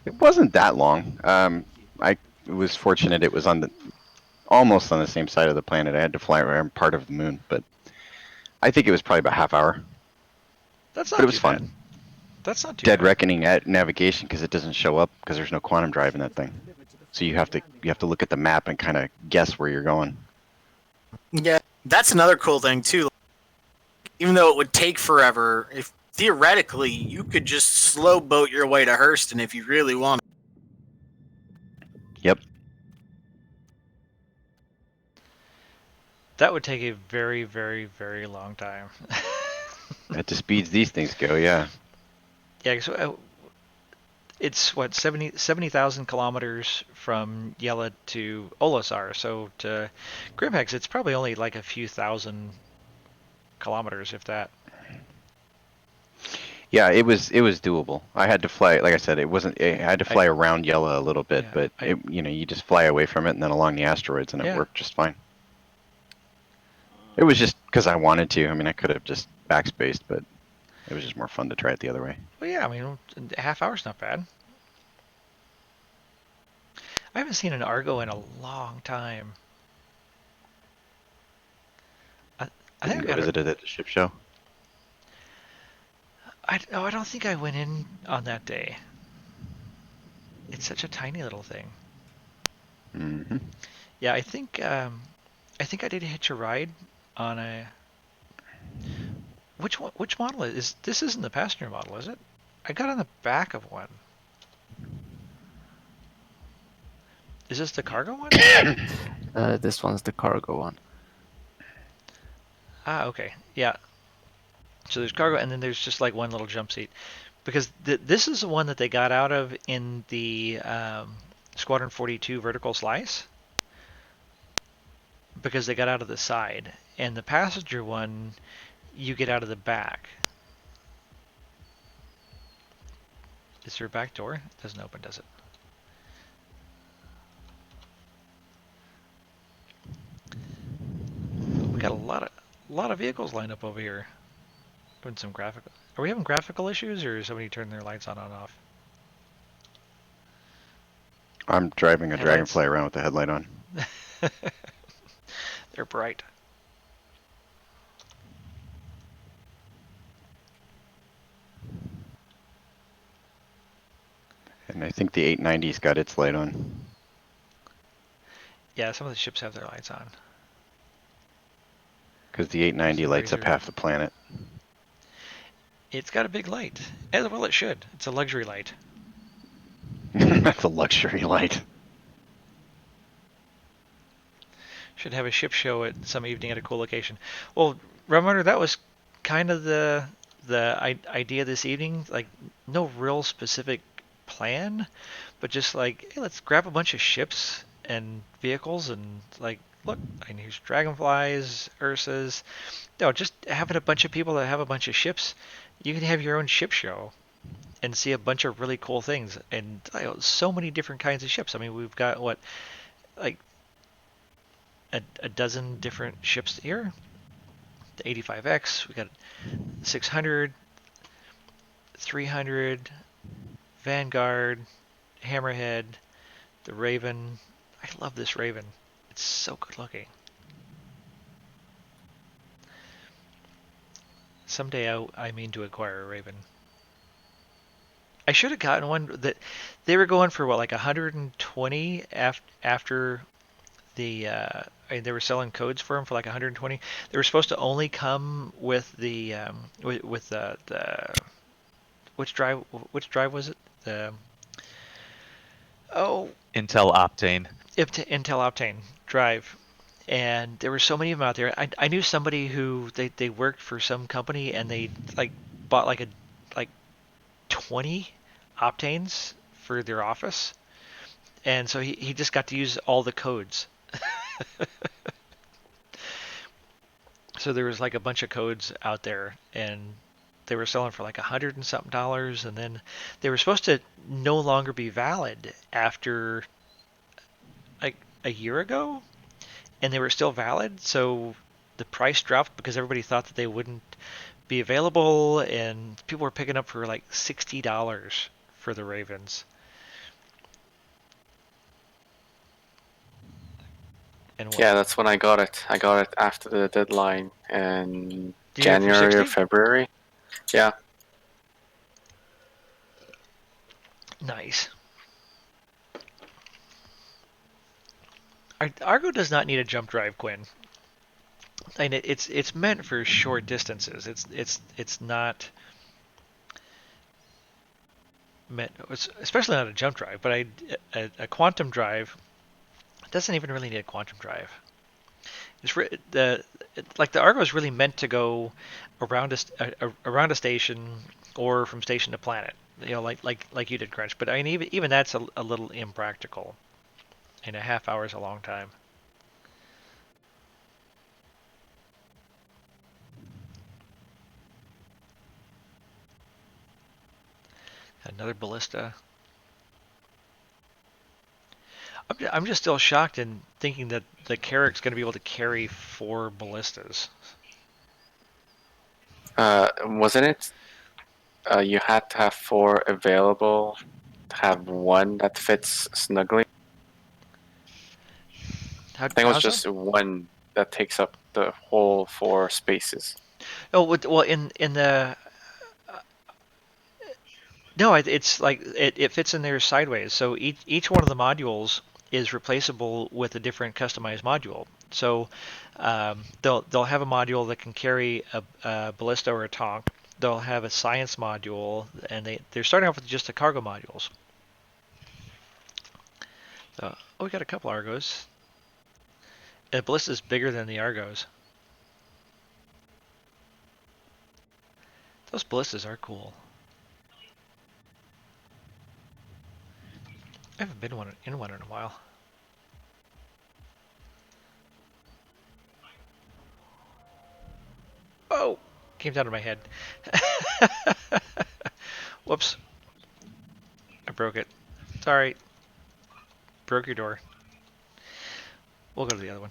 It wasn't that long. I was fortunate it was on almost on the same side of the planet. I had to fly around part of the moon, but I think it was probably about half hour. That's But not it was too bad. fun. That's not too Dead bad. reckoning at navigation because it doesn't show up because there's no quantum drive in that thing. So you have to look at the map and kind of guess where you're going. Yeah, that's another cool thing too. Even though it would take forever, if theoretically you could just slow boat your way to Hurston if you really wanted. Yep. That would take a very, very, very long time. At the speeds these things go, yeah. Yeah, so it's what 70,000 kilometers from Yela to Olasar. So to Grimhex, it's probably only like a few thousand kilometers, if that. Yeah, it was doable. I had to fly, like I said, it wasn't. I had to fly around Yellow a little bit, Yeah, but you just fly away from it and then along the asteroids, and it Yeah. worked just fine. It was just because I wanted to. I mean, I could have just backspaced, but it was just more fun to try it the other way. Well, yeah, I mean, a half hour's not bad. I haven't seen an Argo in a long time. I think I got visited at the ship show. I don't think I went in on that day. It's such a tiny little thing. Mm-hmm. Yeah, I think I did hitch a ride on a. Which one? Which model is this? Isn't the passenger model, is it? I got on the back of one. Is this the cargo one? This one's the cargo one. Ah, okay. Yeah. So there's cargo, and then there's just like one little jump seat, because this is the one that they got out of in the Squadron 42 vertical slice, because they got out of the side, and the passenger one, you get out of the back. Is there a back door? It doesn't open, does it? We got a lot of vehicles lined up over here. Doing some graphical. Are we having graphical issues, or is somebody turning their lights on and off? I'm driving a Headlights? Dragonfly around with the headlight on. They're bright. And I think the 890's got its light on. Yeah, some of the ships have their lights on. Because the 890 lights up Razor. half the planet. It's got a big light. As well it should. It's a luxury light. That's a luxury light. Should have a ship show at some evening at a cool location. Well, remember that was kind of the idea this evening. Like, no real specific plan, but just like, hey, let's grab a bunch of ships and vehicles and like, look, and here's dragonflies, Ursas. No, just having a bunch of people that have a bunch of ships. You can have your own ship show and see a bunch of really cool things, and so many different kinds of ships. I mean, we've got what, like a dozen different ships here. The 85X, we got 600, 300, Vanguard, Hammerhead, the Raven. I love this Raven. It's so good looking. Someday I mean to acquire a Raven. I should have gotten one that they were going for what, like 120 after the they were selling codes for them for like 120. They were supposed to only come with the with the which drive was it? the oh Intel Optane. Intel Optane drive, and there were so many of them out there. I knew somebody who they worked for some company and they like bought like 20 Optanes for their office, and so he just got to use all the codes. So there was like a bunch of codes out there, and they were selling for like $100 and something, and then they were supposed to no longer be valid after like a year ago, and they were still valid. So the price dropped because everybody thought that they wouldn't be available, and people were picking up for like $60 for the Ravens. And Yeah, that's when I got it. I got it after the deadline in did you get it for January or 60? February. Yeah. Nice. Argo does not need a jump drive, Quinn. And it's meant for short distances. It's not meant, especially not a jump drive. But a quantum drive doesn't even really need a quantum drive. It's like the Argo is really meant to go around a station or from station to planet. You know, like you did, Crunch. But I mean, even that's a little impractical. And a half hour is a long time. Another ballista. I'm just still shocked in thinking that the Carrack's going to be able to carry 4 ballistas. Wasn't it? You had to have 4 available to have 1 that fits snugly. I think it was just 1 that takes up the whole 4 spaces. Oh well, in the no, it's like it fits in there sideways. So each one of the modules is replaceable with a different customized module. So they'll have a module that can carry a ballista or a tank. They'll have a science module, and they're starting off with just the cargo modules. Oh, we got a couple Argos. The ballista is bigger than the Argos. Those ballistas are cool. I haven't been in one in a while. Oh, came down to my head. Whoops. I broke it. Sorry. Broke your door. We'll go to the other one.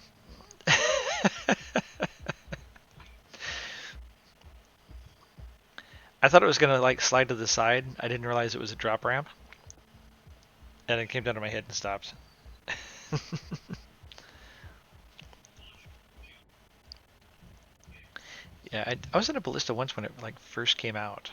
I thought it was gonna like slide to the side. I didn't realize it was a drop ramp. And it came down to my head and stopped. Yeah, I was in a ballista once when it like first came out.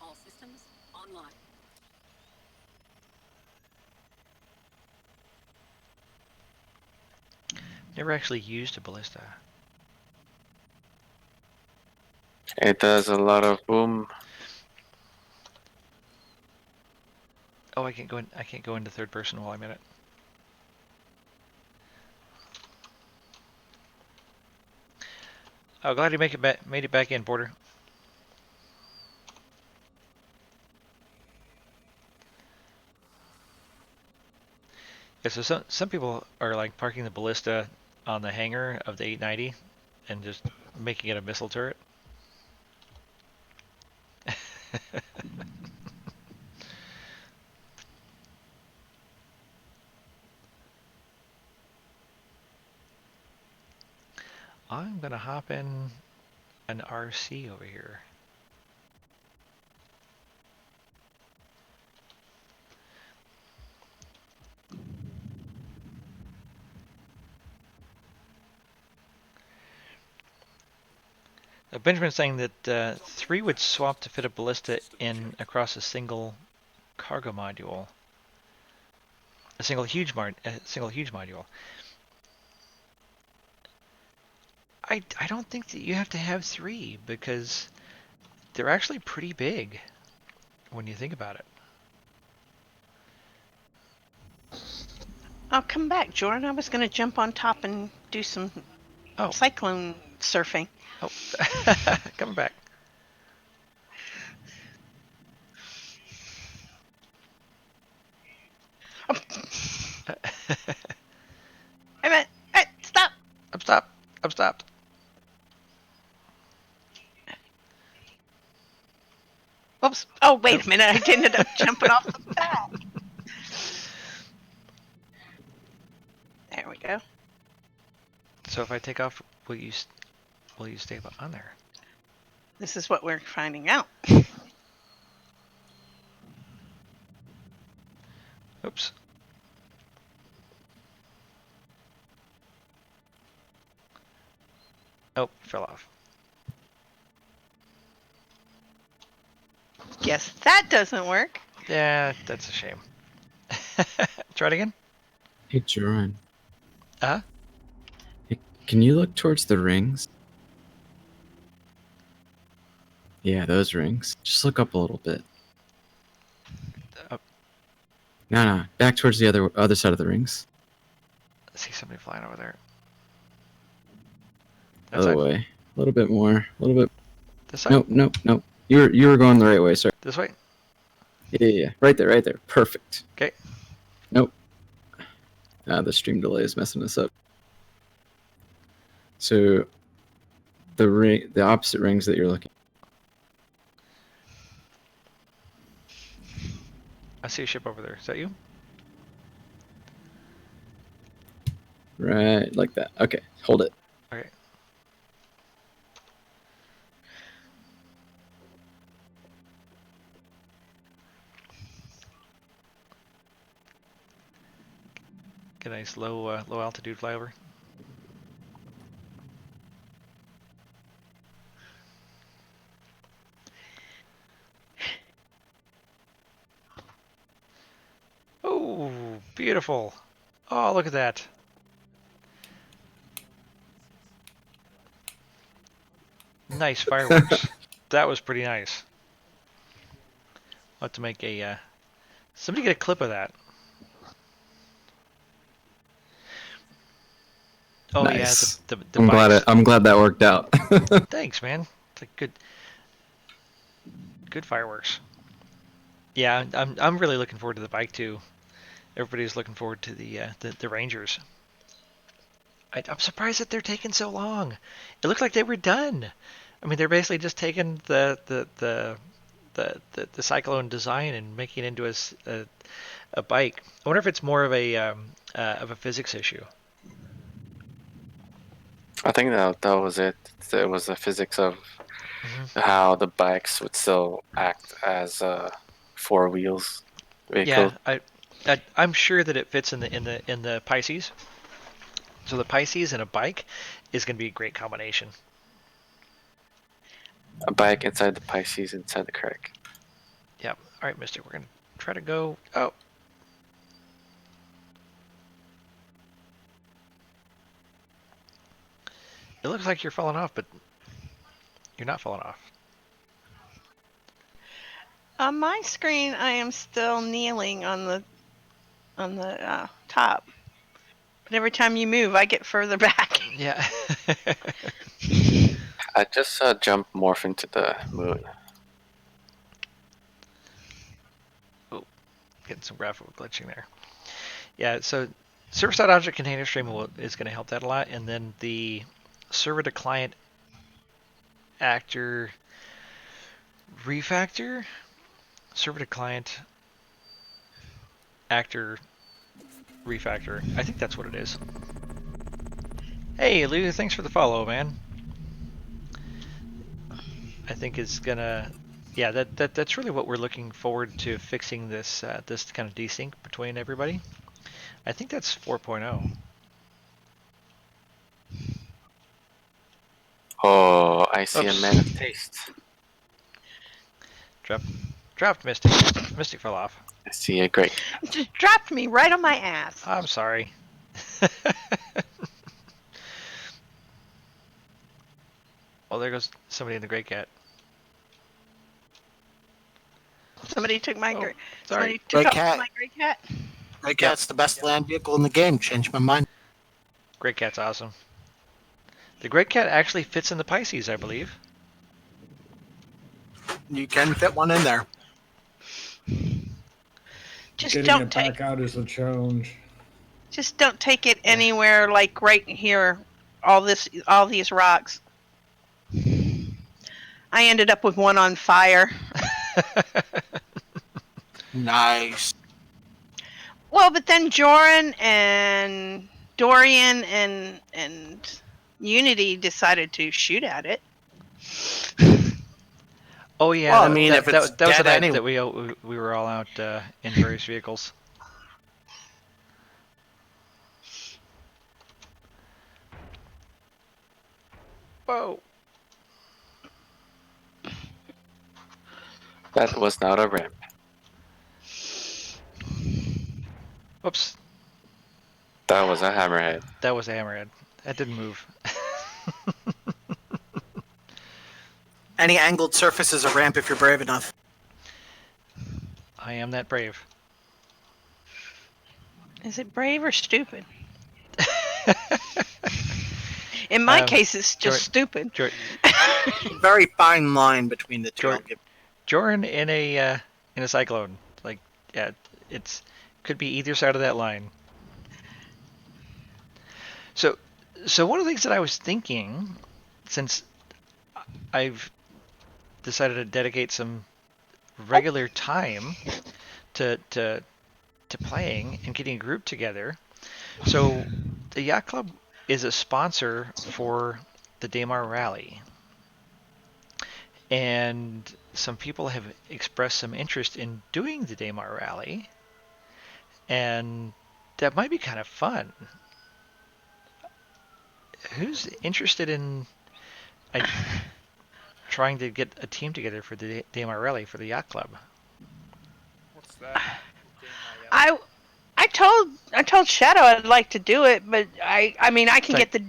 All systems online. Never actually used a ballista. It does a lot of boom. Oh, I can't go in. I can't go into third person while I'm in it. Oh, glad you made it back in, Border. Yeah, so some people are like parking the ballista on the hangar of the 890 and just making it a missile turret. I'm gonna hop in an RC over here. Benjamin's saying that 3 would swap to fit a ballista in across a single cargo module. A single huge module. I don't think that you have to have 3 because they're actually pretty big when you think about it. I'll come back, Jordan. I was going to jump on top and do some cyclone surfing. Oh, coming back. Stop! I'm stopped. I'm stopped. Oops. Oh, wait a minute. I ended up jumping off the back. There we go. So if I take off, will you stay on there? This is what we're finding out. Oops. Oh, fell off. Guess that doesn't work. Yeah, that's a shame. Try it again. Hey, Jorun. Uh-huh. Hey, can you look towards the rings? Yeah, those rings. Just look up a little bit. No, back towards the other side of the rings. I see somebody flying over there. Other way. A little bit more. A little bit. This side? Nope. You were going the right way, sir. This way? Yeah. Right there. Perfect. Okay. Nope. The stream delay is messing us up. So the opposite rings that you're looking. I see a ship over there. Is that you? Right, like that. Okay, hold it. Okay. Get a nice low altitude flyover. Oh, beautiful. Oh, look at that. Nice fireworks. That was pretty nice. I'll have to make a somebody get a clip of that. Oh Nice. yeah, the I'm glad that worked out. Thanks, man. It's like good fireworks. Yeah, I'm really looking forward to the bike too. Everybody's looking forward to the Rangers. I'm surprised that they're taking so long. It looked like they were done. I mean, they're basically just taking the Cyclone design and making it into a bike. I wonder if it's more of a physics issue. I think that was it. It was the physics of how the bikes would still act as 4 wheels vehicle. Yeah, I'm sure that it fits in the Pisces. So the Pisces and a bike is going to be a great combination. A bike inside the Pisces inside the Craig. Yeah. All right, Mister. We're going to try to go. Oh. It looks like you're falling off, but you're not falling off. On my screen, I am still kneeling on the top. But every time you move, I get further back. Yeah. I just saw jump morph into the moon. Oh, getting some graphical glitching there. Yeah, so server-side-object container stream is going to help that a lot, and then the server-to-client actor refactor, server-to-client actor refactor. I think that's what it is. Hey, Lou, thanks for the follow, man. I think it's gonna, yeah, that's really what we're looking forward to, fixing this this kind of desync between everybody. I think that's 4.0. Oh, I see a Oops. man of taste. Dropped Mystic. Mystic fell off. I see a great. It just dropped me right on my ass. I'm sorry. Well, there goes somebody in the Great Cat. Somebody took my Sorry. somebody Great took cat. my Great Cat. Great Cat's the best land vehicle in the game. Changed my mind. Great Cat's awesome. The Great Cat actually fits in the Pisces, I believe. You can fit one in there. Just Getting don't it take. back out is the challenge. Just don't take it anywhere like right here. All these rocks. I ended up with one on fire. Nice. Well, but then Joran and Dorian and Unity decided to shoot at it. Oh yeah, Well, I mean, if it's that was the dead night anyway. that we were all out in various vehicles. Whoa! That was not a ramp. Whoops! That was a hammerhead. That was a hammerhead. That didn't move. Any angled surface is a ramp if you're brave enough. I am that brave. Is it brave or stupid? In my case, it's just stupid. Very fine line between the two. Joran in a cyclone, like yeah, it's could be either side of that line. So one of the things that I was thinking, since I've decided to dedicate some regular time to playing and getting a group together, so the Yacht Club is a sponsor for the Daymar Rally. And some people have expressed some interest in doing the Daymar Rally. And that might be kind of fun. Who's interested in trying to get a team together for the Daymar Rally for the Yacht Club? What's that? I told Shadow I'd like to do it, but I mean I can get the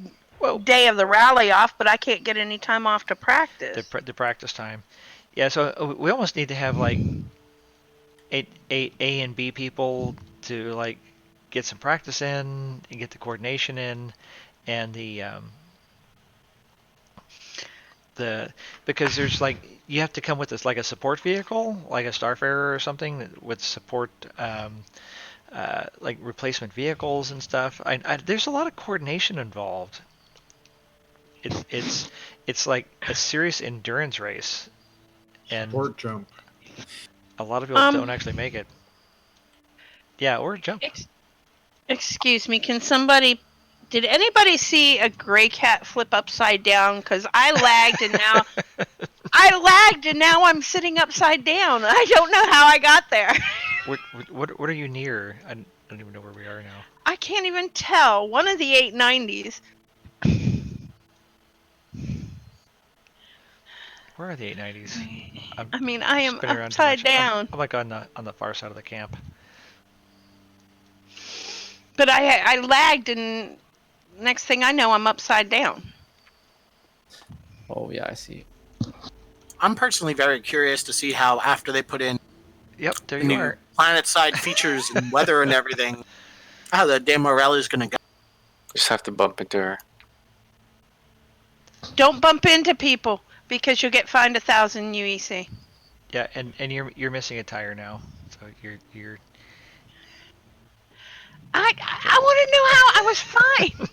day of the rally off, but I can't get any time off to practice. The practice time. Yeah, so we almost need to have like eight A and B people to like get some practice in and get the coordination in, and the because there's like you have to come with this like a support vehicle, like a Starfarer or something with support. Like replacement vehicles and stuff. There's a lot of coordination involved. It's like a serious endurance race, and Support jump. a lot of people don't actually make it. Yeah, or jump. Excuse me, did anybody see a gray cat flip upside down? Because I lagged and now I'm sitting upside down. I don't know how I got there. What are you near? I don't even know where we are now. I can't even tell. One of the 890s. Where are the 890s? I mean, I am upside down. I'm like on the far side of the camp. But I lagged, and next thing I know, I'm upside down. Oh yeah, I see. I'm personally very curious to see how after they put in there you are. planet-side features and weather and everything, how the Daymar Rally is going to go. Just have to bump into her. Don't bump into people because you'll get fined 1,000 UEC. Yeah, and you're missing a tire now, so you're. I want to know how I was fine.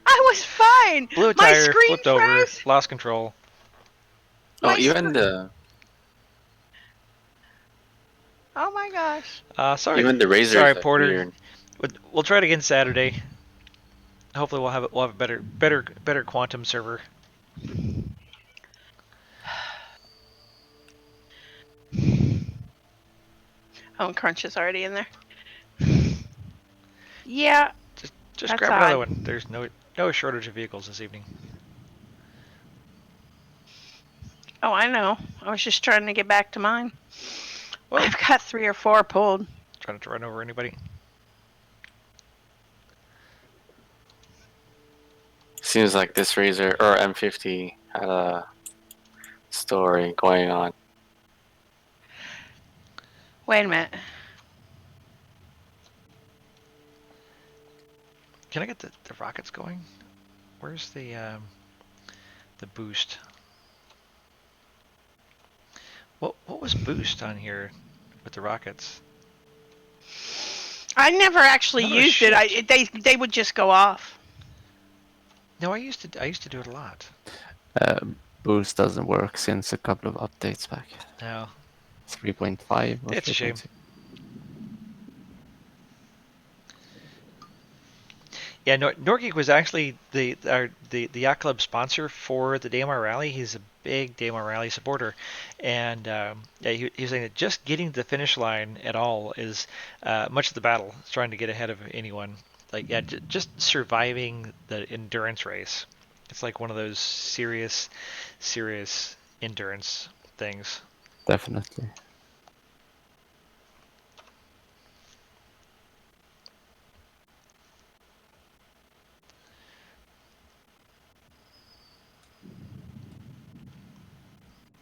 I was fine. Blew a My tire, screen flipped over, froze. lost control. Oh, even the Oh my gosh. Sorry. even the razors. Sorry, are Porter. weird. We'll try it again Saturday. Hopefully, we'll have a better quantum server. Oh, and Crunch is already in there. Yeah. Just That's grab another odd. one. There's no shortage of vehicles this evening. Oh, I know. I was just trying to get back to mine. Well, I've got 3 or 4 pulled. trying not to run over anybody. Seems like this Razor or M50 had a story going on. Wait a minute. Can I get the rockets going? Where's the boost? What was boost on here with the rockets? I never actually I thought it was used it. They would just go off. No, I used to do it a lot. Boost doesn't work since a couple of updates back. No. 3.5 or It's a shame. 3.6. Yeah, Norgeek was actually the yacht club sponsor for the DMR rally. He's a big DMR rally supporter, and yeah, he was saying that just getting to the finish line at all is much of the battle. It's trying to get ahead of anyone. Like, yeah, just surviving the endurance race. It's like one of those serious endurance things. Definitely.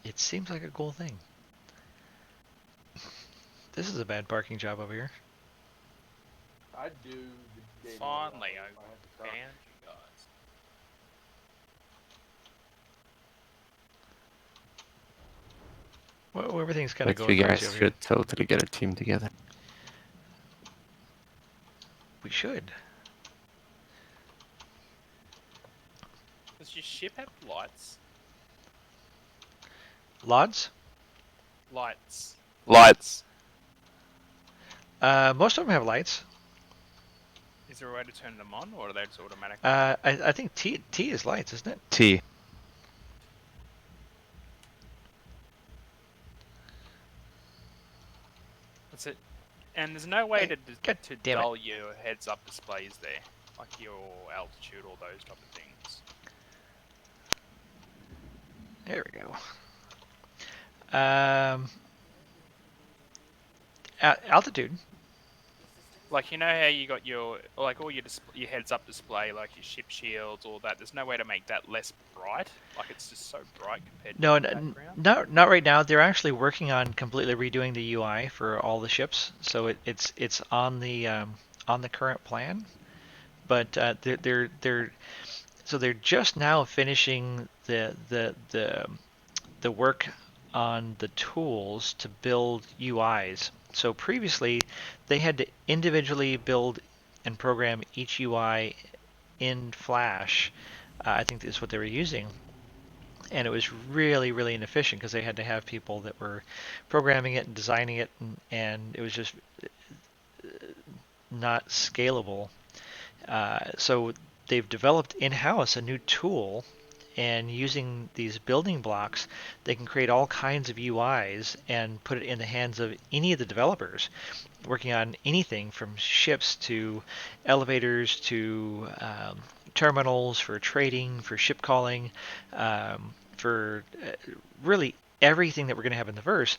It seems like a cool thing. This is a bad parking job over here. I'd do the game Finally, if I I had the found time. you guys. Well, everything's kind of But going you crazy guys over here. should totally get a team together. We should. Does your ship have lights? Lods? Lights. Lights. Most of them have lights. Is there a way to turn them on, or are they just automatic? I think T is lights, isn't it? T. That's it. And there's no way Hey, to God to damn it. dull your heads-up displays there, like your altitude, all those type of things. There we go. Altitude. Like, you know how you got your all your heads-up display, like your ship shields, all that. There's no way to make that less bright. Like, it's just so bright compared No, to the background. not right now. They're actually working on completely redoing the UI for all the ships, so it's on the current plan. But they're just now finishing the work on the tools to build UIs. So previously, they had to individually build and program each UI in Flash. I think that's what they were using. And it was really inefficient because they had to have people that were programming it and designing it, and it was just not scalable. So they've developed in-house a new tool, and using these building blocks, they can create all kinds of UIs and put it in the hands of any of the developers working on anything from ships to elevators to terminals for trading, for ship calling, for really everything that we're going to have in the verse.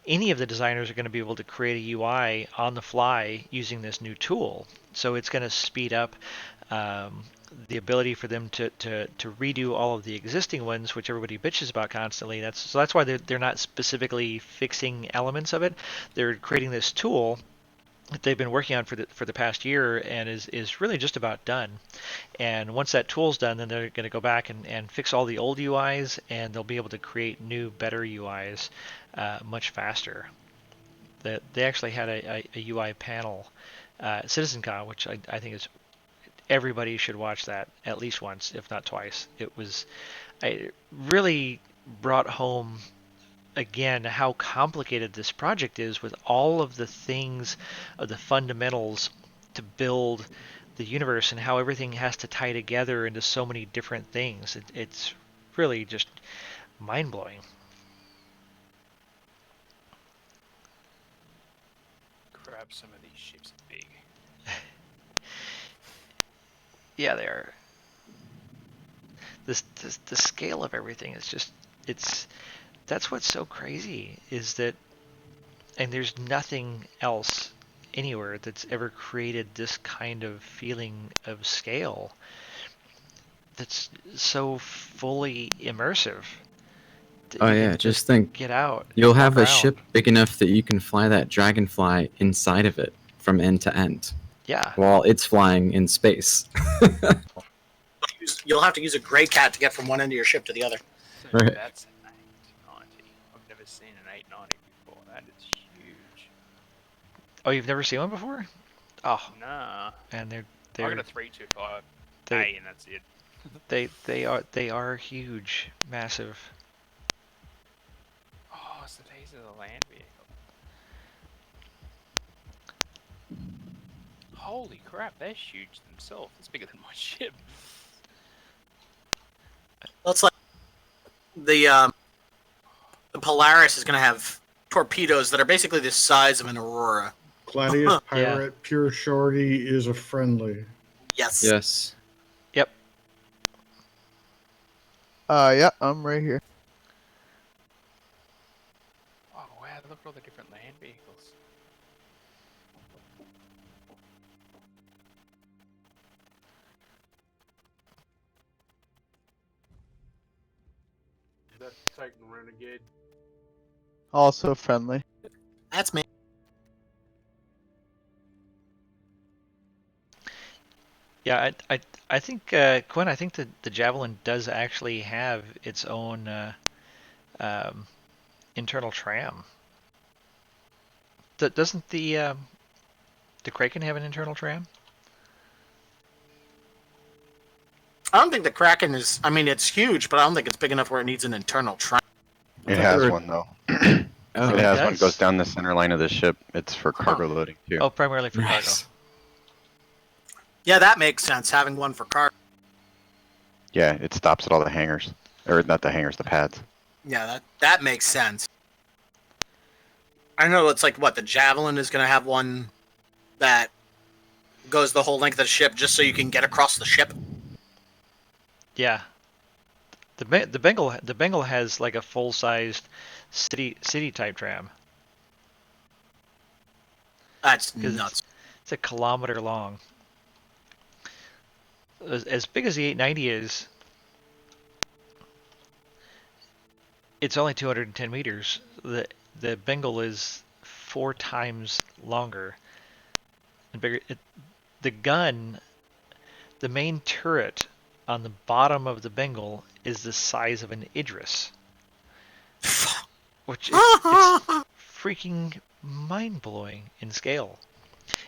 Any of the designers are going to be able to create a UI on the fly using this new tool. So it's going to speed up the ability for them to redo all of the existing ones, which everybody bitches about constantly. That's why they're not specifically fixing elements of it. They're creating this tool that they've been working on for the past year, and is really just about done. And once that tool's done, then they're going to go back and fix all the old UIs, and they'll be able to create new, better UIs much faster. They actually had a UI panel, CitizenCon, which I think is everybody should watch that at least once, if not twice. It really brought home again how complicated this project is with all of the things of the fundamentals to build the universe and how everything has to tie together into so many different things. It's really just mind-blowing. Crap, some of these ships are big. Yeah, they are. The scale of everything is just, it's that's what's so crazy is that, and there's nothing else anywhere that's ever created this kind of feeling of scale that's so fully immersive that Oh you yeah, can just think get out you'll and walk have a around. ship big enough that you can fly that dragonfly inside of it from end to end Yeah. while it's flying in space. You'll have to use a gray cat to get from one end of your ship to the other. So Right. that's an 890. I've never seen an 890 before. That is huge. Oh, you've never seen one before? Oh, Nah. and I got a 325 A, and that's it. they are huge, massive. Oh, so these are the land vehicle. Holy crap, they're huge themselves. It's bigger than my ship. Well, it's like the Polaris is going to have torpedoes that are basically the size of an Aurora. Gladius Pirate Pure Shorty is a friendly. Yes. Yes. Yep. Yeah, I'm right here. Oh wow, look at all the different land vehicles. That's Titan Renegade. Also friendly. That's me. Yeah, I think Quinn, I think the Javelin does actually have its own internal tram. Doesn't the Kraken have an internal tram? I don't think the Kraken is. I mean, it's huge, but I don't think it's big enough where it needs an internal tram. It has one though. Oh, it it has one does? goes down the center line of the ship. It's for cargo loading too. Oh, primarily for cargo. Nice. Yeah, that makes sense. Having one for car. Yeah, it stops at all the hangars, or not the hangars, the pads. Yeah, that makes sense. I know it's like what the Javelin is going to have one that goes the whole length of the ship just so you can get across the ship. Yeah. The Bengal has like a full-sized city type tram. That's nuts. It's a kilometer long. As big as the 890 is, it's only 210 meters. The Bengal is 4 times longer and bigger. The gun, the main turret on the bottom of the Bengal is the size of an Idris, which it's freaking mind-blowing in scale.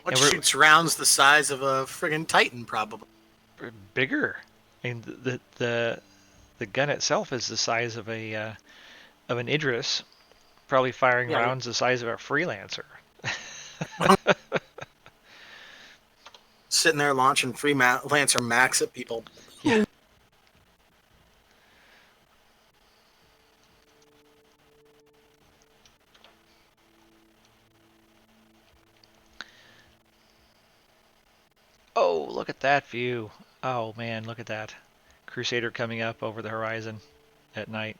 Which shoots rounds the size of a friggin' Titan, probably. Bigger. I mean, the gun itself is the size of an Idris, probably firing rounds the size of a freelancer. Sitting there launching Lancer Max at people. Yeah. Oh, look at that view. Oh man, look at that. Crusader coming up over the horizon at night.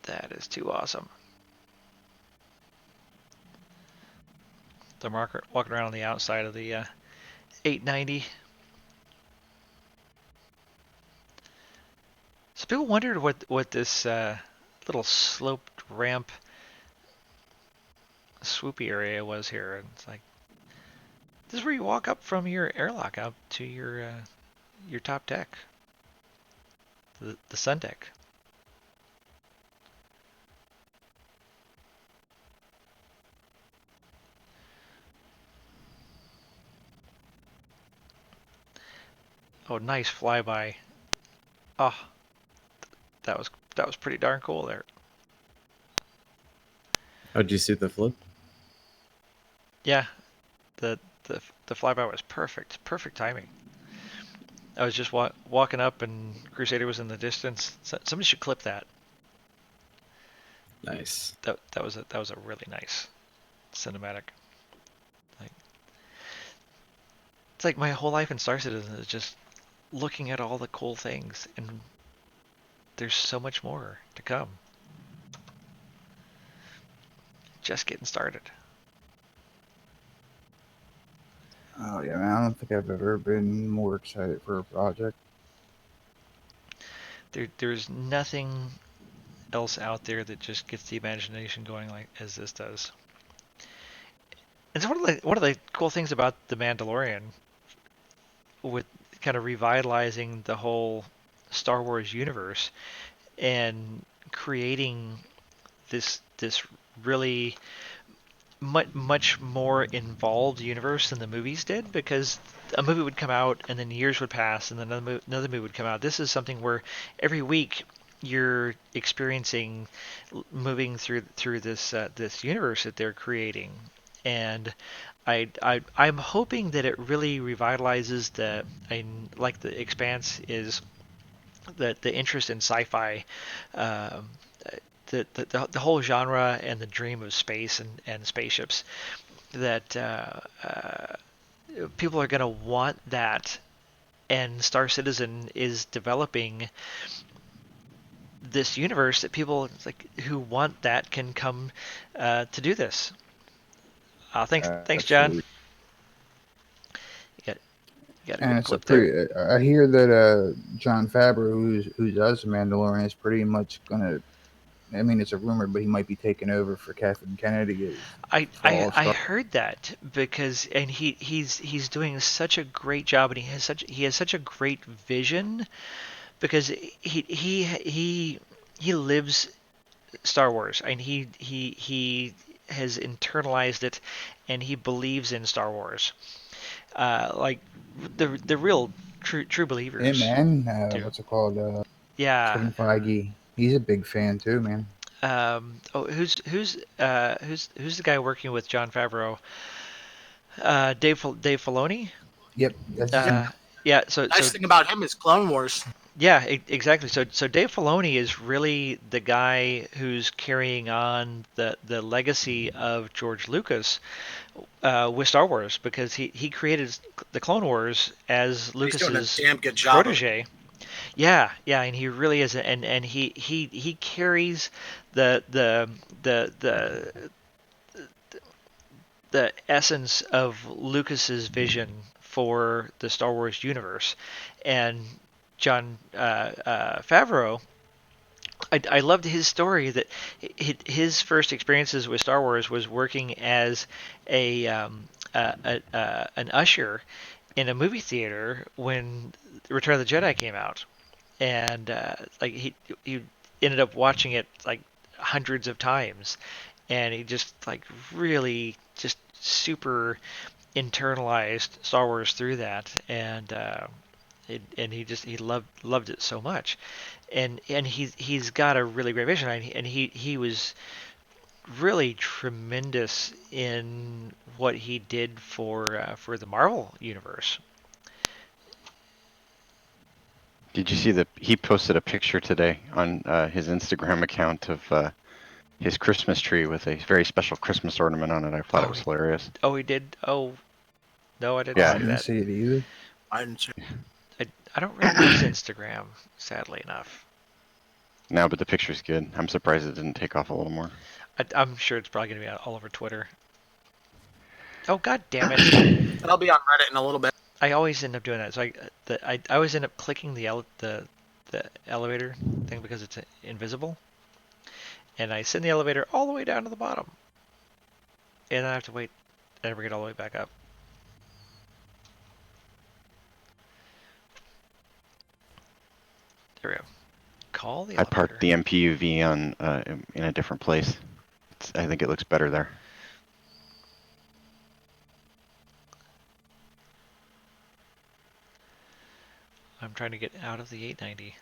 That is too awesome. They're walking around on the outside of the 890. So people wondered what this little sloped ramp swoopy area was here. And it's like, this is where you walk up from your airlock out to your top deck, the sun deck. Oh, nice flyby. Oh, that was pretty darn cool there. Oh, did you see the flip? Yeah, the flyby was perfect. Perfect timing. I was just walking up and Crusader was in the distance. Somebody should clip that. Nice. That was a really nice cinematic. Like, it's like my whole life in Star Citizen is just looking at all the cool things, and there's so much more to come. Just getting started. Oh yeah, man. I don't think I've ever been more excited for a project. There's nothing else out there that just gets the imagination going like as this does. It's one of the cool things about the Mandalorian, with kind of revitalizing the whole Star Wars universe and creating this really much more involved universe than the movies did, because a movie would come out and then years would pass and then another movie would come out. This is something where every week you're experiencing moving through this universe that they're creating, and I'm hoping that it really revitalizes like the Expanse is the interest in sci-fi, um, the whole genre and the dream of space and spaceships, that people are going to want that, and Star Citizen is developing this universe that people like who want that can come to do this. Thanks, John. Absolutely. You got a And good it's a clip there. pretty. I hear that John Favreau, who does Mandalorian, is pretty much gonna. I mean, it's a rumor, but he might be taking over for Kathleen Kennedy as fall of I Star. heard that, because and he's doing such a great job, and he has such a great vision, because he lives Star Wars, and he has internalized it, and he believes in Star Wars, like the real true Hey believers man, do. what's it called? Yeah. Kevin Feige. He's a big fan too, man. Who's the guy working with Jon Favreau? Dave Filoni. Yep, that's his name. Uh, yeah. So Nice thing about him is Clone Wars. yeah, exactly. So Dave Filoni is really the guy who's carrying on the legacy of George Lucas with Star Wars, because he created the Clone Wars as He's doing a Lucas's damn good job of it. protege. Yeah, and he really is, and he carries the the the the the essence of Lucas's vision for the Star Wars universe, and Jon Favreau. I loved his story that his first experiences with Star Wars was working as an usher in a movie theater when Return of the Jedi came out, and like he ended up watching it like hundreds of times, and he just like really just super internalized Star Wars through that, and and he loved it so much, and he's got a really great vision, and he was really tremendous in what he did for the Marvel universe. Did you see he posted a picture today on his Instagram account of his Christmas tree with a very special Christmas ornament on it. I thought it was hilarious. Oh, he did. Oh, no, I didn't Yeah. see I didn't that. see it either. I didn't see. I don't really use Instagram, sadly enough. No, but the picture's good. I'm surprised it didn't take off a little more. I'm sure it's probably going to be all over Twitter. Oh, god damn it. I'll be on Reddit in a little bit. I always end up doing that. So I always end up clicking the elevator thing because it's invisible. And I send the elevator all the way down to the bottom. And I have to wait and bring it all the way back up. There we go. Call the I elevator. parked the MPUV on in a different place. I think it looks better there. I'm trying to get out of the 890.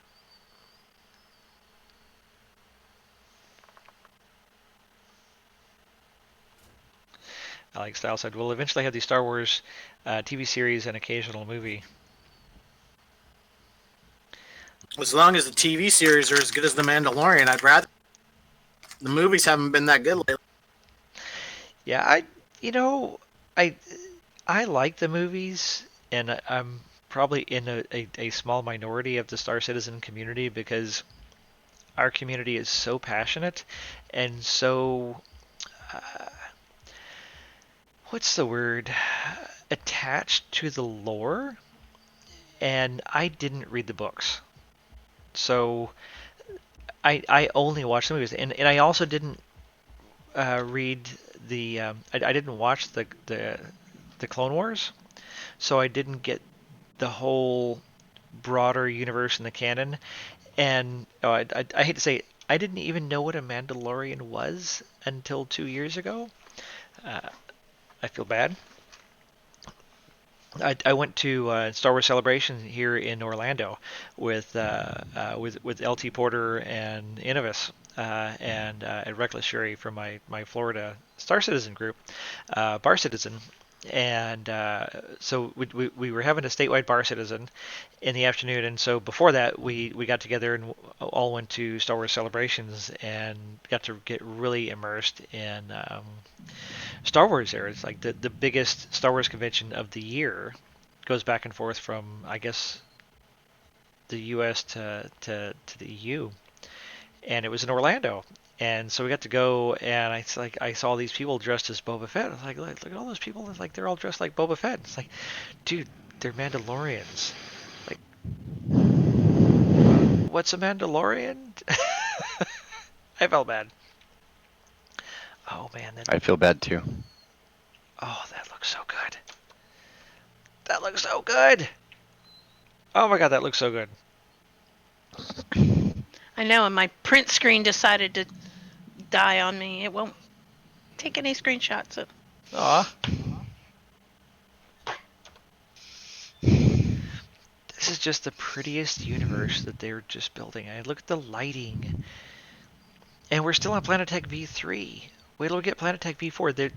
Alex Style said, we'll eventually have the Star Wars TV series and occasional movie. As long as the TV series are as good as The Mandalorian, I'd rather. The movies haven't been that good lately. Yeah, I I like the movies, and I'm probably in a small minority of the Star Citizen community because our community is so passionate and so uh, what's the word? Attached to the lore, and I didn't read the books. So I only watched the movies, and I also didn't read the I didn't watch the Clone Wars, so I didn't get the whole broader universe in the canon. And I hate to say it, I didn't even know what a Mandalorian was until 2 years ago. Uh, I feel bad. I went to Star Wars Celebration here in Orlando with LT Porter and Innovis and Reckless Sherry from my Florida Star Citizen group, Bar Citizen, and so we were having a statewide Bar Citizen in the afternoon, and so before that we got together and all went to Star Wars Celebrations and got to get really immersed in Star Wars there. It's like the biggest Star Wars convention of the year. Goes back and forth from, I guess, the U.S. to the EU, and it was in Orlando. And so we got to go, and I saw these people dressed as Boba Fett. I was like, look at all those people. It's like they're all dressed like Boba Fett. It's like, dude, they're Mandalorians. Like, what's a Mandalorian? I felt bad. Oh man, I feel bad too. oh, that looks so good. That looks so good. Oh my god, that looks so good. I know, and my print screen decided to die on me. It won't take any screenshots. Aw. This is just the prettiest universe that they're just building. I look at the lighting. And we're still on Planetech V3. Wait till we get Planetech V4.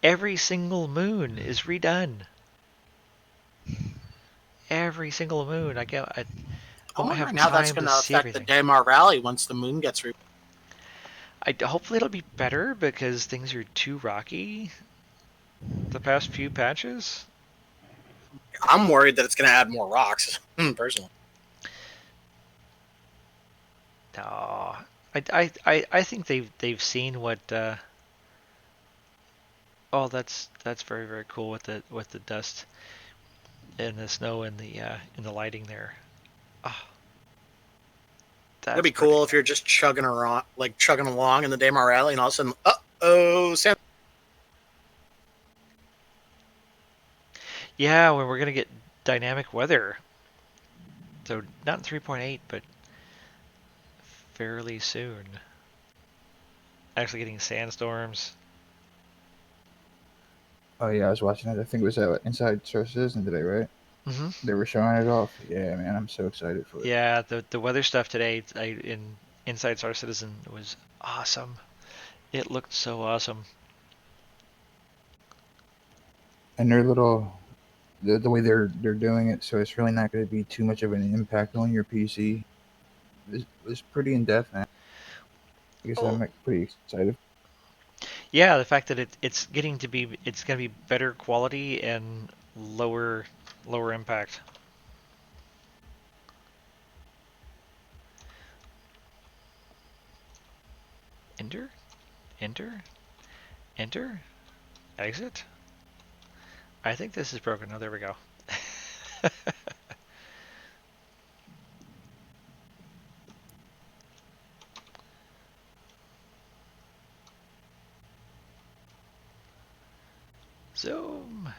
Every single moon is redone. Every single moon. I I'm won't have wondering how that's time going to to see affect the everything. Daymar Rally once the moon gets Hopefully it'll be better because things are too rocky the past few patches. I'm worried that it's going to add more rocks, personally. No, I think they've seen what. Oh, that's very very cool with the dust and the snow and the lighting there. Oh, It'd be pretty. cool if you're just chugging around, like chugging along in the Daymar Rally, and all of a sudden, uh-oh, Sam. Yeah, when we're gonna get dynamic weather. So not in 3.8, but fairly soon. Actually getting sandstorms. Oh yeah, I was watching it. I think it was Inside Star Citizen today, right? Mm-hmm. They were showing it off. Yeah, man, I'm so excited for it. Yeah, the weather stuff today in Inside Star Citizen was awesome. It looked so awesome. And the way they're doing it, so it's really not going to be too much of an impact on your PC. It's pretty in depth, man. I guess I'm pretty excited. Yeah, the fact that it's gonna be better quality and lower impact. Enter, enter, enter, exit. I think this is broken. Oh, there we go. Zoom.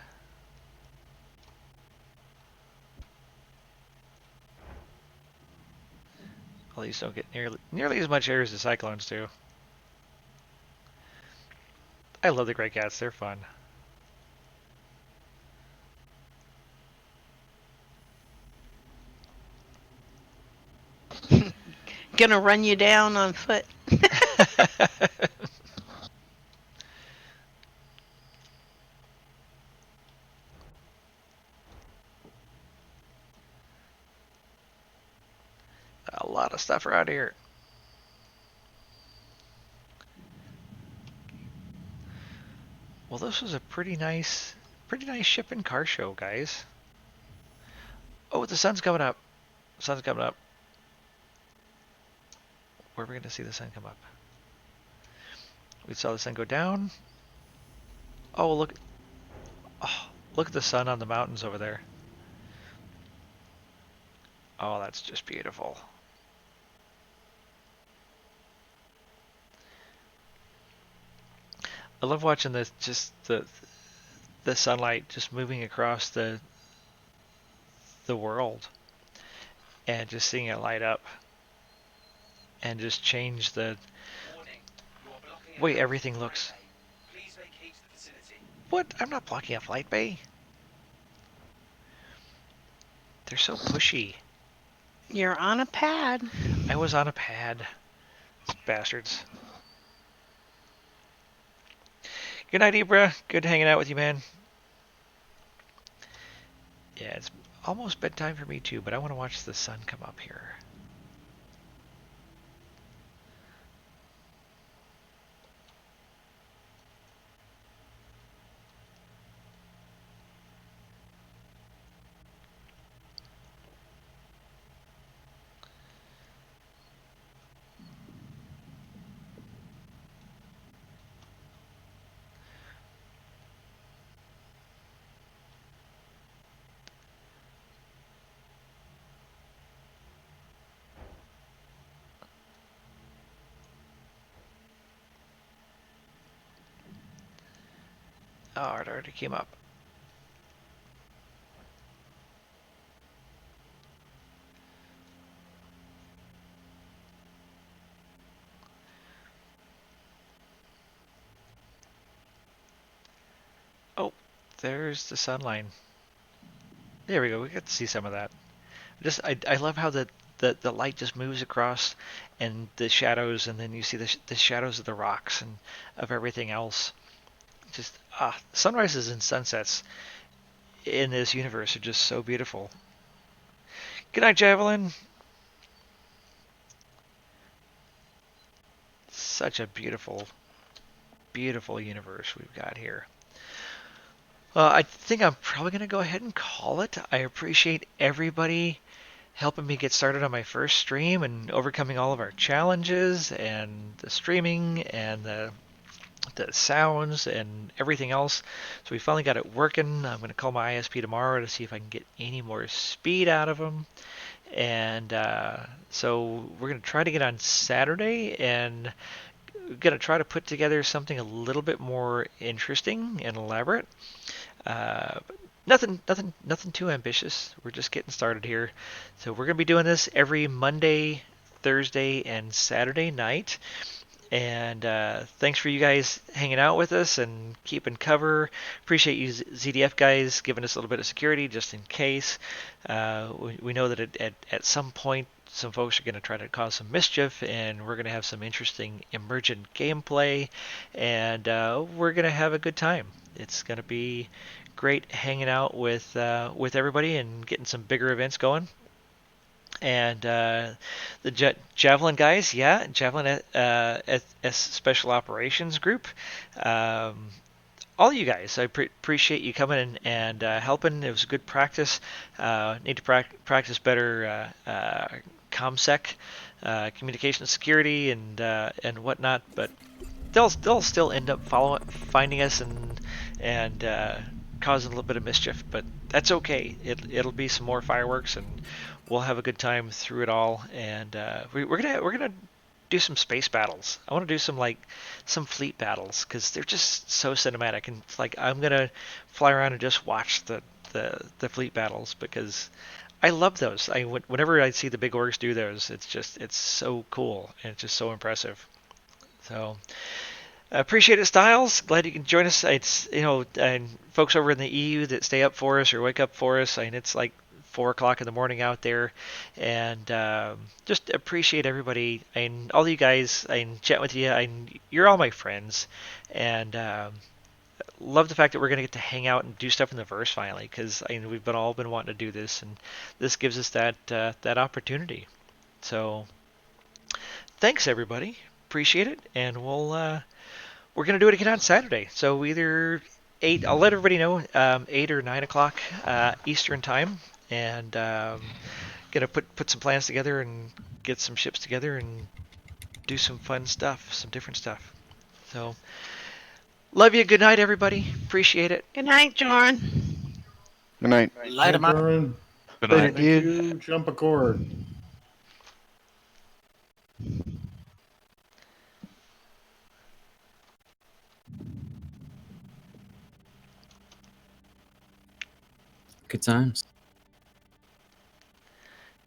All these don't get nearly as much air as the cyclones do. I love the gray cats. They're fun. Gonna run you down on foot. A lot of stuff around here. Well, this was a pretty nice ship and car show, guys. Oh, the sun's coming up. Sun's coming up. Where are we going to see the sun come up? We saw the sun go down. Oh, look. Oh, look at the sun on the mountains over there. Oh, that's just beautiful. I love watching this, just the sunlight just moving across the world and just seeing it light up and just change the way everything looks. What? I'm not blocking a flight bay. They're so pushy. You're on a pad. I was on a pad. Bastards. Good night, Ibra. Good hanging out with you, man. Yeah, it's almost bedtime for me too, but I want to watch the sun come up here. Oh, it already came up. Oh, there's the sun line. There we go. We get to see some of that. I love how the light just moves across and the shadows, and then you see the shadows of the rocks and of everything else. Just sunrises and sunsets in this universe are just so beautiful. Good night, Javelin. Such a beautiful, beautiful universe we've got here. I think I'm probably going to go ahead and call it. I appreciate everybody helping me get started on my first stream and overcoming all of our challenges and the streaming and the sounds and everything else. So we finally got it working. I'm going to call my ISP tomorrow to see if I can get any more speed out of them. And so we're going to try to get on Saturday and going to try to put together something a little bit more interesting and elaborate. Nothing too ambitious. We're just getting started here. So we're going to be doing this every Monday, Thursday, and Saturday night. And thanks for you guys hanging out with us and keeping cover. Appreciate you ZDF guys giving us a little bit of security just in case. We know that at some point some folks are going to try to cause some mischief, and we're going to have some interesting emergent gameplay, and we're going to have a good time. It's going to be great hanging out with everybody and getting some bigger events going. And the Javelin guys, yeah, Javelin as Special Operations Group. All of you guys, I appreciate you coming and helping. It was a good practice. Need to practice better ComSec, communication security, and whatnot. But they'll still end up finding us and causing a little bit of mischief. But that's okay. It'll be some more fireworks, and we'll have a good time through it all. And we're gonna do some space battles. I want to do some fleet battles because they're just so cinematic. And like I'm gonna fly around and just watch the fleet battles because I love those. Whenever I see the big orgs do those, it's so cool and it's just so impressive. So appreciate it, Styles. Glad you can join us. It's and folks over in the EU that stay up for us or wake up for us. It's like 4 o'clock in the morning out there, and just appreciate everybody and all you guys. I chat with you. You're all my friends, and love the fact that we're gonna get to hang out and do stuff in the verse finally, because we've all been wanting to do this, and this gives us that opportunity. So thanks everybody, appreciate it, and we're gonna do it again on Saturday. So either 8. I'll let everybody know 8 or 9 o'clock Eastern time, and gonna put some plans together and get some ships together and do some fun stuff, some different stuff. So love you. Good night, everybody. Appreciate it. Good night, Jorn. Good night. Light 'em up. Jordan. Good Later, night. Thank dude. you. Jump a cord. Good times.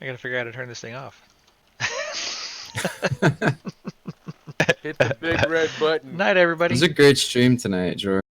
I gotta figure out how to turn this thing off. Hit the big red button. Night, It everybody. was a great stream tonight, George.